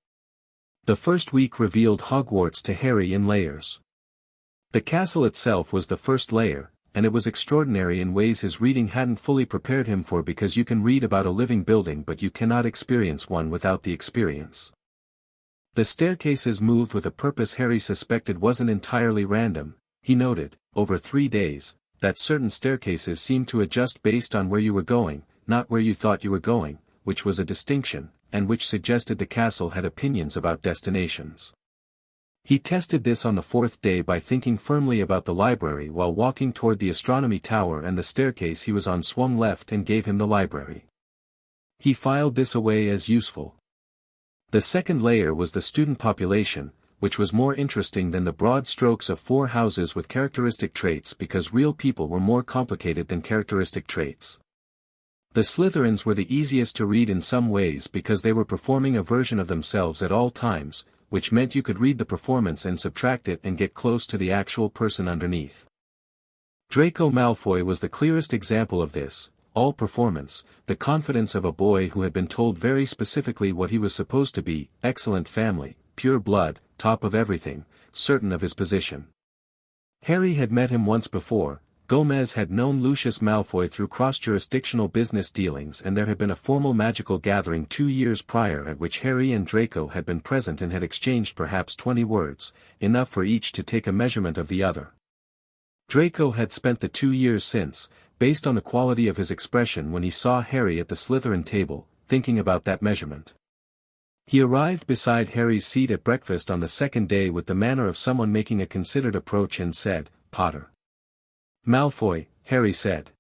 The first week revealed Hogwarts to Harry in layers. The castle itself was the first layer, and it was extraordinary in ways his reading hadn't fully prepared him for, because you can read about a living building but you cannot experience one without the experience. The staircases moved with a purpose Harry suspected wasn't entirely random. He noted, over 3 days, that certain staircases seemed to adjust based on where you were going, not where you thought you were going, which was a distinction, and which suggested the castle had opinions about destinations. He tested this on the 4th day by thinking firmly about the library while walking toward the astronomy tower, and the staircase he was on swung left and gave him the library. He filed this away as useful. The second layer was the student population, which was more interesting than the broad strokes of 4 houses with characteristic traits, because real people were more complicated than characteristic traits. The Slytherins were the easiest to read in some ways because they were performing a version of themselves at all times, which meant you could read the performance and subtract it and get close to the actual person underneath. Draco Malfoy was the clearest example of this, all performance, the confidence of a boy who had been told very specifically what he was supposed to be, excellent family, pure blood, top of everything, certain of his position. Harry had met him once before. Gomez had known Lucius Malfoy through cross-jurisdictional business dealings, and there had been a formal magical gathering 2 years prior at which Harry and Draco had been present and had exchanged perhaps 20 words, enough for each to take a measurement of the other. Draco had spent the 2 years since, based on the quality of his expression when he saw Harry at the Slytherin table, thinking about that measurement. He arrived beside Harry's seat at breakfast on the second day with the manner of someone making a considered approach and said, "Potter." "Malfoy," Harry said.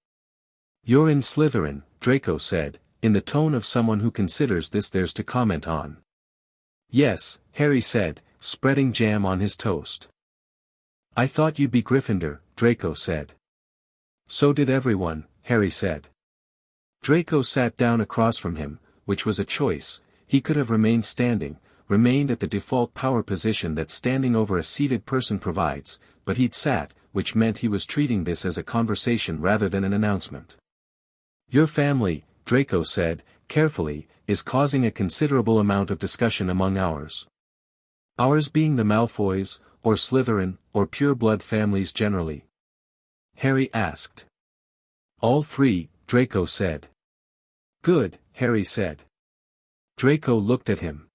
"You're in Slytherin," Draco said, in the tone of someone who considers this theirs to comment on. "Yes," Harry said, spreading jam on his toast. "I thought you'd be Gryffindor," Draco said. "So did everyone," Harry said. Draco sat down across from him, which was a choice. He could have remained standing, remained at the default power position that standing over a seated person provides, but he'd sat, which meant he was treating this as a conversation rather than an announcement. "Your family," Draco said, carefully, "is causing a considerable amount of discussion among ours." "Ours being the Malfoys, or Slytherin, or pure-blood families generally?" Harry asked. "All 3, Draco said." "Good," Harry said. Draco looked at him.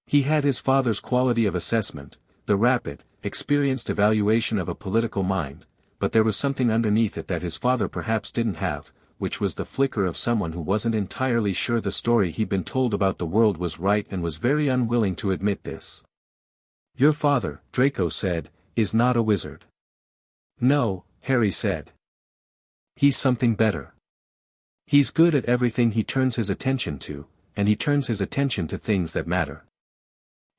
He had his father's quality of assessment, the rapid, experienced evaluation of a political mind, but there was something underneath it that his father perhaps didn't have, which was the flicker of someone who wasn't entirely sure the story he'd been told about the world was right and was very unwilling to admit this. "Your father," Draco said, "is not a wizard." "No," Harry said. "He's something better. He's good at everything he turns his attention to, and he turns his attention to things that matter.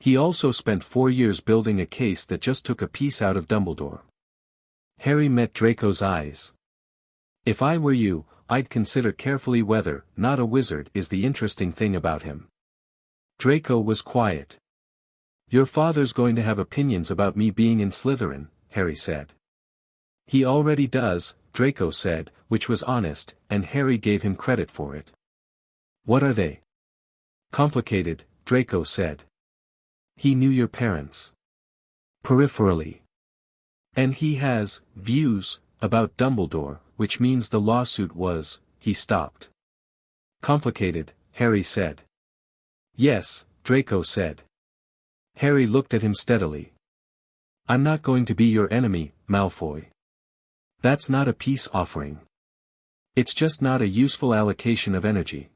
He also spent 4 years building a case that just took a piece out of Dumbledore." Harry met Draco's eyes. "If I were you, I'd consider carefully whether, not a wizard is the interesting thing about him." Draco was quiet. "Your father's going to have opinions about me being in Slytherin," Harry said. "He already does," Draco said, which was honest, and Harry gave him credit for it. "What are they?" "Complicated," Draco said. "He knew your parents. Peripherally. And he has views about Dumbledore, which means the lawsuit was," he stopped. "Complicated," Harry said. "Yes," Draco said. Harry looked at him steadily. "I'm not going to be your enemy, Malfoy." That's not a peace offering. It's just not a useful allocation of energy.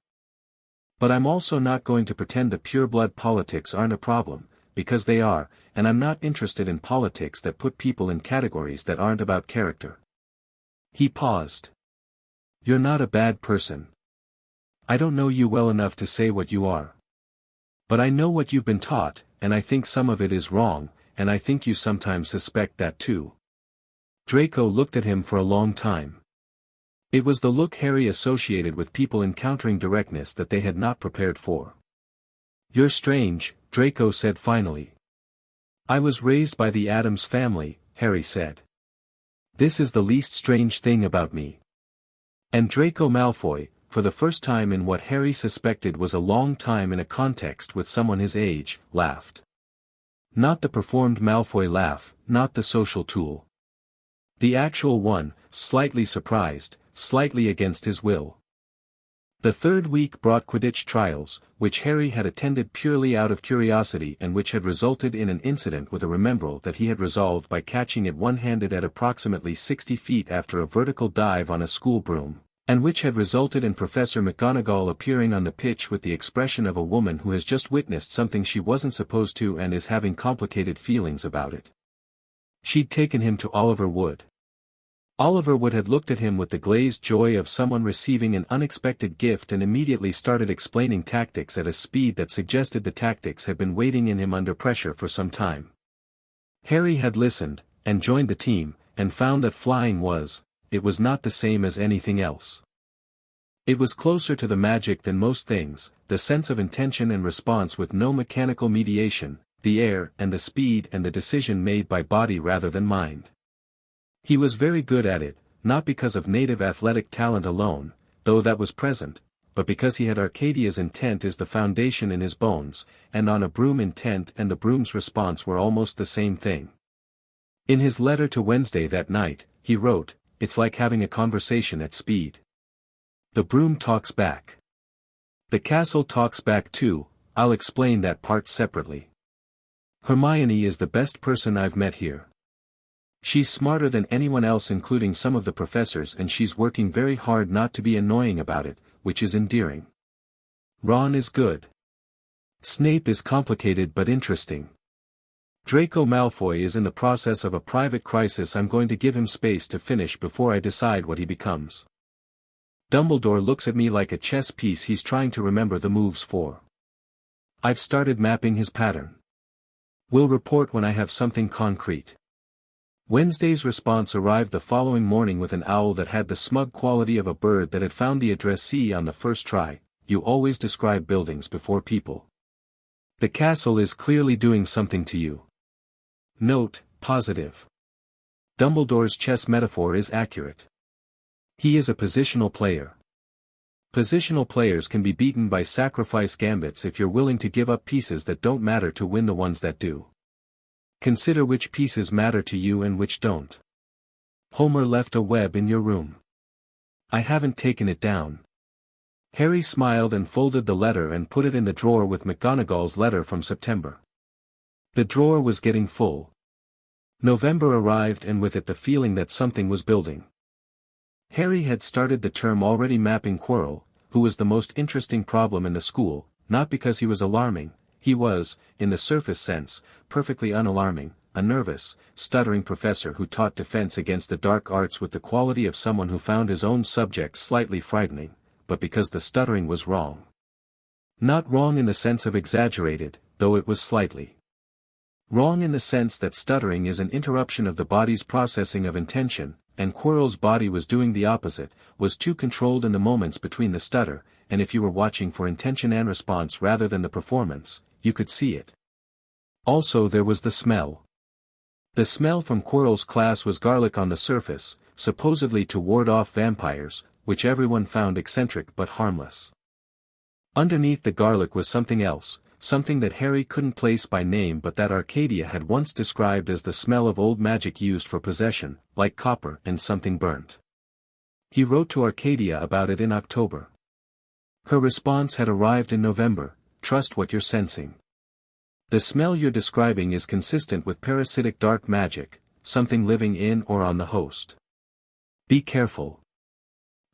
But I'm also not going to pretend the pure-blood politics aren't a problem, because they are, and I'm not interested in politics that put people in categories that aren't about character. He paused. You're not a bad person. I don't know you well enough to say what you are. But I know what you've been taught, and I think some of it is wrong, and I think you sometimes suspect that too. Draco looked at him for a long time. It was the look Harry associated with people encountering directness that they had not prepared for. You're strange, Draco said finally. I was raised by the Addams family, Harry said. This is the least strange thing about me. And Draco Malfoy, for the first time in what Harry suspected was a long time in a context with someone his age, laughed. Not the performed Malfoy laugh, not the social tool. The actual one, slightly surprised, slightly against his will. The third week brought Quidditch trials, which Harry had attended purely out of curiosity and which had resulted in an incident with a remembrall that he had resolved by catching it one-handed at approximately 60 feet after a vertical dive on a school broom, and which had resulted in Professor McGonagall appearing on the pitch with the expression of a woman who has just witnessed something she wasn't supposed to and is having complicated feelings about it. She'd taken him to Oliver Wood. Oliver Wood had looked at him with the glazed joy of someone receiving an unexpected gift and immediately started explaining tactics at a speed that suggested the tactics had been waiting in him under pressure for some time. Harry had listened, and joined the team, and found that flying was not the same as anything else. It was closer to the magic than most things, the sense of intention and response with no mechanical mediation, the air and the speed and the decision made by body rather than mind. He was very good at it, not because of native athletic talent alone, though that was present, but because he had Arcadia's intent as the foundation in his bones, and on a broom intent and the broom's response were almost the same thing. In his letter to Wednesday that night, he wrote, "It's like having a conversation at speed. The broom talks back. The castle talks back too, I'll explain that part separately. Hermione is the best person I've met here. She's smarter than anyone else including some of the professors and she's working very hard not to be annoying about it, which is endearing. Ron is good. Snape is complicated but interesting. Draco Malfoy is in the process of a private crisis. I'm going to give him space to finish before I decide what he becomes. Dumbledore looks at me like a chess piece he's trying to remember the moves for. I've started mapping his pattern. Will report when I have something concrete." Wednesday's response arrived the following morning with an owl that had the smug quality of a bird that had found the addressee on the first try. You always describe buildings before people. The castle is clearly doing something to you. Note, positive. Dumbledore's chess metaphor is accurate. He is a positional player. Positional players can be beaten by sacrifice gambits if you're willing to give up pieces that don't matter to win the ones that do. Consider which pieces matter to you and which don't. Homer left a web in your room. I haven't taken it down. Harry smiled and folded the letter and put it in the drawer with McGonagall's letter from September. The drawer was getting full. November arrived and with it the feeling that something was building. Harry had started the term already mapping Quirrell, who was the most interesting problem in the school, not because he was alarming. He was, in the surface sense, perfectly unalarming, a nervous, stuttering professor who taught defense against the dark arts with the quality of someone who found his own subject slightly frightening, but because the stuttering was wrong. Not wrong in the sense of exaggerated, though it was slightly. Wrong in the sense that stuttering is an interruption of the body's processing of intention, and Quirrell's body was doing the opposite, was too controlled in the moments between the stutter, and if you were watching for intention and response rather than the performance, you could see it. Also there was the smell. The smell from Quirrell's class was garlic on the surface, supposedly to ward off vampires, which everyone found eccentric but harmless. Underneath the garlic was something else, something that Harry couldn't place by name but that Arcadia had once described as the smell of old magic used for possession, like copper and something burnt. He wrote to Arcadia about it in October. Her response had arrived in November. Trust what you're sensing. The smell you're describing is consistent with parasitic dark magic, something living in or on the host. Be careful.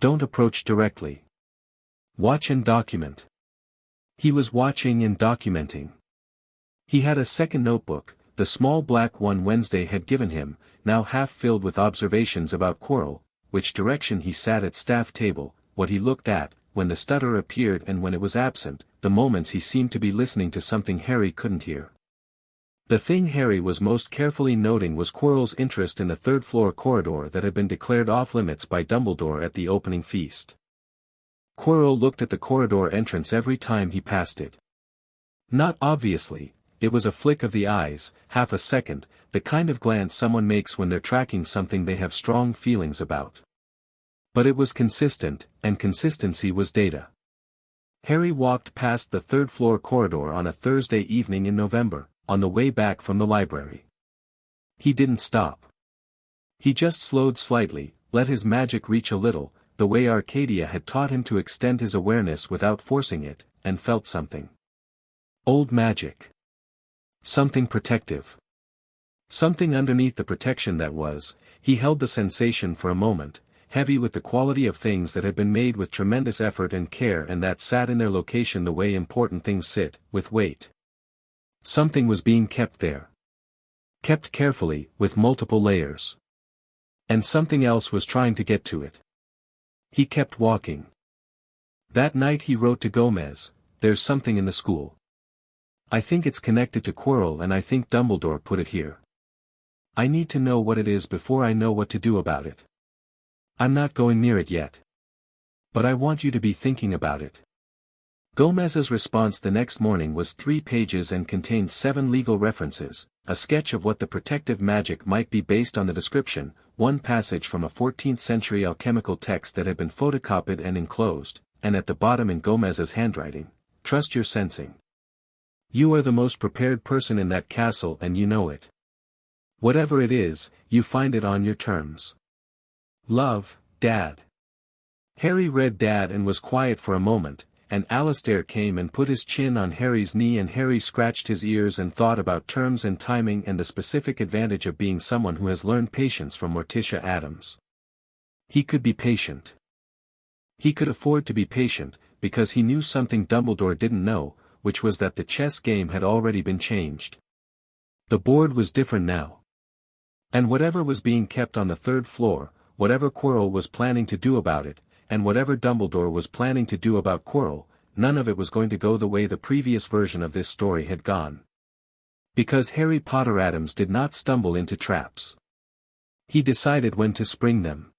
Don't approach directly. Watch and document. He was watching and documenting. He had a second notebook, the small black one Wednesday had given him, now half filled with observations about Quirrell, which direction he sat at staff table, what he looked at, when the stutter appeared and when it was absent, the moments he seemed to be listening to something Harry couldn't hear. The thing Harry was most carefully noting was Quirrell's interest in the third-floor corridor that had been declared off-limits by Dumbledore at the opening feast. Quirrell looked at the corridor entrance every time he passed it. Not obviously, it was a flick of the eyes, half a second, the kind of glance someone makes when they're tracking something they have strong feelings about. But it was consistent, and consistency was data. Harry walked past the third-floor corridor on a Thursday evening in November, on the way back from the library. He didn't stop. He just slowed slightly, let his magic reach a little, the way Arcadia had taught him to extend his awareness without forcing it, and felt something. Old magic. Something protective. Something underneath the protection that was, he held the sensation for a moment, heavy with the quality of things that had been made with tremendous effort and care and that sat in their location the way important things sit, with weight. Something was being kept there. Kept carefully, with multiple layers. And something else was trying to get to it. He kept walking. That night he wrote to Gomez, "There's something in the school. I think it's connected to Quirrell and I think Dumbledore put it here. I need to know what it is before I know what to do about it. I'm not going near it yet. But I want you to be thinking about it." Gomez's response the next morning was 3 pages and contained 7 legal references, a sketch of what the protective magic might be based on the description, 1 passage from a 14th-century alchemical text that had been photocopied and enclosed, and at the bottom in Gomez's handwriting, "Trust your sensing. You are the most prepared person in that castle and you know it. Whatever it is, you find it on your terms. Love, Dad." Harry read Dad and was quiet for a moment, and Alistair came and put his chin on Harry's knee and Harry scratched his ears and thought about terms and timing and the specific advantage of being someone who has learned patience from Morticia Addams. He could be patient. He could afford to be patient, because he knew something Dumbledore didn't know, which was that the chess game had already been changed. The board was different now. And whatever was being kept on the 3rd floor, whatever Quirrell was planning to do about it, and whatever Dumbledore was planning to do about Quirrell, none of it was going to go the way the previous version of this story had gone. Because Harry Potter Adams did not stumble into traps. He decided when to spring them.